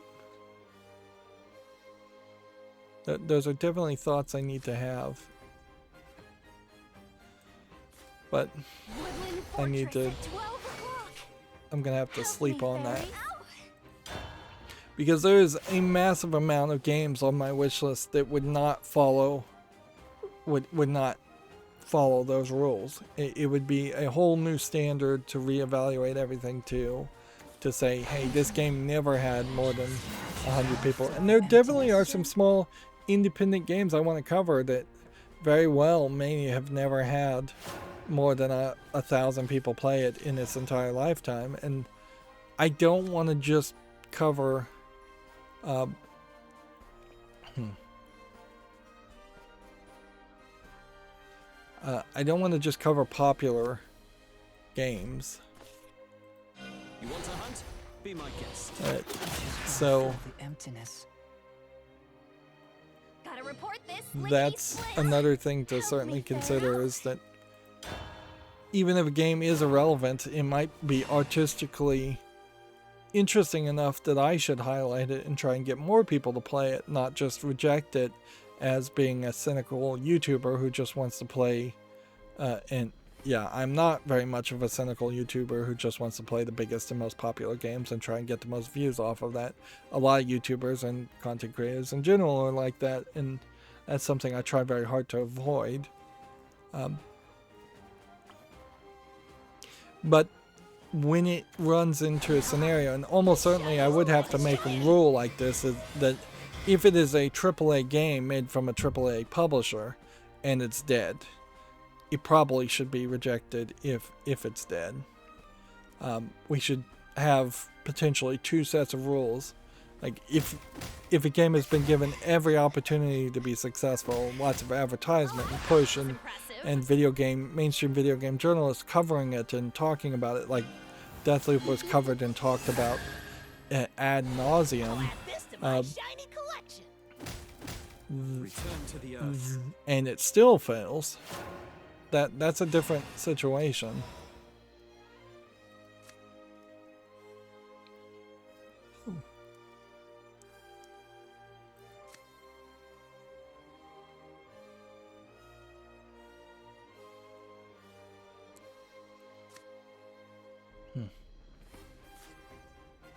Those are definitely thoughts I need to have. But I need to, I'm gonna have to sleep on that. Because there is a massive amount of games on my wish list that would not follow those rules. It would be a whole new standard to reevaluate everything to say, hey, this game never had more than 100 people. And there definitely are some small independent games I want to cover that very well may have never had more than 1,000 people play it in its entire lifetime. And I don't want to just cover I don't want to just cover popular games. You want to hunt? Be my guest. So The emptiness. Gotta report this. that's another thing to certainly consider, is that even if a game is irrelevant, it might be artistically interesting enough that I should highlight it and try and get more people to play it, not just reject it as being a cynical YouTuber who just wants to play. And yeah, I'm not very much of a cynical YouTuber who just wants to play the biggest and most popular games and try and get the most views off of that. A lot of YouTubers and content creators in general are like that, and that's something I try very hard to avoid. But when it runs into a scenario, and almost certainly I would have to make a rule like this, is that if it is a AAA game made from a AAA publisher and it's dead, it probably should be rejected if it's dead. We should have potentially two sets of rules. Like if a game has been given every opportunity to be successful, lots of advertisement and push, and mainstream video game journalists covering it and talking about it, like Deathloop was covered and talked about ad nauseum. Return to the earth. And it still fails. That's a different situation.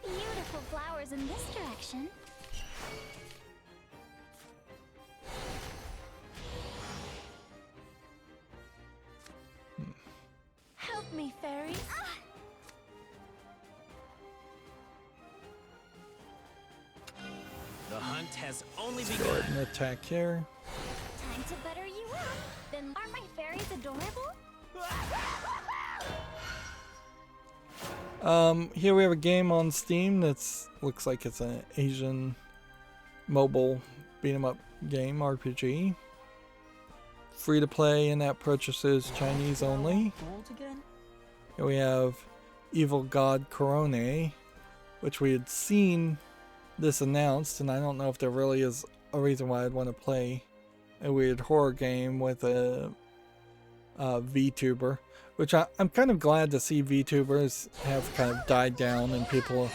Beautiful flowers in this direction. Help me, fairy. The hunt has only Go begun. ahead and attack here. Time to butter you up. Then aren't my fairies adorable? Here we have a game on Steam that's looks like it's an Asian mobile beat 'em up game RPG. Free to play, in-app purchases, Chinese only. Here we have Evil God Corone, which we had seen this announced, and I don't know if there really is a reason why I'd want to play a weird horror game with a VTuber, which I'm kind of glad to see VTubers have kind of died down and people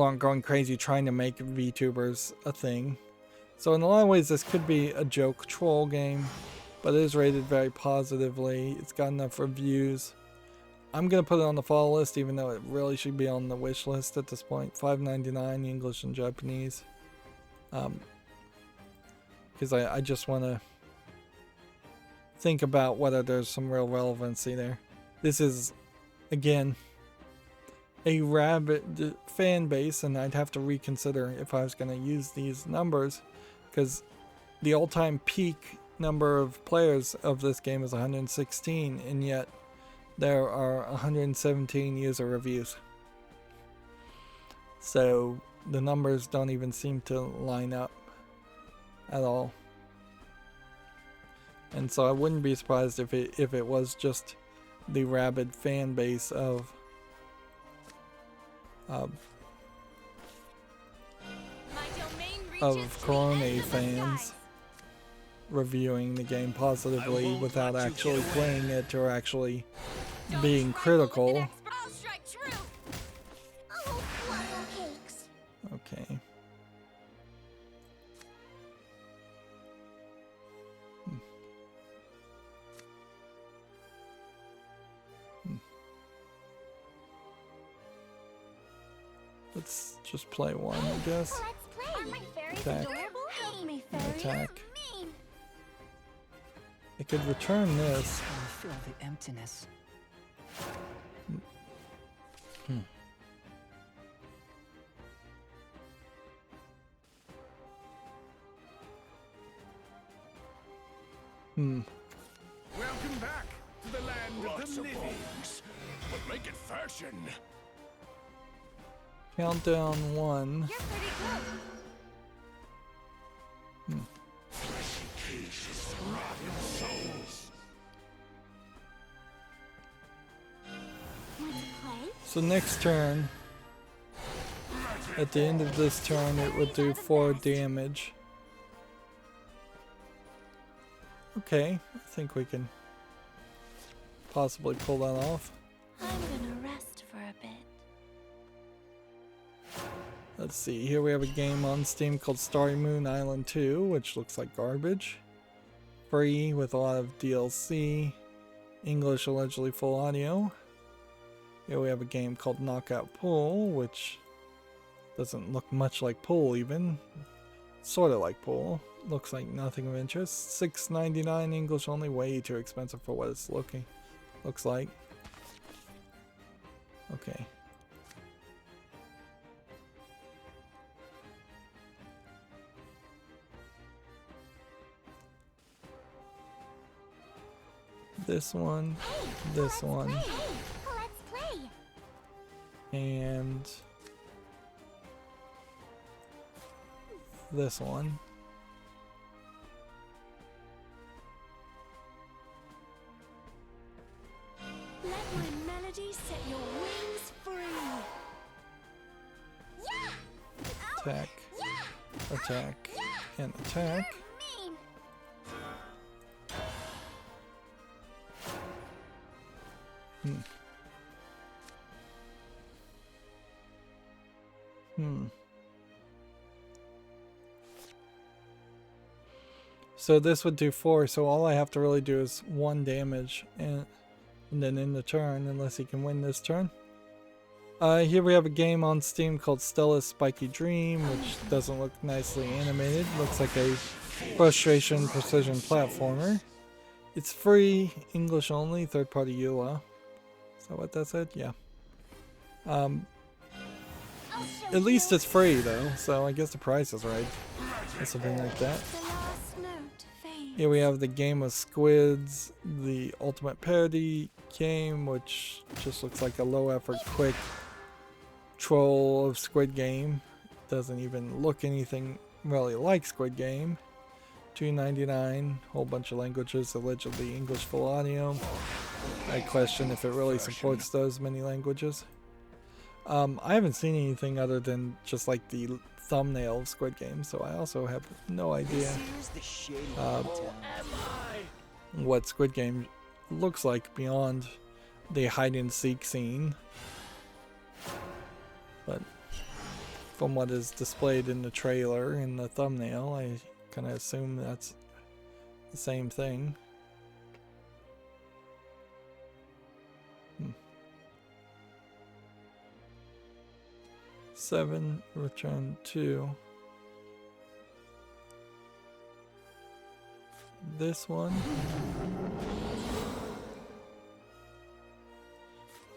aren't going crazy trying to make VTubers a thing. So in a lot of ways this could be a joke troll game, but it is rated very positively. It's got enough reviews. I'm going to put it on the follow list, even though it really should be on the wish list at this point. $5.99 English and Japanese. Because I just want to think about whether there's some real relevancy there. This is, again, a rabid fan base, and I'd have to reconsider if I was going to use these numbers, because the all-time peak number of players of this game is 116, and yet there are 117 user reviews. So the numbers don't even seem to line up at all. And so I wouldn't be surprised if it was just the rabid fan base of Corone fans reviewing the game positively without actually playing it or actually being critical. I'll strike true. Oh, fluffle cakes. Okay. Let's just play one, I guess. Let's play. Aren't my fairies Attack. adorable? Help me, fairies. Attack. Mean. I could return this. I feel the emptiness. Welcome back to the land of the living. But make it fashion. Countdown 1. You're pretty good. Want to play? So next turn, at the end of this turn, it would do 4 damage. Okay, I think we can possibly pull that off. I'm gonna rest for a bit. Let's see, here we have a game on Steam called Starry Moon Island 2, which looks like garbage. Free with a lot of DLC. English allegedly full audio. Here we have a game called Knockout Pool, which doesn't look much like pool even. Sort of like pool. Looks like nothing of interest. $6.99 English only, way too expensive for what it's looks like. Okay. This one, this one, Let's play. and this one. Let my melody set your wings free. Yeah. Attack, Yeah. attack, and attack. Mean. So this would do 4, so all I have to really do is 1 damage and then end the turn, unless he can win this turn. Here we have a game on Steam called Stella's Spiky Dream, which doesn't look nicely animated. Looks like a frustration precision platformer. It's free, English only, third-party EULA. Is that what that said? Yeah. At least it's free though, so I guess the price is right. Or something like that. The last note fades. Here we have the game of squids, the ultimate parody game, which just looks like a low-effort, quick troll of Squid Game. Doesn't even look anything really like Squid Game. $2.99, whole bunch of languages, allegedly English full audio. I question if it really supports those many languages. I haven't seen anything other than just like the thumbnail of Squid Game, so I also have no idea what Squid Game looks like beyond the hide and seek scene. But from what is displayed in the trailer and the thumbnail, I kind of assume that's the same thing. 7, return 2. This one.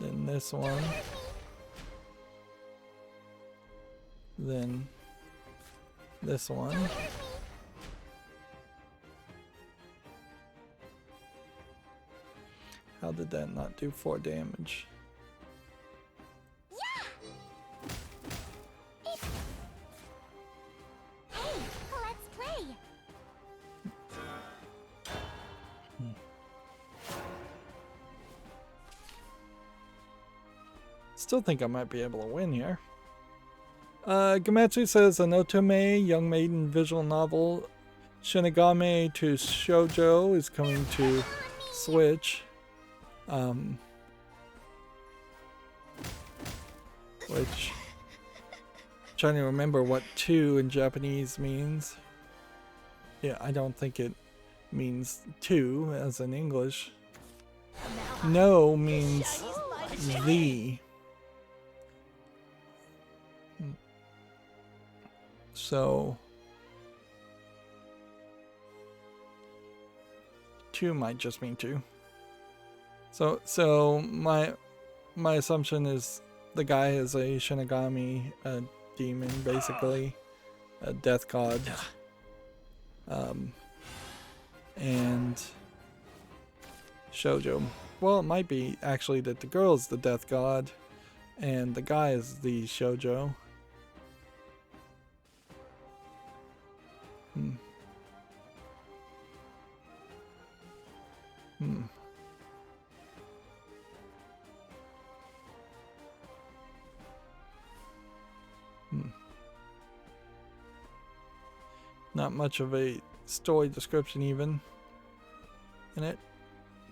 Then this one. Then this one. How did that not do 4 damage? Still think I might be able to win here. Gamatsu says an otome, young maiden visual novel, Shinigami to Shoujo is coming to Switch. Which, trying to remember what "to" in Japanese means. Yeah, I don't think it means "to" as in English. No means the. So, "to" might just mean "to." So my assumption is the guy is a Shinigami, a demon, basically, a death god. And Shoujo. Well, it might be actually that the girl is the death god, and the guy is the Shoujo. Not much of a story description even in it,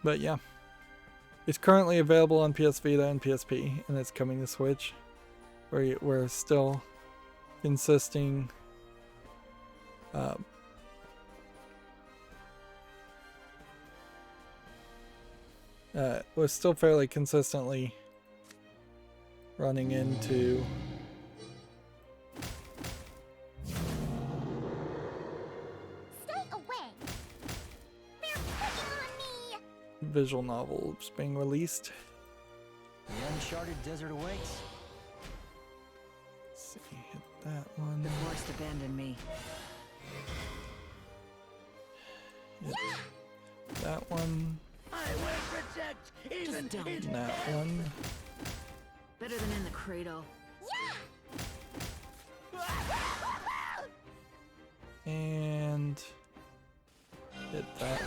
but yeah. It's currently available on PS Vita and PSP, and it's coming to Switch. We're still insisting we're still fairly consistently running into visual novels being released. The uncharted desert awaits. Let's see, hit that one. The forest abandoned me. Hit that one. I will protect even And that one. Better than in the cradle. And hit that.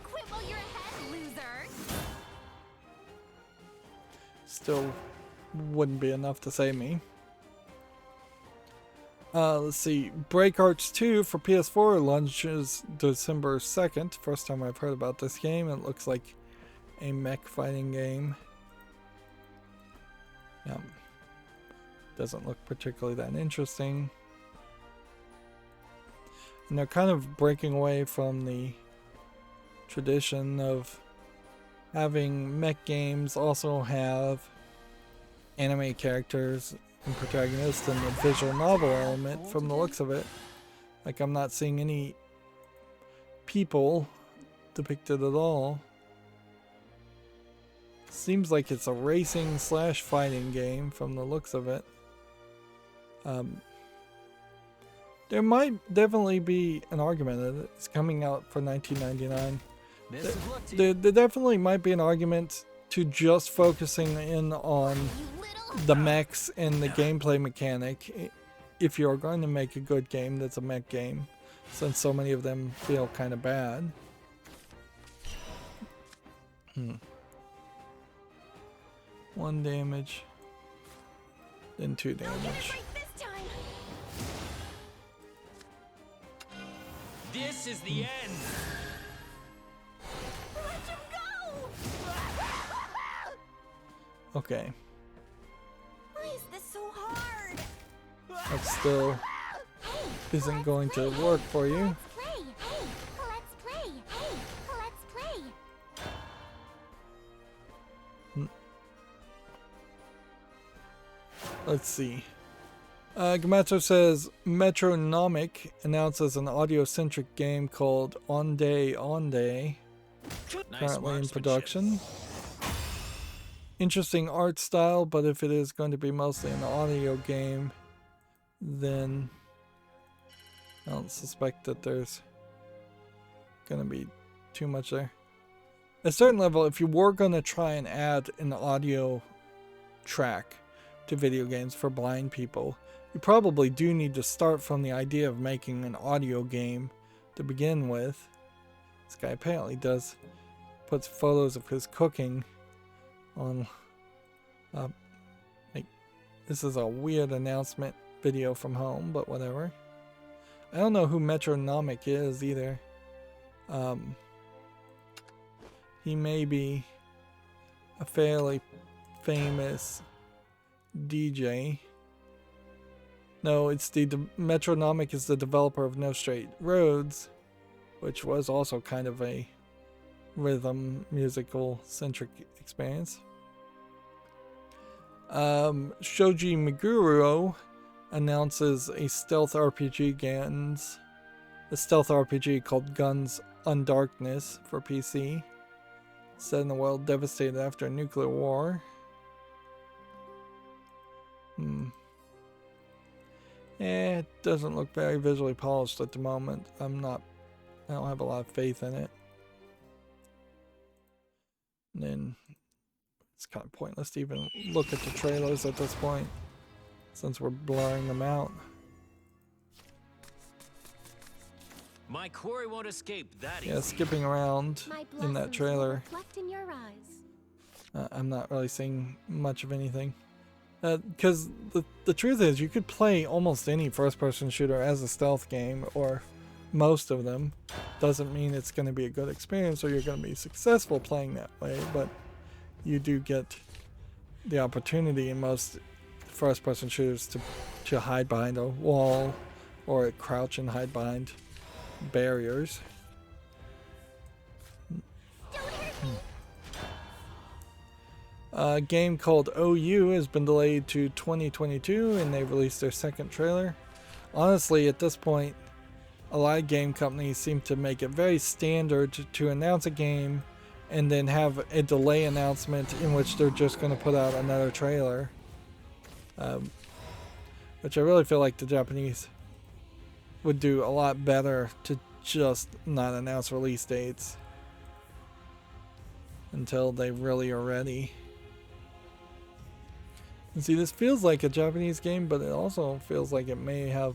Quit while you're ahead, loser. Still wouldn't be enough to save me. Let's see. Break Arch 2 for PS4 launches December 2nd. First time I've heard about this game. It looks like a mech fighting game. Doesn't look particularly that interesting. And they're kind of breaking away from the tradition of having mech games also have anime characters and protagonists and the visual novel element from the looks of it. Like, I'm not seeing any people depicted at all. Seems like it's a racing / fighting game from the looks of it. There might definitely be an argument that it's coming out for $19.99. There definitely might be an argument to just focusing in on the mechs and the gameplay mechanic if you're going to make a good game that's a mech game, since so many of them feel kind of bad. 1 damage, then 2 damage. This is the end. Let him go! Okay, Why is this so hard? that still isn't going to work for you. Let's play. Hey, let's play. Hey, let's play. Let's see. Gamatsu says Metronomic announces an audio-centric game called On Day, currently in production. Interesting art style, but if it is going to be mostly an audio game, then I don't suspect that there's going to be too much there. At a certain level, if you were going to try and add an audio track to video games for blind people, you probably do need to start from the idea of making an audio game to begin with. This guy apparently puts photos of his cooking on This is a weird announcement video from home, but whatever. I don't know who Metronomic is either. He may be a fairly famous DJ. No, it's the Metronomic is the developer of No Straight Roads, which was also kind of a rhythm musical centric experience. Shoji Meguro announces a stealth RPG called Guns Undarkness for PC, set in a world devastated after a nuclear war. It doesn't look very visually polished at the moment. I don't have a lot of faith in it. And then it's kind of pointless to even look at the trailers at this point, since we're blurring them out. My quarry won't escape that Yeah, easy. skipping around in that trailer, In your eyes. I'm not really seeing much of anything. Because the truth is, you could play almost any first-person shooter as a stealth game, or most of them. Doesn't mean it's going to be a good experience or you're going to be successful playing that way, but you do get the opportunity in most first-person shooters to hide behind a wall or crouch and hide behind barriers. A game called OU has been delayed to 2022, and they released their second trailer. Honestly, at this point, a lot of game companies seem to make it very standard to announce a game and then have a delay announcement in which they're just going to put out another trailer. Which I really feel like the Japanese would do a lot better to just not announce release dates until they really are ready. And see, this feels like a Japanese game, but it also feels like it may have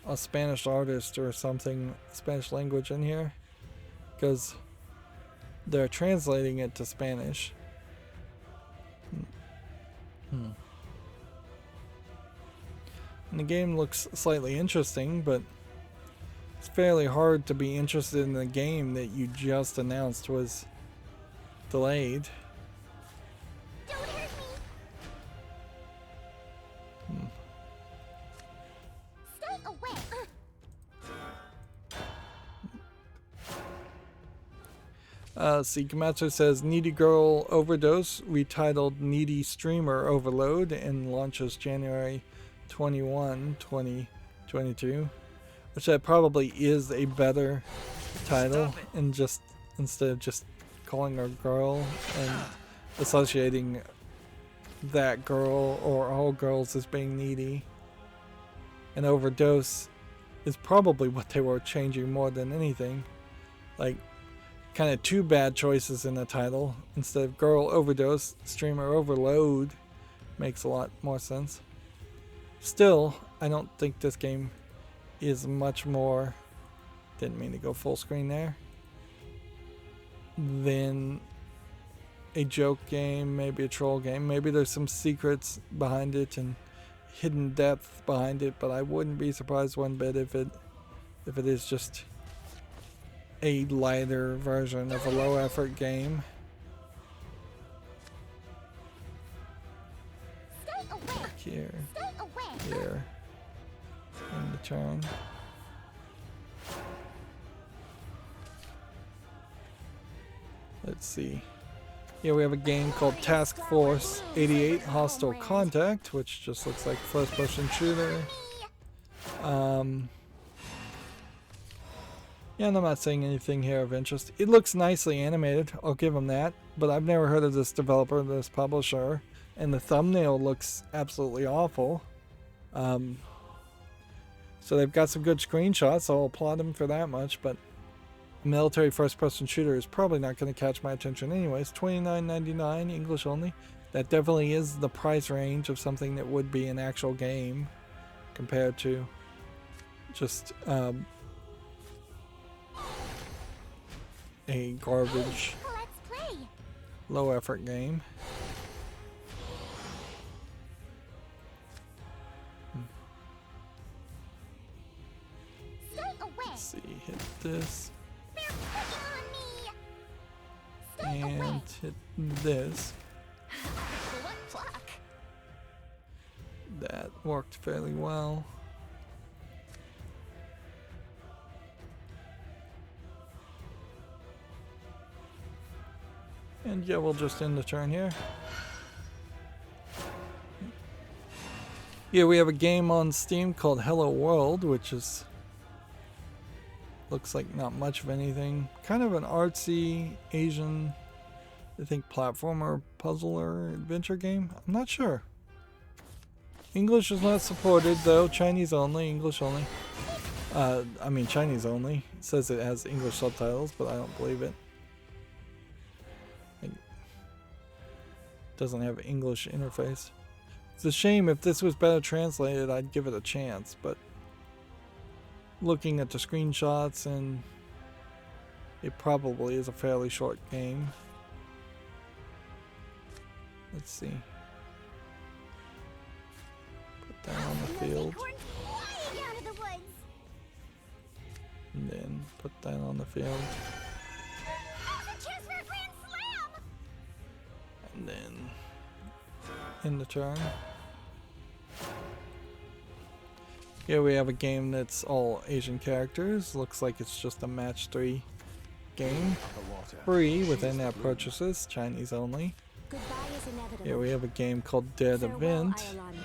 a Spanish artist or something, Spanish language in here, because they're translating it to Spanish. And the game looks slightly interesting, but it's fairly hard to be interested in the game that you just announced was delayed. Don't hurt me. Stay away. See, Komatsu says Needy Girl Overdose retitled Needy Streamer Overload and launches January 21, 2022, which that probably is a better title, and just instead of just calling her girl and associating that girl or all girls as being needy. And Overdose is probably what they were changing more than anything. Like, kind of two bad choices in the title. Instead of Girl Overdose, Streamer Overload makes a lot more sense. Still, I don't think this game is much more, didn't mean to go full screen there, than a joke game, maybe a troll game. Maybe there's some secrets behind it and hidden depth behind it, but I wouldn't be surprised one bit if it is just a lighter version of a low effort game. Stay away. Here, Stay away. here, in the turn. Let's see. Here we have a game called Task Force 88 Hostile Contact, which just looks like first person shooter. Yeah, and I'm not saying anything here of interest. It looks nicely animated, I'll give them that, but I've never heard of this developer, this publisher, and the thumbnail looks absolutely awful. So they've got some good screenshots, I'll applaud them for that much, but a military first-person shooter is probably not going to catch my attention anyways. $29.99, English only. That definitely is the price range of something that would be an actual game compared to just a garbage, Let's play. low-effort game. Let's see, hit this. They're picking on me. And hit this. What pluck? That worked fairly well. And yeah, we'll just end the turn here. Yeah, we have a game on Steam called Hello World, which is looks like not much of anything. Kind of an artsy Asian, I think, platformer, puzzler, adventure game. I'm not sure. English is not supported though. Chinese only. English only. I mean Chinese only. It says it has English subtitles, but I don't believe it. It doesn't have English interface. It's a shame. If this was better translated, I'd give it a chance, but looking at the screenshots, and it probably is a fairly short game. Let's see. Put that on the field. Flying out of the woods. And then put that on the field. There's a chance for a grand slam. And then end the turn. Here we have a game that's all Asian characters. Looks like it's just a match 3 game. Free with in-app purchases, Chinese only. Goodbye is inevitable. Here we have a game called Dead Farewell, Event, Iolani.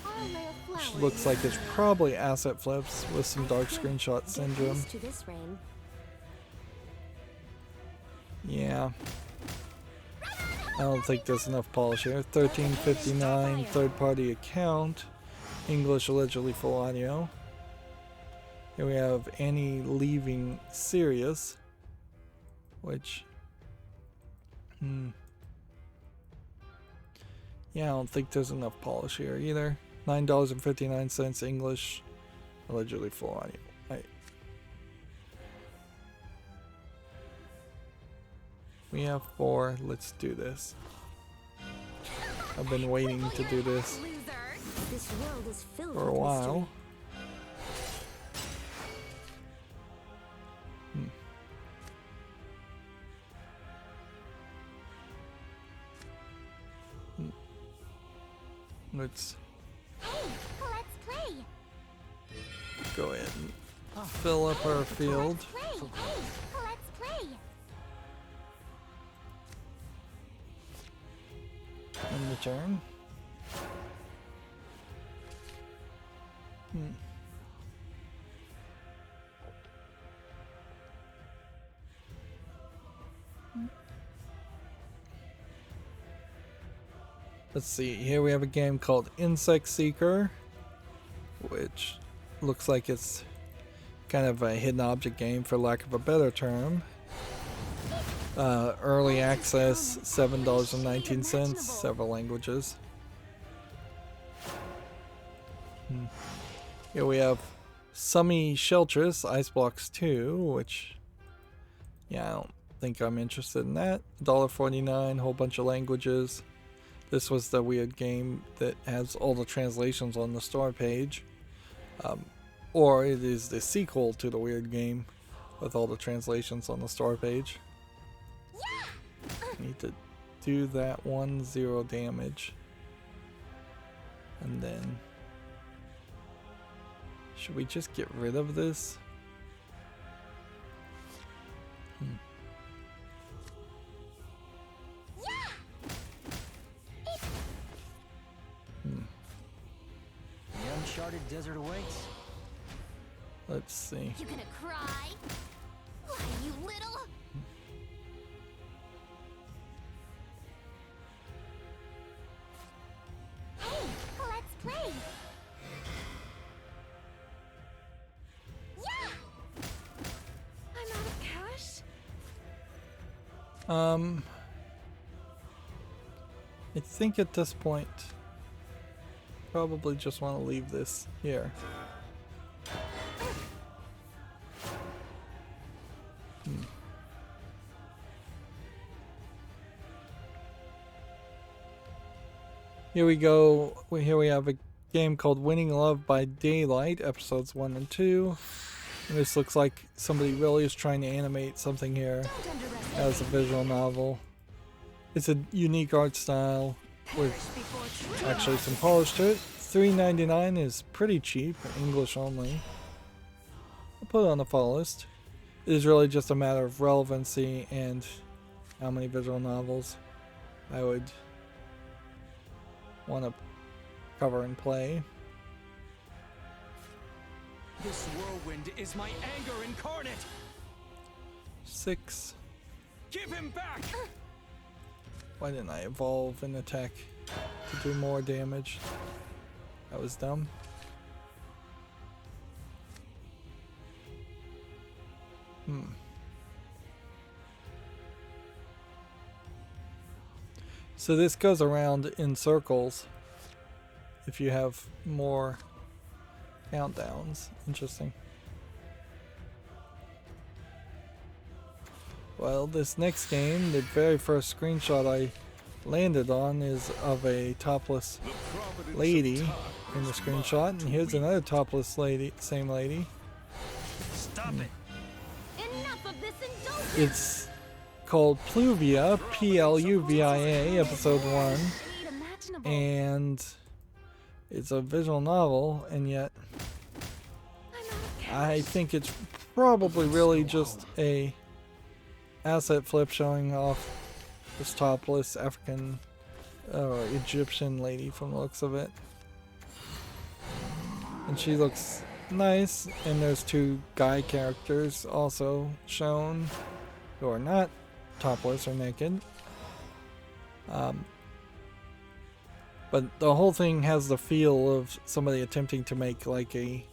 I'll lay a which flower looks in like your it's path. probably asset flips with some I dark could screenshot get syndrome. used to this rain. Yeah. I don't think there's enough polish here. 1359 third-party account. English allegedly full audio. Here we have Annie leaving Sirius, which yeah, I don't think there's enough polish here either. $9.59 English, allegedly full audio. Right. We have 4. Let's do this. I've been waiting to do this Loser. This world is filled for a with while. mystery. Let's Hey, let's play. go ahead and fill up our field. Play. Hey, let's play. End the turn. Let's see, here we have a game called Insect Seeker, which looks like it's kind of a hidden object game for lack of a better term. Early access, $7.19, several languages. Here we have Summy Sheltress, Ice Blocks 2, which, yeah, I don't think I'm interested in that. $1.49, whole bunch of languages. This was the weird game that has all the translations on the store page. Or it is the sequel to the weird game with all the translations on the store page. Need to do that one, 0 damage. And then should we just get rid of this? The uncharted desert awaits. Let's see. You gonna cry? Why, you little? Hey, let's play. Yeah. I'm out of cash. I think at this point, probably just want to leave this here. Here we go. Here we have a game called Winning Love by Daylight, episodes 1 and 2. And this looks like somebody really is trying to animate something here as a visual novel. It's a unique art style with actually some polish to it. $3.99 is pretty cheap, English only. I'll put it on the follow list. It is really just a matter of relevancy and how many visual novels I would want to cover and play. This whirlwind is my anger incarnate. 6. Give him back. Why didn't I evolve and attack to do more damage? That was dumb. So this goes around in circles if you have more countdowns. Interesting. Well, this next game, the very first screenshot I landed on is of a topless lady in the screenshot, and here's another topless lady, same lady. Stop it. Enough of this indulgence. It's called Pluvia, Pluvia, episode 1, and it's a visual novel, and yet I think it's probably really just a asset flip showing off this topless African or Egyptian lady from the looks of it. And she looks nice, and there's 2 guy characters also shown who are not topless or naked. But the whole thing has the feel of somebody attempting to make like a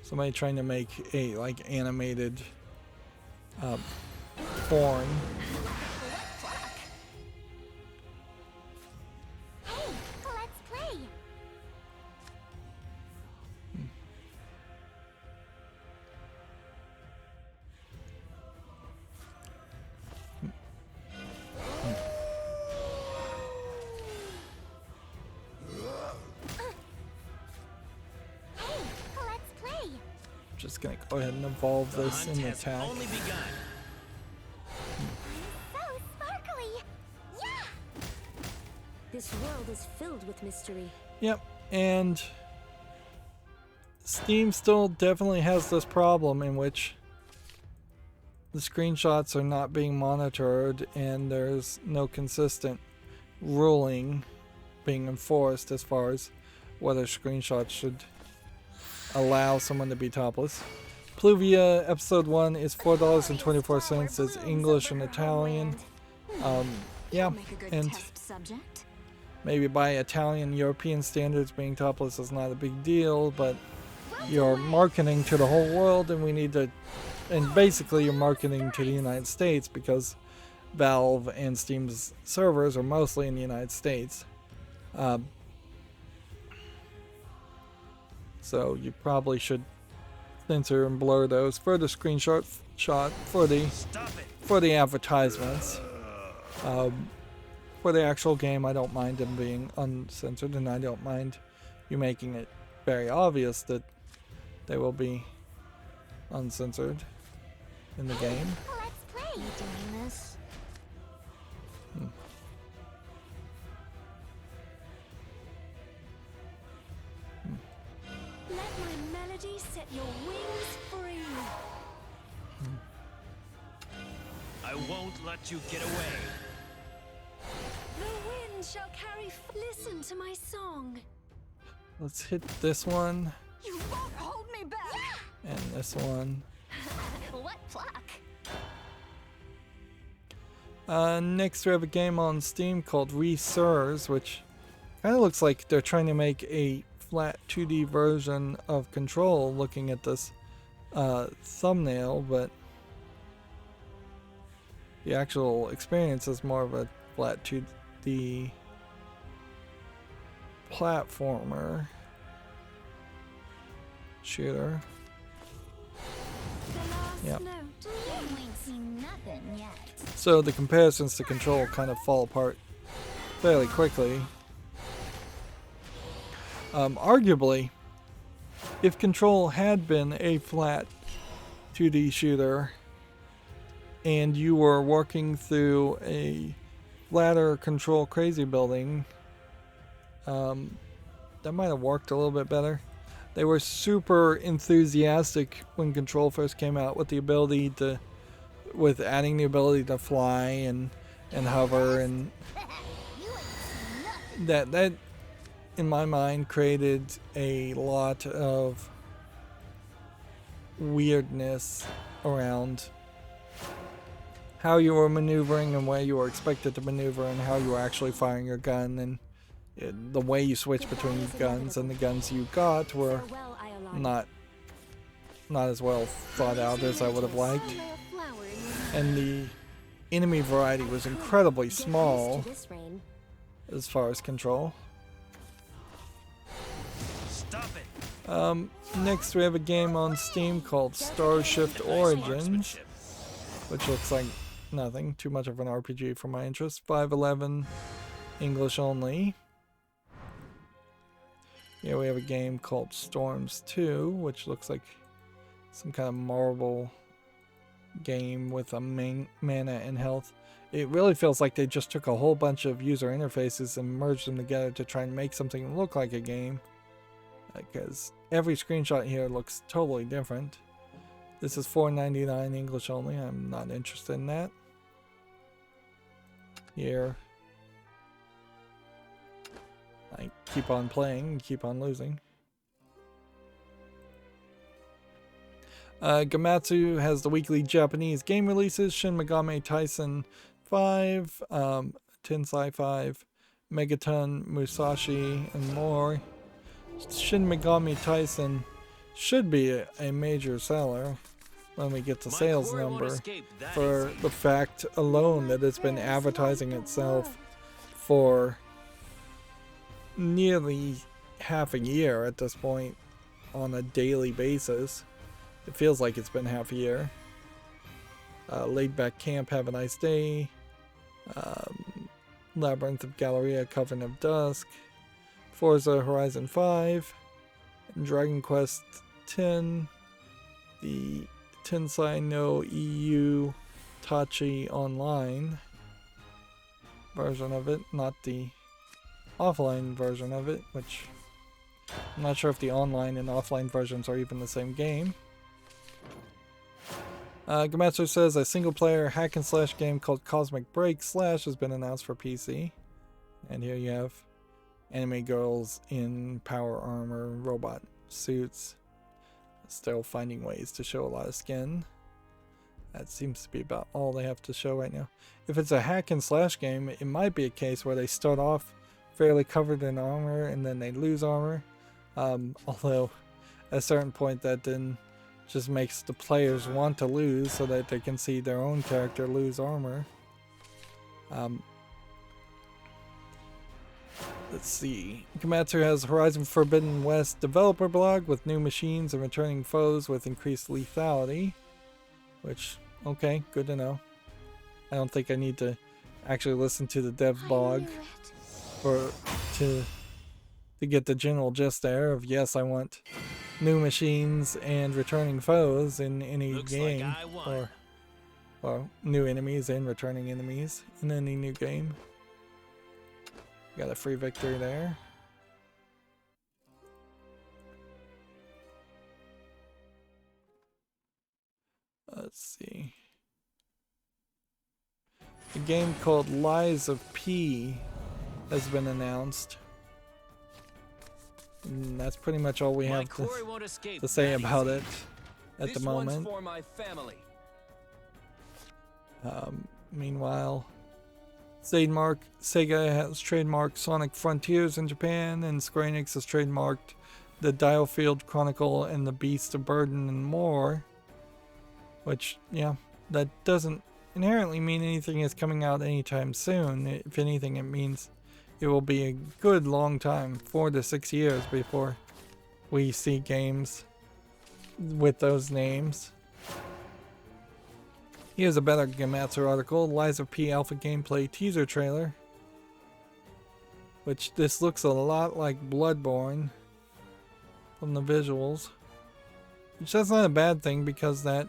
somebody trying to make a like animated porn. Hey, let's play. Just gonna go ahead and evolve this in attack. Only begun. So sparkly. Yeah. This world is filled with mystery. Yep, and Steam still definitely has this problem in which the screenshots are not being monitored and there's no consistent ruling being enforced as far as whether screenshots should allow someone to be topless. Pluvia episode 1 is $4.24. It's English and Italian. Yeah, and maybe by Italian European standards being topless is not a big deal, but you're marketing to the whole world, and we need to, and basically you're marketing to the United States because Valve and Steam's servers are mostly in the United States. So you probably should censor and blur those for the screenshot for the advertisements. For the actual game, I don't mind them being uncensored, and I don't mind you making it very obvious that they will be uncensored in the game. Let's play. You doing this? Let my melody set your wings free. I won't let you get away. The wind shall carry. Listen to my song. Let's hit this one You won't hold me back. and this one. What pluck? Next we have a game on Steam called Resurs, which kind of looks like they're trying to make a flat 2D version of Control looking at this thumbnail, but the actual experience is more of a flat 2D platformer shooter. The last Yep. note. You ain't seen nothing yet. So the comparisons to Control kind of fall apart fairly quickly. Arguably, if Control had been a flat 2D shooter and you were working through a flatter Control crazy building, that might have worked a little bit better. They were super enthusiastic when Control first came out with adding the ability to fly and hover, and that in my mind created a lot of weirdness around how you were maneuvering and where you were expected to maneuver and how you were actually firing your gun, and the way you switched between guns, and the guns you got were not as well thought out as I would have liked. And the enemy variety was incredibly small as far as Control. Stop it. Next we have a game on Steam called Starshift Origins, which looks like nothing, too much of an RPG for my interest. 511 English only. Here we have a game called Storms 2, which looks like some kind of marble game with a mana and health. It really feels like they just took a whole bunch of user interfaces and merged them together to try and make something look like a game, because every screenshot here looks totally different. This is $4.99 English only. I'm not interested in that. Here I keep on playing and keep on losing. Gamatsu has the weekly Japanese game releases: Shin Megami Tensei 5, Tensei 5, Megaton Musashi, and more. Shin Megami Tensei should be a major seller when we get the sales number, for the fact alone that it's been advertising itself for nearly half a year at this point on a daily basis. It feels like it's been half a year. Laid Back Camp, Have a Nice Day, Labyrinth of Galleria, Coven of Dusk, Forza Horizon 5, Dragon Quest X, the Tensei no EU Tachi Online version of it, not the offline version of it, which I'm not sure if the online and offline versions are even the same game. Gamatsu says a single-player hack-and-slash game called Cosmic Break Slash has been announced for PC. And here you have anime girls in power armor, robot suits, still finding ways to show a lot of skin. That seems to be about all they have to show right now. If it's a hack-and-slash game, it might be a case where they start off fairly covered in armor and then they lose armor. Although at a certain point that then just makes the players want to lose so that they can see their own character lose armor. Let's see. Gamatsu has Horizon Forbidden West developer blog with new machines and returning foes with increased lethality. Which, okay, good to know. I don't think I need to actually listen to the dev blog to get the general gist there of, yes, I want new machines and returning foes in any game, or new enemies and returning enemies in any new game. Got a free victory there. Let's see. A game called Lies of P has been announced. And that's pretty much all we have to say about it at the moment. For my family. Meanwhile, Sega has trademarked Sonic Frontiers in Japan, and Square Enix has trademarked the Diofield Chronicle and the Beast of Burden and more. Which, yeah, that doesn't inherently mean anything is coming out anytime soon. If anything, it means it will be a good long time, 4 to 6 years, before we see games with those names. Here's a better Gamatsu article, Lies of P Alpha Gameplay Teaser Trailer. Which this looks a lot like Bloodborne. from the visuals. Which that's not a bad thing because that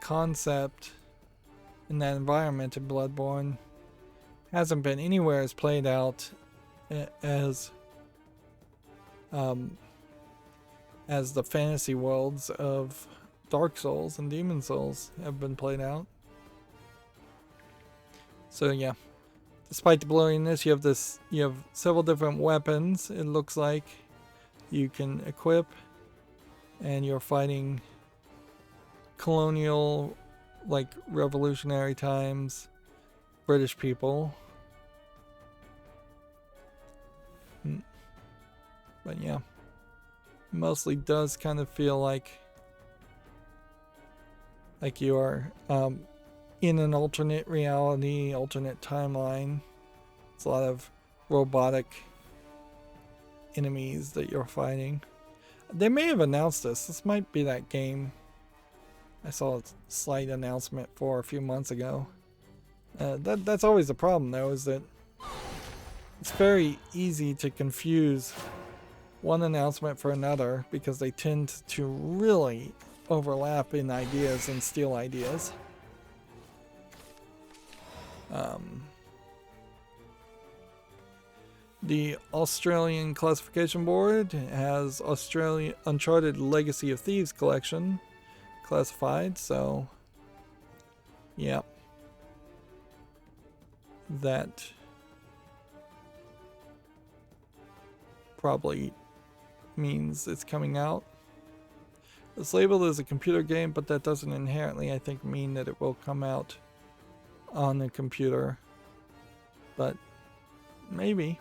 concept in that environment in Bloodborne hasn't been anywhere as played out as the fantasy worlds of Dark Souls and Demon Souls have been played out. So yeah, despite the blurriness, you have several different weapons. It looks like you can equip, and you're fighting colonial, like revolutionary times, British people. But yeah, mostly does kind of feel like you are in an alternate reality, alternate timeline. It's a lot of robotic enemies that you're fighting. They may have announced this. This might be that game I saw a slight announcement for a few months ago. That's always the problem, though, is that it's very easy to confuse one announcement for another because they tend to really overlap in ideas and steal ideas. The Australian Classification Board has Uncharted Legacy of Thieves collection classified, so yeah, that probably means it's coming out. It's labeled as a computer game, but that doesn't inherently, I think, mean that it will come out on the computer. But maybe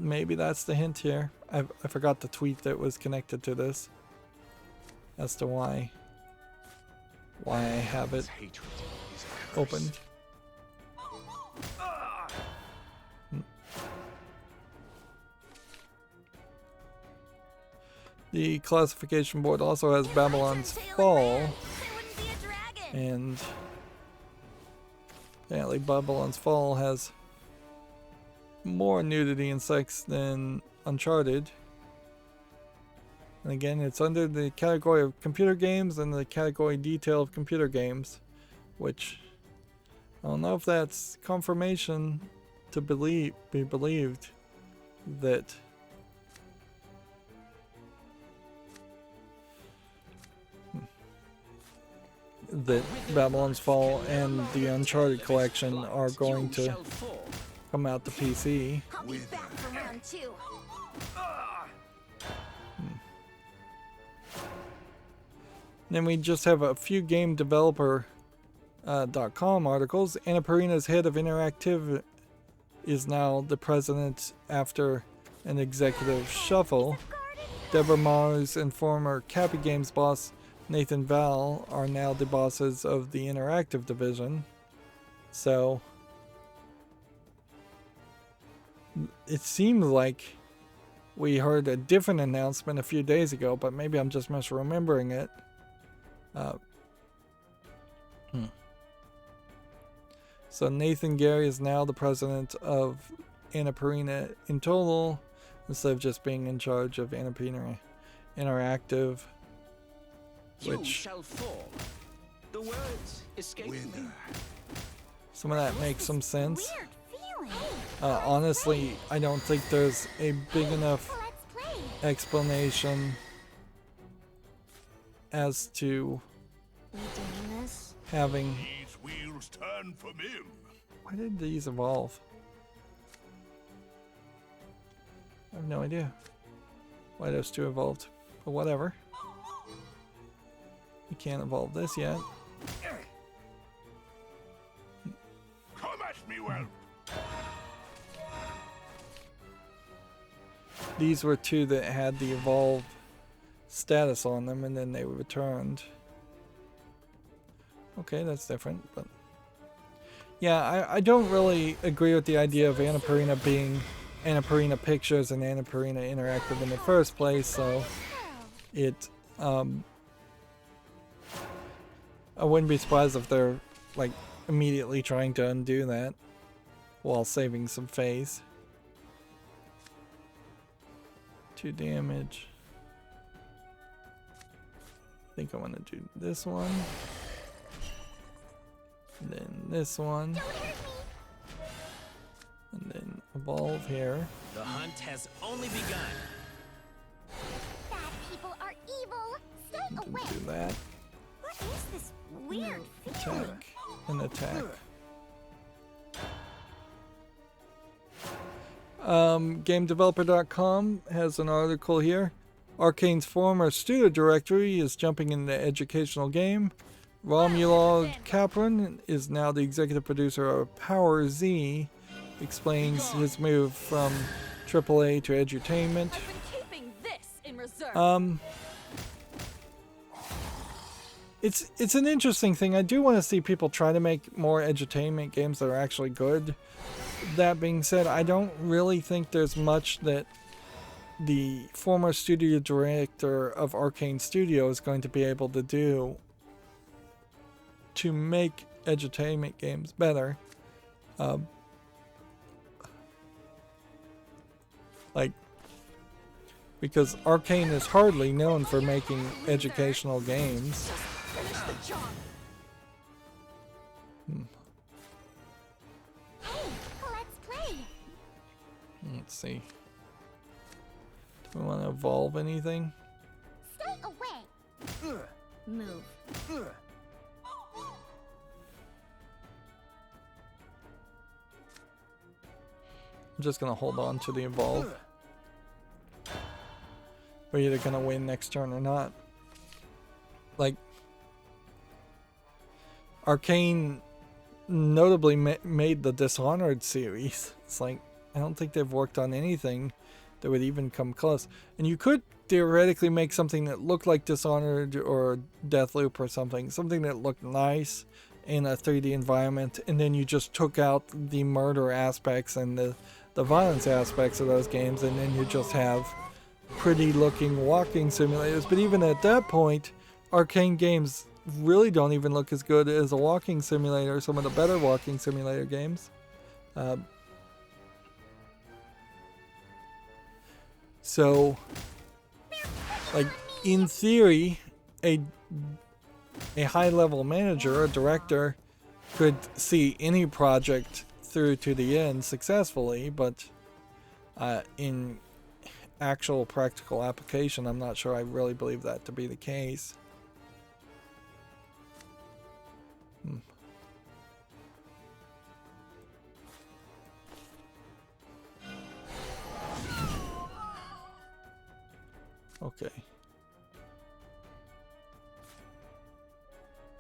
that's the hint here. I forgot the tweet that was connected to this as to why I have it opened. The classification board also has Babylon's Fall, and apparently Babylon's Fall has more nudity and sex than Uncharted. And again, it's under the category of computer games and the category detail of computer games, which I don't know if that's confirmation to be believed that Babylon's Fall and the Uncharted collection are going to come out to PC. I'll be back for round 2. Then we just have a few game developer.com articles. Annapurna's head of interactive is now the president after an executive shuffle. Deborah Mars and former Cappy Games boss Nathan Val are now the bosses of the interactive division. So it seems like we heard a different announcement a few days ago, but maybe I'm just misremembering it. So Nathan Gary is now the president of Annapurna in total, instead of just being in charge of Annapurna Interactive, which shall fall. The words escape me. Some of that makes some sense. Weird feeling. Honestly, I don't think there's a big enough explanation as to We doing this? having. These wheels turn from him. Why did these evolve? I have no idea why those two evolved, but whatever. We can't evolve this yet. Come at me, well. These were two that had the evolve status on them, and then they were returned. Okay, that's different, but yeah, I don't really agree with the idea of Annapurna being Annapurna Pictures and Annapurna Interactive in the first place, so it I wouldn't be surprised if they're like immediately trying to undo that while saving some face. 2 damage. I think I'm gonna do this one. And then this one. And then evolve here. The hunt has only begun. Bad people are evil. Stay And away. do that. What is this weird feeling? Attack and attack. GameDeveloper.com has an article here. Arcane's former studio director is jumping in the educational game. Romuald Kaplan is now the executive producer of Power Z. Explains his move from AAA to edutainment. I've been keeping this in reserve. It's an interesting thing. I do want to see people try to make more edutainment games that are actually good. That being said, I don't really think there's much that the former studio director of Arcane Studio is going to be able to do to make edutainment games better. Because Arcane is hardly known for making educational games. Finish the job. Hey, let's play. Let's see. Do we want to evolve anything? Stay away. Move. I'm just going to hold on to the evolve. We're either going to win next turn or not. Like, Arcane notably made the Dishonored series. It's like, I don't think they've worked on anything that would even come close. And you could theoretically make something that looked like Dishonored or Deathloop or something. Something that looked nice in a 3D environment. And then you just took out the murder aspects and the violence aspects of those games. And then you just have pretty looking walking simulators. But even at that point, Arcane games really don't even look as good as a walking simulator. Some of the better walking simulator games. So, like, in theory, a high-level manager, a director, could see any project through to the end successfully, but in actual practical application, I'm not sure I really believe that to be the case. Okay.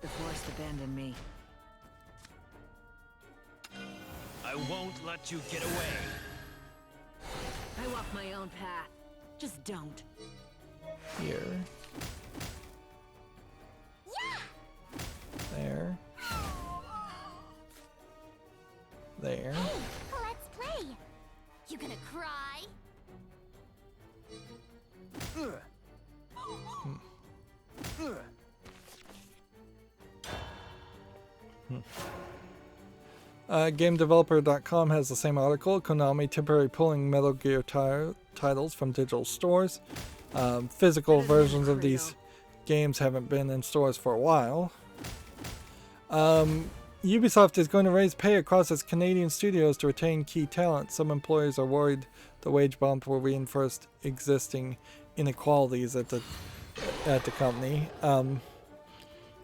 The forest abandoned me. I won't let you get away. I walk my own path. Just don't. Here. There. There. Let's play. You gonna cry? GameDeveloper.com has the same article. Konami temporarily pulling Metal Gear titles from digital stores. Physical versions of these games haven't been in stores for a while. Ubisoft is going to raise pay across its Canadian studios to retain key talent. Some employers are worried the wage bump will reinforce existing inequalities at the company.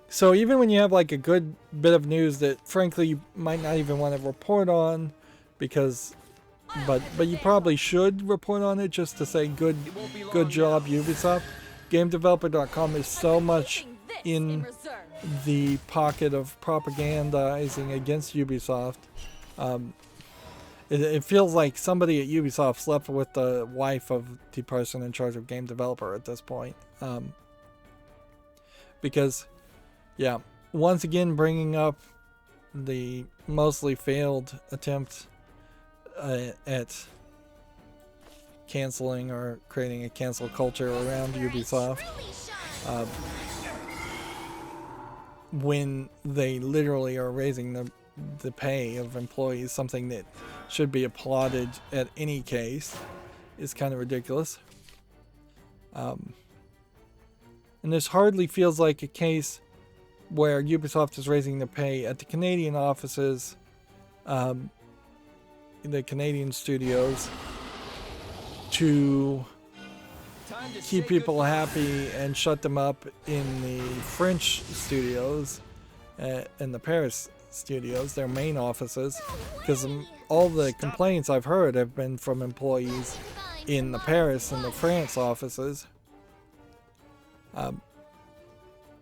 So even when you have like a good bit of news that frankly you might not even want to report on, because but you probably should report on it just to say good job Ubisoft. GameDeveloper.com is so much in the pocket of propagandizing against Ubisoft. It feels like somebody at Ubisoft slept with the wife of the person in charge of game developer at this point. Because, yeah, once again bringing up the mostly failed attempt at canceling or creating a cancel culture around Ubisoft. When they literally are raising the pay of employees, something that should be applauded at any case, is kind of ridiculous. And this hardly feels like a case where Ubisoft is raising the pay at the Canadian offices, the Canadian studios, to keep people happy and shut them up in the French studios and the Paris studios, their main offices, because all the complaints I've heard have been from employees in the Paris and the France offices.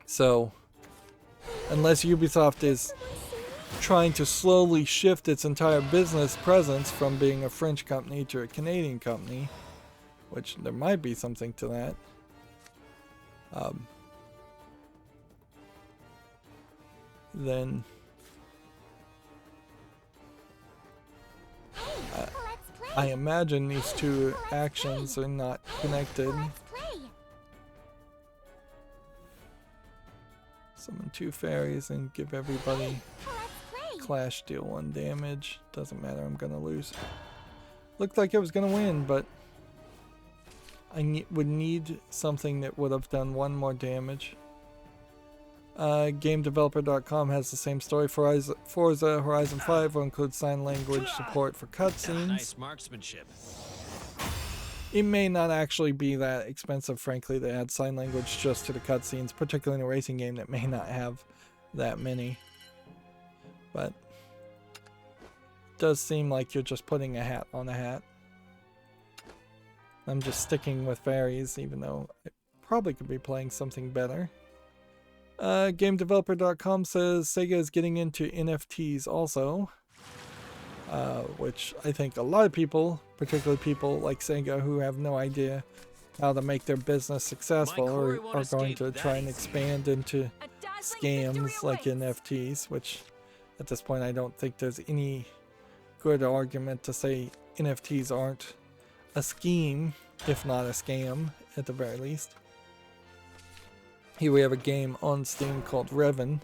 So unless Ubisoft is trying to slowly shift its entire business presence from being a French company to a Canadian company, which there might be something to that, then I imagine these two actions are not connected. Summon 2 fairies and give everybody clash, deal 1 damage. Doesn't matter, I'm gonna lose. Looked like I was gonna win, but I would need something that would have done 1 more damage. GameDeveloper.com has the same story. Forza Horizon 5 will include sign language support for cutscenes. Nice marksmanship. It may not actually be that expensive, frankly, to add sign language just to the cutscenes, particularly in a racing game that may not have that many. But it does seem like you're just putting a hat on a hat. I'm just sticking with fairies, even though I probably could be playing something better. GameDeveloper.com says Sega is getting into NFTs also, which I think a lot of people, particularly people like Sega who have no idea how to make their business successful, are going to try and expand into scams like NFTs, which at this point I don't think there's any good argument to say NFTs aren't a scheme, if not a scam, at the very least. Here we have a game on Steam called Revan.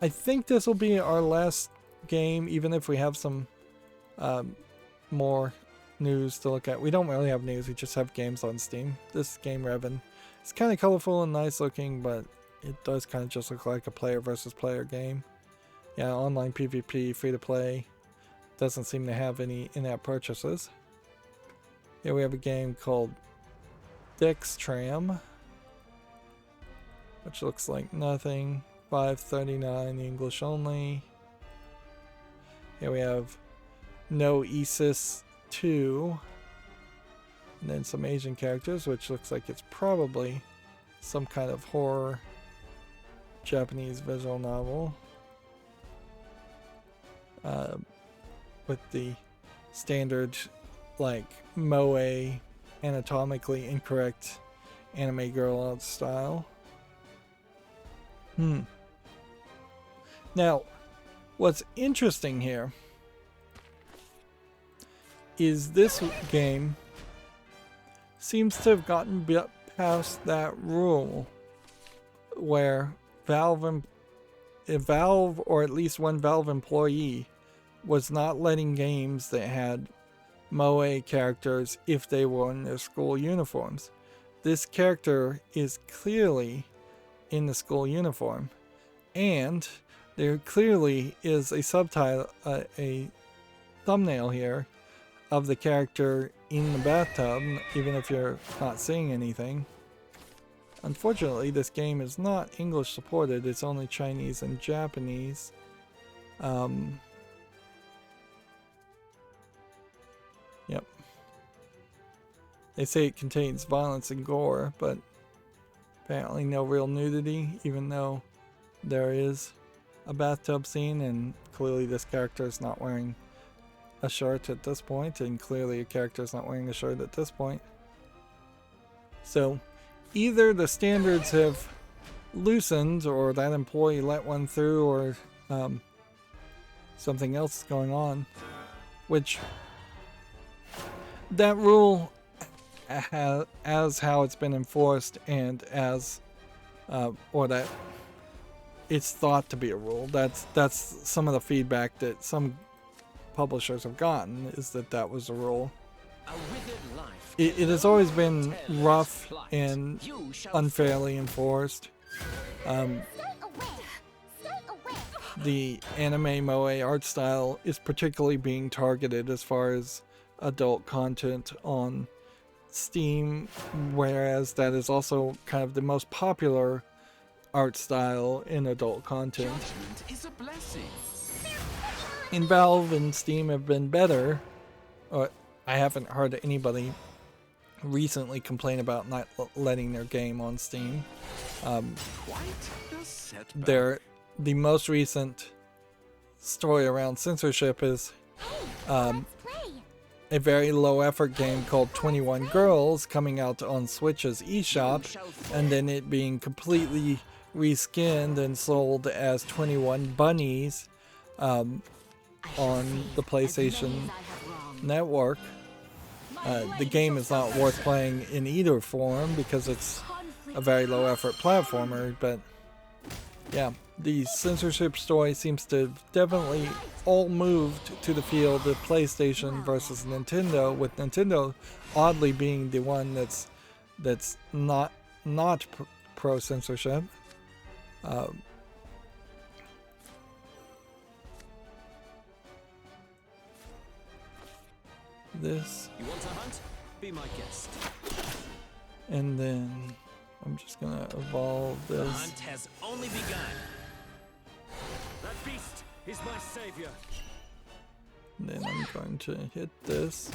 I think this will be our last game, even if we have some more news to look at. We don't really have news, we just have games on Steam. This game, Revan, it's kind of colorful and nice looking, but it does kind of just look like a player versus player game. Yeah, online PvP, free to play. Doesn't seem to have any in-app purchases. Here we have a game called Dextram, which looks like nothing. $5.39 English only. Here we have No Isis 2. And then some Asian characters, which looks like it's probably some kind of horror Japanese visual novel. With the standard, like, moe, anatomically incorrect anime girl art style. Now, what's interesting here is this game seems to have gotten past that rule where Valve, or at least one Valve employee, was not letting games that had moe characters if they were in their school uniforms. This character is clearly in the school uniform, and there clearly is a subtitle, a thumbnail here of the character in the bathtub, even if you're not seeing anything. Unfortunately, this game is not English supported, it's only Chinese and Japanese. Yep. They say it contains violence and gore, but apparently no real nudity, even though there is a bathtub scene, and clearly this character is not wearing a shirt at this point, and clearly a character is not wearing a shirt at this point. So either the standards have loosened, or that employee let one through, or something else is going on, which that rule, as how it's been enforced, and as or that it's thought to be a rule, that's some of the feedback that some publishers have gotten, is that was a rule. A withered life. it has always been rough and You shall unfairly enforced. Stay away. Stay away. The anime moe art style is particularly being targeted as far as adult content on Steam, whereas that is also kind of the most popular art style in adult content. Judgment is a blessing. And Valve and Steam have been better. I haven't heard anybody recently complain about not letting their game on Steam. Quite the setback. The most recent story around censorship is Play. a very low effort game called 21 Girls coming out on Switch's eShop, and then it being completely reskinned and sold as 21 Bunnies on the PlayStation Network. The game is not worth playing in either form because it's a very low effort platformer, but yeah, the censorship story seems to have definitely all moved to the field of PlayStation versus Nintendo, with Nintendo oddly being the one that's not pro censorship. This, You want to hunt? Be my guest. and then I'm just gonna evolve The this. hunt has only begun. That beast is my savior. And then I'm going to hit this,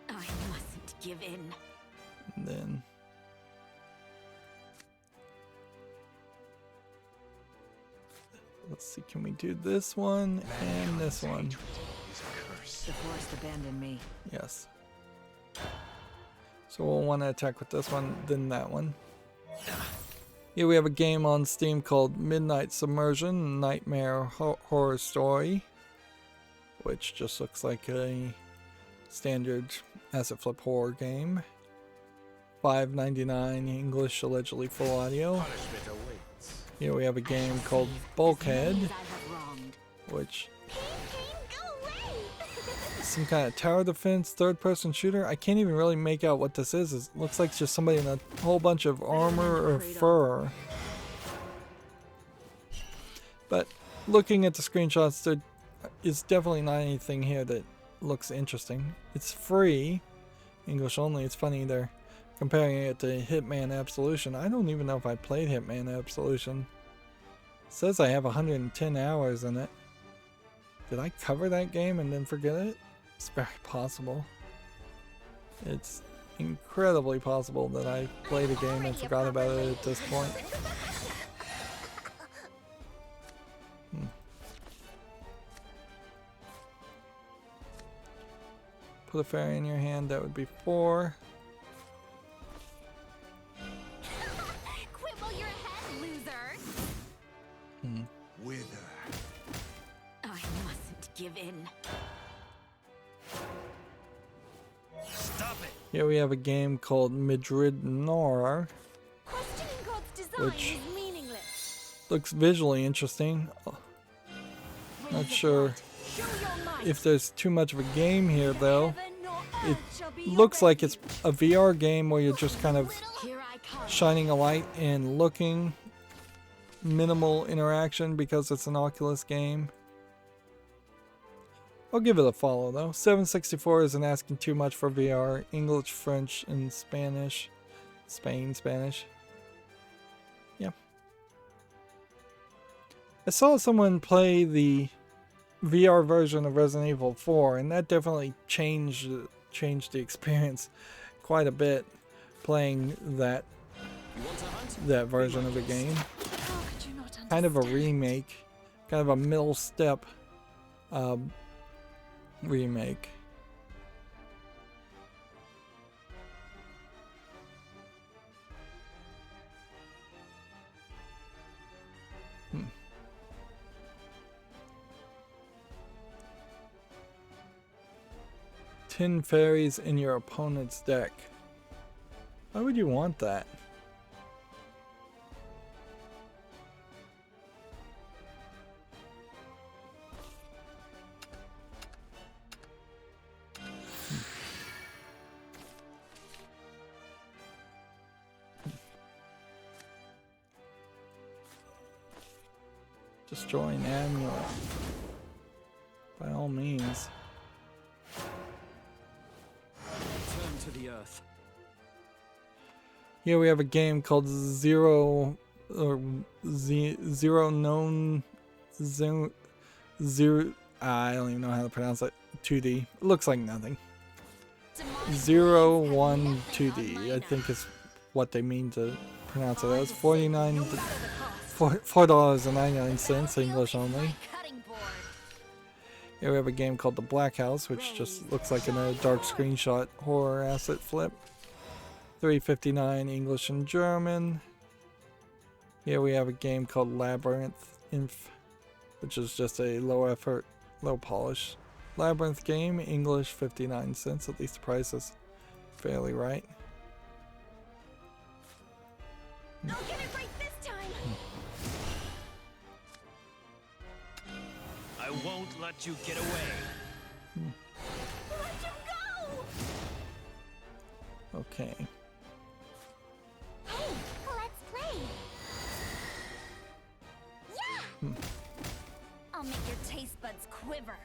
I mustn't give in. and then let's see, can we do this one and this one? The forest abandoned me. Yes. So we'll want to attack with this one, then that one. Here we have a game on Steam called Midnight Submersion Nightmare Horror Story, which just looks like a standard asset flip horror game. $5.99 English, allegedly full audio. Punishment awaits. Here we have a game called Bulkhead, I have wronged. which Go away. is some kind of tower defense third-person shooter. I can't even really make out what this is. It looks like just somebody in a whole bunch of armor or fur. But looking at the screenshots, there is definitely not anything here that looks interesting. It's free, English only. It's funny they're comparing it to Hitman Absolution. I don't even know if I played Hitman Absolution. It says I have 110 hours in it. Did I cover that game and then forget it? It's very possible. It's incredibly possible that I played a game and forgot about it at this point. Put a fairy in your hand, that would be 4. Quit while you're ahead, loser. Wither. I mustn't give in. Stop it. Here we have a game called Madrid Noir. Questioning God's design Which- is meaningless. Looks visually interesting. Not sure Show your might. if there's too much of a game here though. Heaven nor It earth shall be your looks like it's refuge. a VR game where you're just kind of Here I come. shining a light and looking. Minimal interaction because it's an Oculus game. I'll give it a follow though. 764 isn't asking too much for VR. English, French, and Spanish. Spanish. Yeah. I saw someone play the VR version of Resident Evil 4, and that definitely changed the experience quite a bit playing that You want to hunt? that version of the game. How could you not Kind of a understand? remake, kind of a middle step remake. Hmm. Ten fairies in your opponent's deck. Why would you want that? Destroy an amulet. By all means. Return to the earth. Here we have a game called Zero Known Zero. I don't even know how to pronounce it. 2D. It looks like nothing. 01 2D. I think is what they mean to pronounce it as. $4.99 English only. Here we have a game called The Black House, which just looks like a dark screenshot horror asset flip. $3.59 English and German. Here we have a game called Labyrinth Inf, which is just a low effort, low polish Labyrinth game. English 59 cents. At least the price is fairly right. I'll get it right this time. I won't let you get away. Let you go. Okay. Hey, let's play. Yeah. I'll make your taste buds quiver.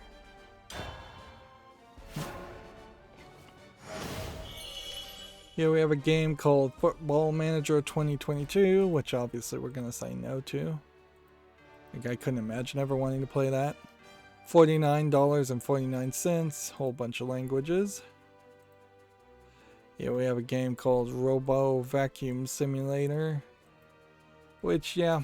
Here we have a game called Football Manager 2022, which obviously we're going to say no to. Like, I couldn't imagine ever wanting to play that. $49.49, whole bunch of languages. Here we have a game called Robo Vacuum Simulator, which, yeah,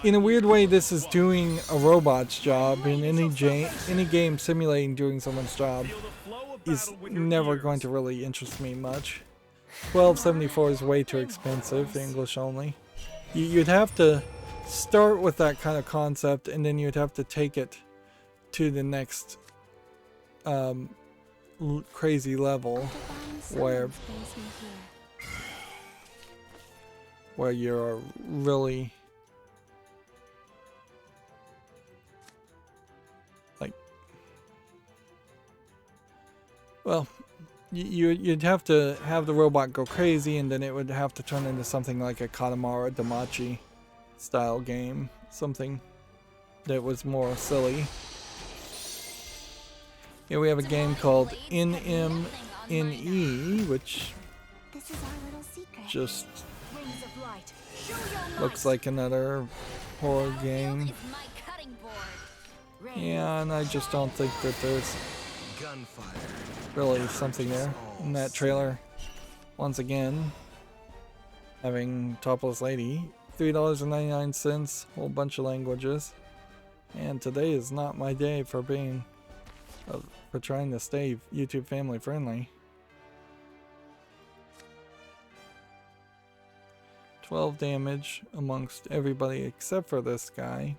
in a weird way, this is doing a robot's job. In any game simulating doing someone's job is never going to really interest me much. $12.74 is way too expensive, English only. You'd have to start with that kind of concept, and then you'd have to take it to the next crazy level where you're really like, well, you'd have to have the robot go crazy, and then it would have to turn into something like a Katamari Damacy style game, something that was more silly. Here we have a game called NMNE, which just looks like another horror game. Yeah, and I just don't think that there's really something there in that trailer. Once again, having Topless Lady, $3.99, whole bunch of languages. And today is not my day for being for trying to stay YouTube family friendly. 12 damage amongst everybody except for this guy.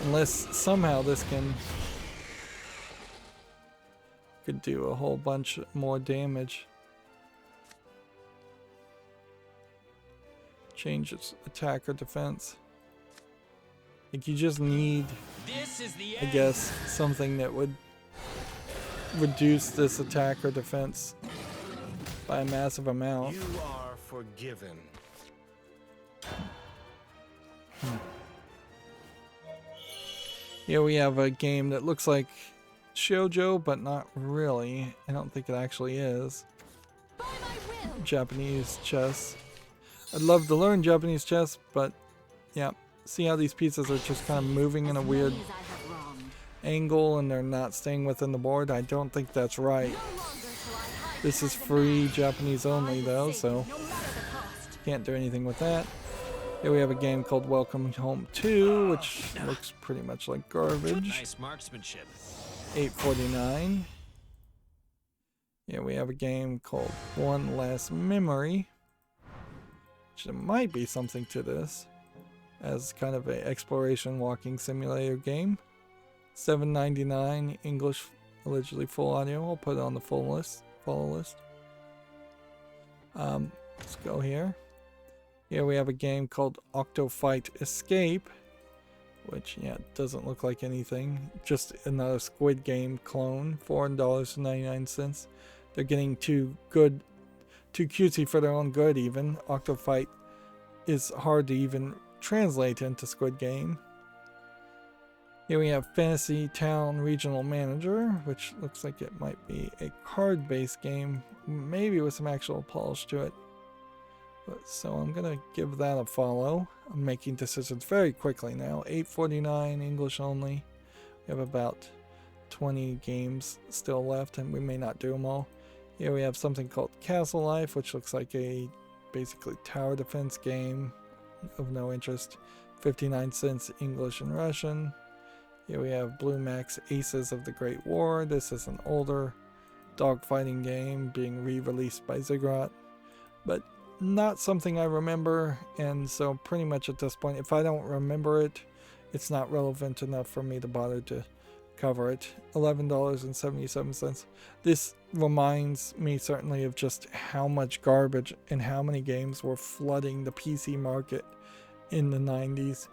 Unless somehow this could do a whole bunch more damage. Change its attack or defense. Like, you just need, I guess, something that would reduce this attack or defense by a massive amount. You are forgiven. Here we have a game that looks like shoujo, but not really. I don't think it actually is. Japanese chess. I'd love to learn Japanese chess, but yeah. See how these pieces are just kind of moving in a weird angle and they're not staying within the board? I don't think that's right. This is free Japanese only though, so can't do anything with that. Here we have a game called Welcome Home 2, which looks pretty much like garbage. Nice marksmanship. $8.49. Here we have a game called One Last Memory, which there might be something to this, as kind of an exploration walking simulator game. $7.99 English, allegedly full audio. I'll put it on the follow list. Let's go here. Here we have a game called Octofight Escape, which, yeah, doesn't look like anything. Just another Squid Game clone. $4.99. They're getting too cutesy for their own good even. Octofight is hard to even translate into Squid Game. Here we have Fantasy Town Regional Manager, which looks like it might be a card-based game, maybe with some actual polish to it. So I'm going to give that a follow. I'm making decisions very quickly now. 8:49 English only. We have about 20 games still left, and we may not do them all. Here we have something called Castle Life, which looks like a basically tower defense game of no interest. 59 cents English and Russian. Here we have Blue Max Aces of the Great War. This is an older dogfighting game being re-released by Ziggurat, but not something I remember, and so pretty much at this point, if I don't remember it, it's not relevant enough for me to bother to cover it. $11.77. This reminds me certainly of just how much garbage and how many games were flooding the PC market in the 90s.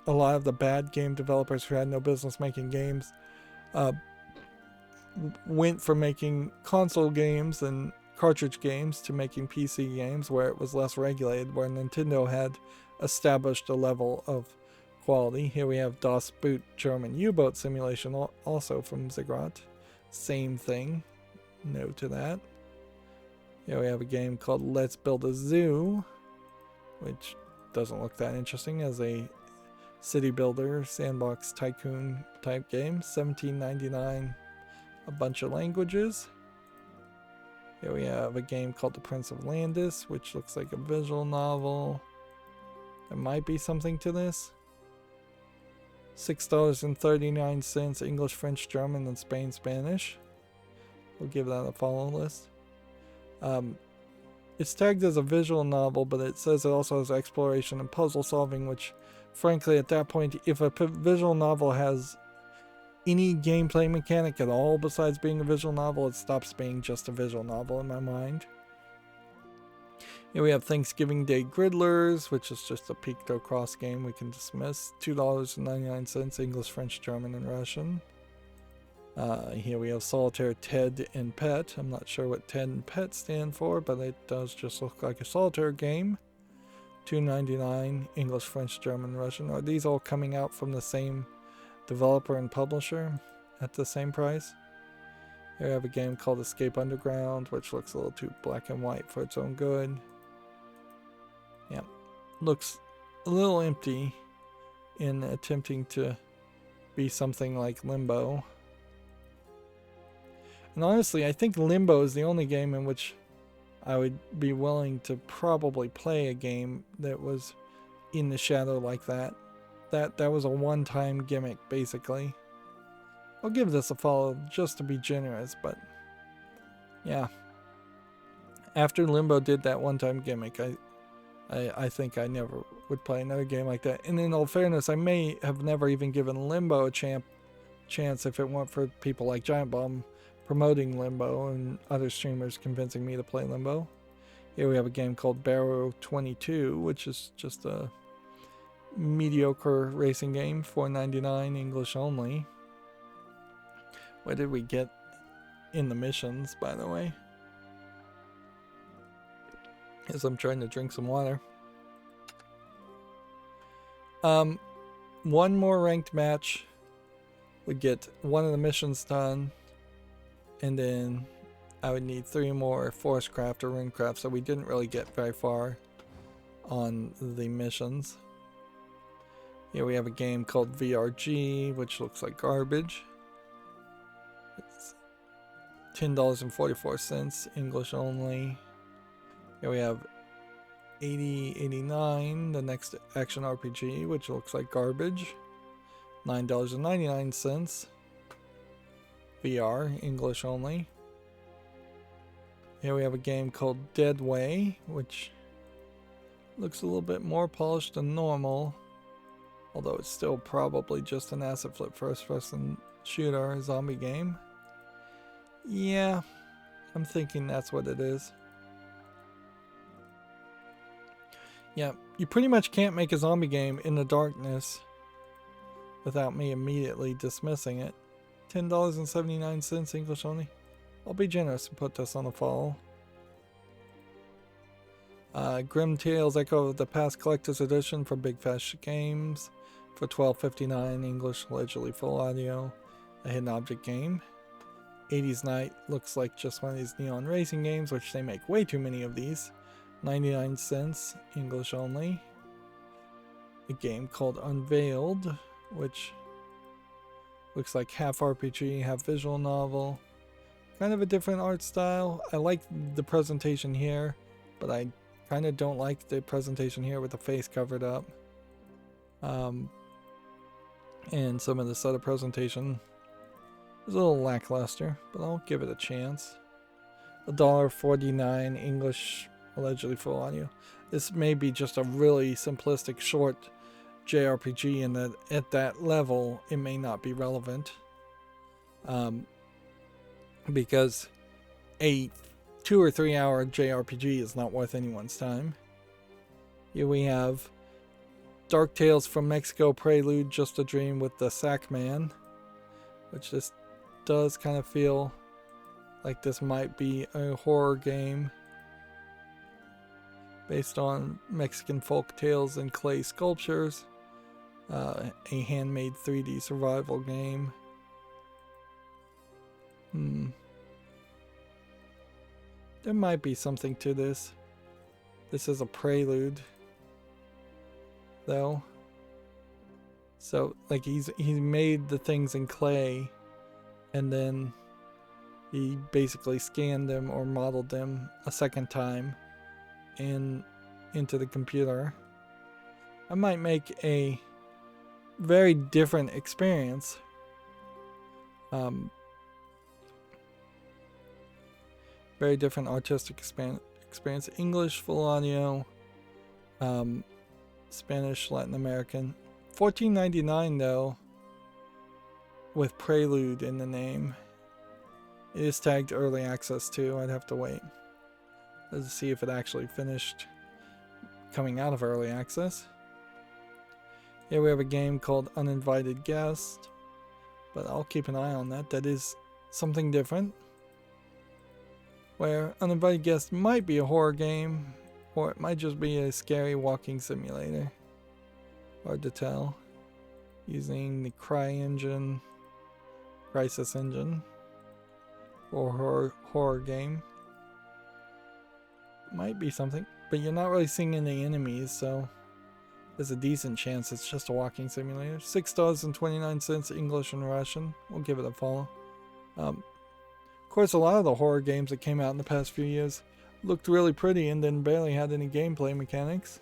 A lot of the bad game developers who had no business making games went from making console games and cartridge games to making PC games where it was less regulated, where Nintendo had established a level of quality. Here we have Das Boot German U-boat simulation, also from Ziggurat. Same thing. No to that. Here we have a game called Let's Build a Zoo, which doesn't look that interesting as a city builder, sandbox tycoon type game. $17.99, a bunch of languages. Here we have a game called The Prince of Landis, which looks like a visual novel. There might be something to this. $6.39 English, French, German, and Spain Spanish. We'll give that a follow list. It's tagged as a visual novel, but it says it also has exploration and puzzle solving, which frankly at that point, if a visual novel has any gameplay mechanic at all besides being a visual novel, it stops being just a visual novel in my mind. Here we have Thanksgiving Day Griddlers, which is just a Picto Cross game we can dismiss. $2.99 English, French, German, and Russian. Here we have Solitaire Ted and Pet. I'm not sure what Ted and Pet stand for, but it does just look like a solitaire game. $2.99 English, French, German, Russian. Are these all coming out from the same developer and publisher at the same price? Here we have a game called Escape Underground, which looks a little too black and white for its own good. Yeah, looks a little empty in attempting to be something like Limbo. And honestly, I think Limbo is the only game in which I would be willing to probably play a game that was in the shadow like that. That was a one-time gimmick, basically. I'll give this a follow just to be generous, but yeah. After Limbo did that one-time gimmick, I think I never would play another game like that. And in all fairness, I may have never even given Limbo a chance if it weren't for people like Giant Bomb promoting Limbo and other streamers convincing me to play Limbo. Here we have a game called Barrow 22, which is just a mediocre racing game. $4.99 English only. What did we get in the missions, by the way? As I'm trying to drink some water. One more ranked match would get one of the missions done, and then I would need 3 more Forest Craft or Runecraft, so we didn't really get very far on the missions. Here we have a game called VRG, which looks like garbage. It's $10.44 English only. Here we have 8089, the next action RPG, which looks like garbage. $9.99 VR, English only. Here we have a game called Dead Way, which looks a little bit more polished than normal, although it's still probably just an asset flip first-person shooter zombie game. Yeah, I'm thinking that's what it is. Yeah, you pretty much can't make a zombie game in the darkness without me immediately dismissing it. $10.79 English only. I'll be generous and put this on the fall. Grim Tales Echo of the Past Collector's Edition for Big Fish Games for $12.59, English, allegedly full audio. A hidden object game. 80s Night looks like just one of these neon racing games, which they make way too many of these. 99 cents, English only. A game called Unveiled, which looks like half RPG, half visual novel. Kind of a different art style. I like the presentation here, but I kind of don't like the presentation here with the face covered up. And some of this other presentation is a little lackluster, but I'll give it a chance. $1.49, English, allegedly full audio. This may be just a really simplistic short JRPG, and that at that level it may not be relevant. Because a 2 or 3 hour JRPG is not worth anyone's time. Here we have Dark Tales from Mexico Prelude, Just a Dream with the Sack Man, which this does kind of feel like this might be a horror game based on Mexican folk tales and clay sculptures. A handmade 3D survival game. There might be something to this. This is a prelude, though. So, like, he made the things in clay, and then he basically scanned them or modeled them a second time into the computer. I might make a very different experience. Very different artistic experience. English, full audio, Spanish, Latin American. $14.99 though, with Prelude in the name. It is tagged early access too. I'd have to wait. Let's see if it actually finished coming out of early access. Here we have a game called Uninvited Guest, but I'll keep an eye on that. That is something different, where Uninvited Guest might be a horror game, or it might just be a scary walking simulator. Hard to tell. Using the Crisis Engine, or horror game. Might be something, but you're not really seeing any enemies, so there's a decent chance it's just a walking simulator. $6.29, English and Russian. We'll give it a follow. Of course, a lot of the horror games that came out in the past few years looked really pretty and then barely had any gameplay mechanics.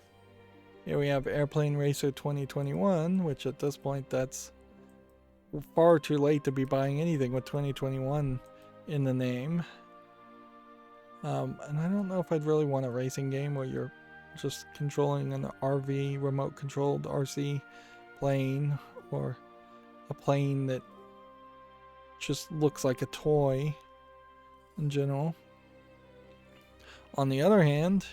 Here we have Airplane Racer 2021, which at this point that's far too late to be buying anything with 2021 in the name. And I don't know if I'd really want a racing game where you're just controlling an RV, remote controlled RC plane, or a plane that just looks like a toy in general. On the other hand,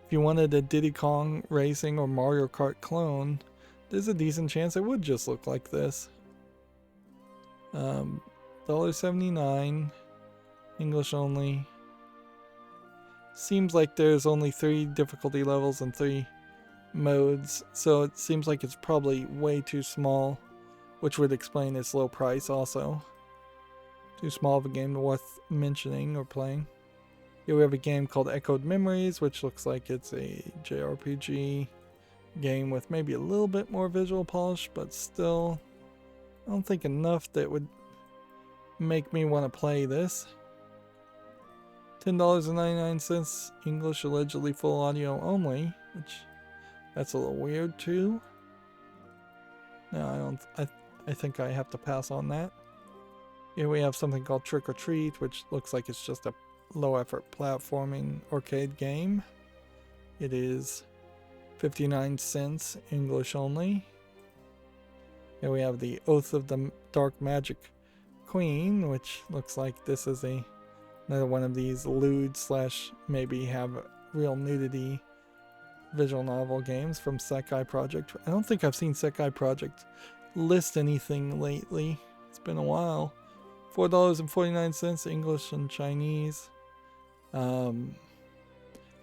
if you wanted a Diddy Kong Racing or Mario Kart clone, there's a decent chance it would just look like this. $1.79, English only. Seems like there's only 3 difficulty levels and 3 modes, so it seems like it's probably way too small, which would explain its low price also. Too small of a game worth mentioning or playing. Here we have a game called Echoed Memories, which looks like it's a JRPG game with maybe a little bit more visual polish, but still, I don't think enough that would make me want to play this. $10.99, English, allegedly full audio only, which that's a little weird too. No, I think I have to pass on that. Here we have something called Trick or Treat, which looks like it's just a low effort platforming arcade game. It is 59 cents, English only. Here we have the Oath of the Dark Magic Queen, which looks like this is another one of these lewd / maybe have real nudity visual novel games from Sekai Project. I don't think I've seen Sekai Project list anything lately. It's been a while. $4.49, English and Chinese.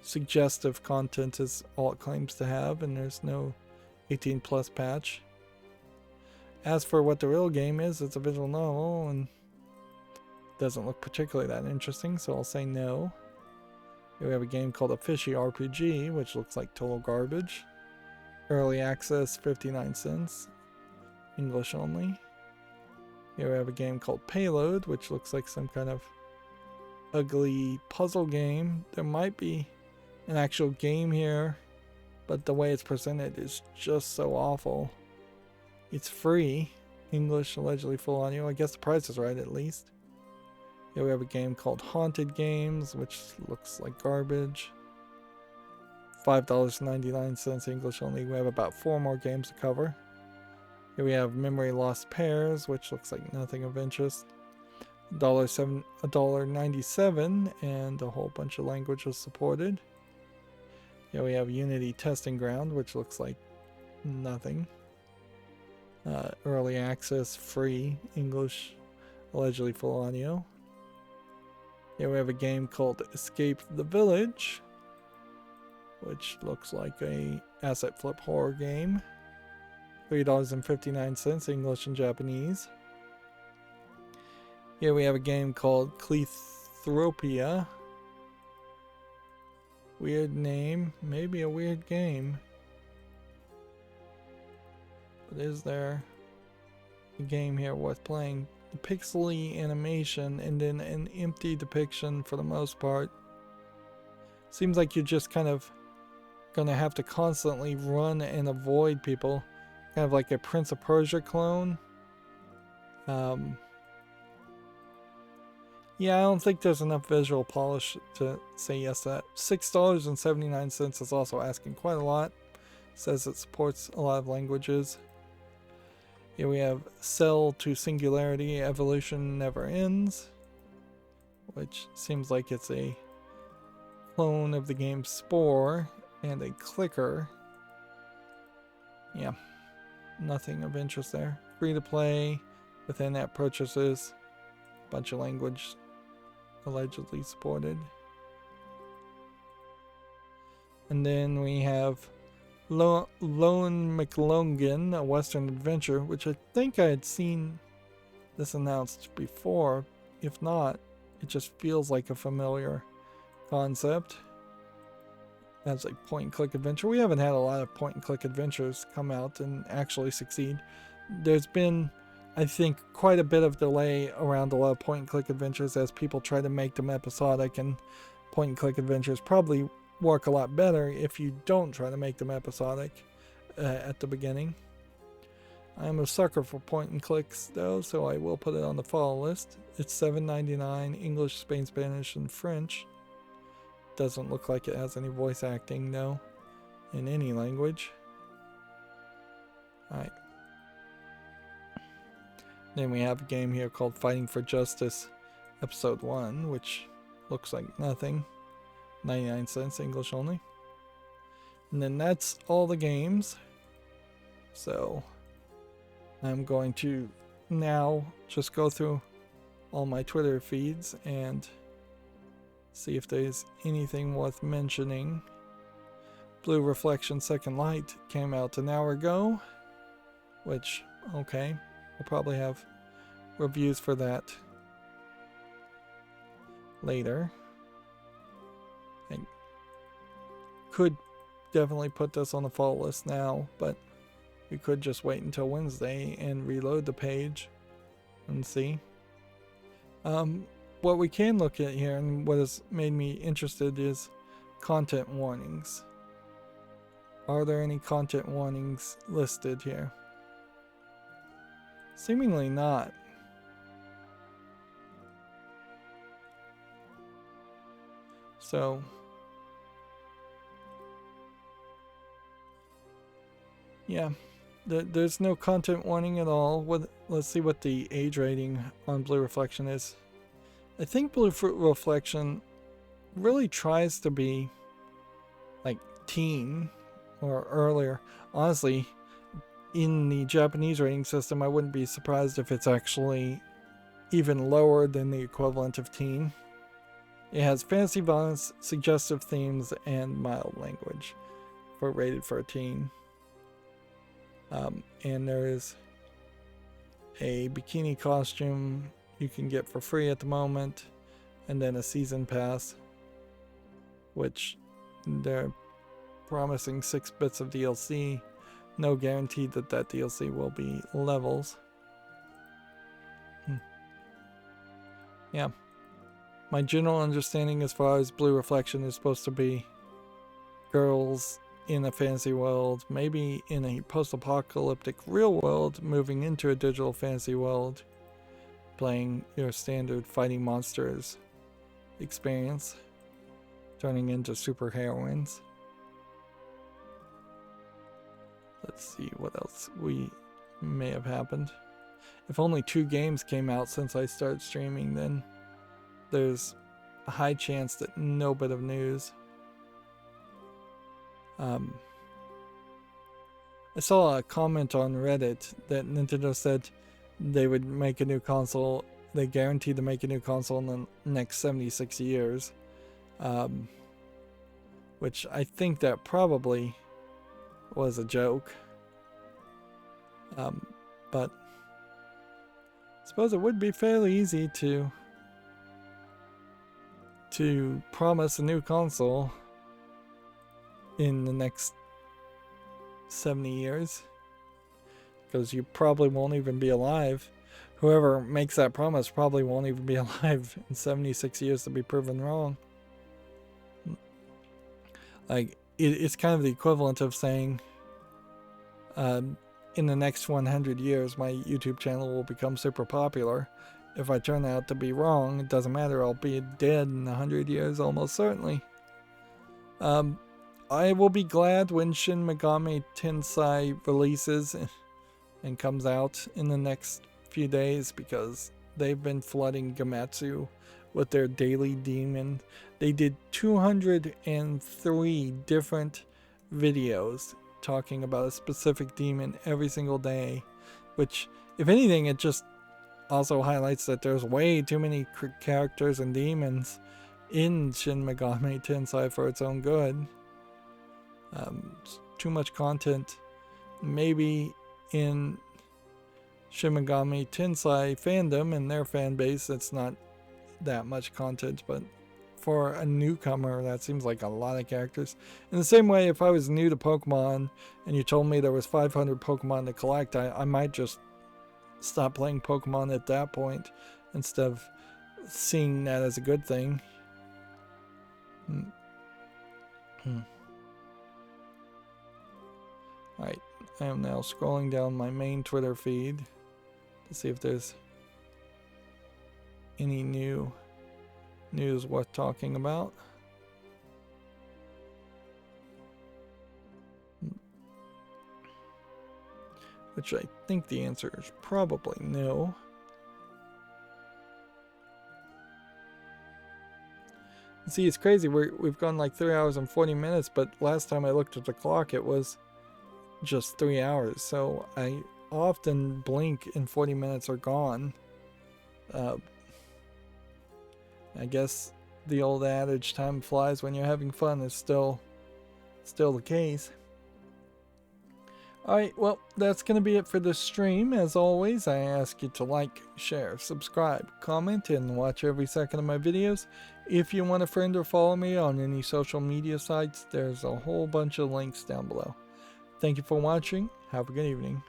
suggestive content is all it claims to have, and there's no 18 plus patch. As for what the real game is, it's a visual novel and doesn't look particularly that interesting, so I'll say no. Here we have a game called A Fishy RPG, which looks like total garbage. Early access, 59 cents. English only. Here we have a game called Payload, which looks like some kind of ugly puzzle game. There might be an actual game here, but the way it's presented is just so awful. It's free. English, allegedly full audio. I guess the price is right at least. Here we have a game called Haunted Games, which looks like garbage. $5.99 English only. We have about 4 more games to cover. Here we have Memory Lost Pairs, which looks like nothing of interest. $1.97, and a whole bunch of languages supported. Here we have Unity Testing Ground, which looks like nothing. Early access, free, English, allegedly full audio. Here we have a game called Escape the Village, which looks like a asset flip horror game. $3.59, English and Japanese. Here we have a game called Clethropia. Weird name, maybe a weird game. But is there a game here worth playing? The pixely animation and then an empty depiction for the most part. Seems like you're just kind of gonna have to constantly run and avoid people. Kind of like a Prince of Persia clone. Yeah, I don't think there's enough visual polish to say yes to that. $6.79 is also asking quite a lot. Says it supports a lot of languages. Here we have Cell to Singularity, Evolution Never Ends, which seems like it's a clone of the game Spore and a clicker. Yeah, nothing of interest there. Free to play, with in-app purchases, bunch of language allegedly supported. And then we have Lone McLongan, a Western adventure, which I think I had seen this announced before. If not, it just feels like a familiar concept. That's like point and click adventure. We haven't had a lot of point and click adventures come out and actually succeed. There's been, I think, quite a bit of delay around a lot of point and click adventures as people try to make them episodic, and point and click adventures probably work a lot better if you don't try to make them episodic at the beginning. I'm a sucker for point and clicks though, so I will put it on the follow list. It's $7.99, English, Spain, Spanish, and French. Doesn't look like it has any voice acting though, in any language. Alright. Then we have a game here called Fighting for Justice Episode 1, which looks like nothing. 99 cents, English only. And then that's all the games. So I'm going to now just go through all my Twitter feeds and see if there's anything worth mentioning. Blue Reflection Second Light came out an hour ago, which, okay, I'll probably have reviews for that later. I could definitely put this on the follow list now, but we could just wait until Wednesday and reload the page and see. What we can look at here, and what has made me interested, is content warnings. Are there any content warnings listed here? Seemingly not. So yeah, there's no content warning at all. Let's see what the age rating on Blue Reflection is. I think Blue Reflection really tries to be like teen or earlier. Honestly, in the Japanese rating system, I wouldn't be surprised if it's actually even lower than the equivalent of teen. It has fantasy violence, suggestive themes, and mild language for rated 13. And there is a bikini costume you can get for free at the moment, and then a season pass, which they're promising 6 bits of DLC. No guarantee that that DLC will be levels. Yeah. My general understanding as far as Blue Reflection is supposed to be girls in a fantasy world, maybe in a post-apocalyptic real world, moving into a digital fantasy world, playing your standard fighting monsters experience, turning into super heroines. Let's see what else we may have happened. If only 2 games came out since I started streaming, then there's a high chance that no bit of news. I saw a comment on Reddit that Nintendo said they would make a new console. They guaranteed to make a new console in the next 76 years. Which I think that probably was a joke. But I suppose it would be fairly easy to promise a new console in the next 70 years, because you probably won't even be alive. Whoever makes that promise probably won't even be alive in 76 years to be proven wrong. Like, it's kind of the equivalent of saying, in the next 100 years, my YouTube channel will become super popular. If I turn out to be wrong, it doesn't matter. I'll be dead in 100 years, almost certainly. I will be glad when Shin Megami Tensei releases and comes out in the next few days, because they've been flooding Gamatsu with their daily demon. They did 203 different videos talking about a specific demon every single day, which, if anything, it just also highlights that there's way too many characters and demons in Shin Megami Tensei for its own good. Too much content. Maybe in Shin Megami Tensei fandom and their fan base, it's not that much content, but for a newcomer, that seems like a lot of characters. In the same way, if I was new to Pokemon and you told me there was 500 Pokemon to collect, I might just stop playing Pokemon at that point instead of seeing that as a good thing. Alright, I am now scrolling down my main Twitter feed to see if there's any new news worth talking about. Which I think the answer is probably no. See, it's crazy. We've gone like 3 hours and 40 minutes, but last time I looked at the clock, it was just 3 hours. So I often blink and 40 minutes are gone. I guess the old adage, time flies when you're having fun, is still the case. Alright, well, that's going to be it for this stream. As always, I ask you to like, share, subscribe, comment, and watch every second of my videos. If you want to friend or follow me on any social media sites, there's a whole bunch of links down below. Thank you for watching. Have a good evening.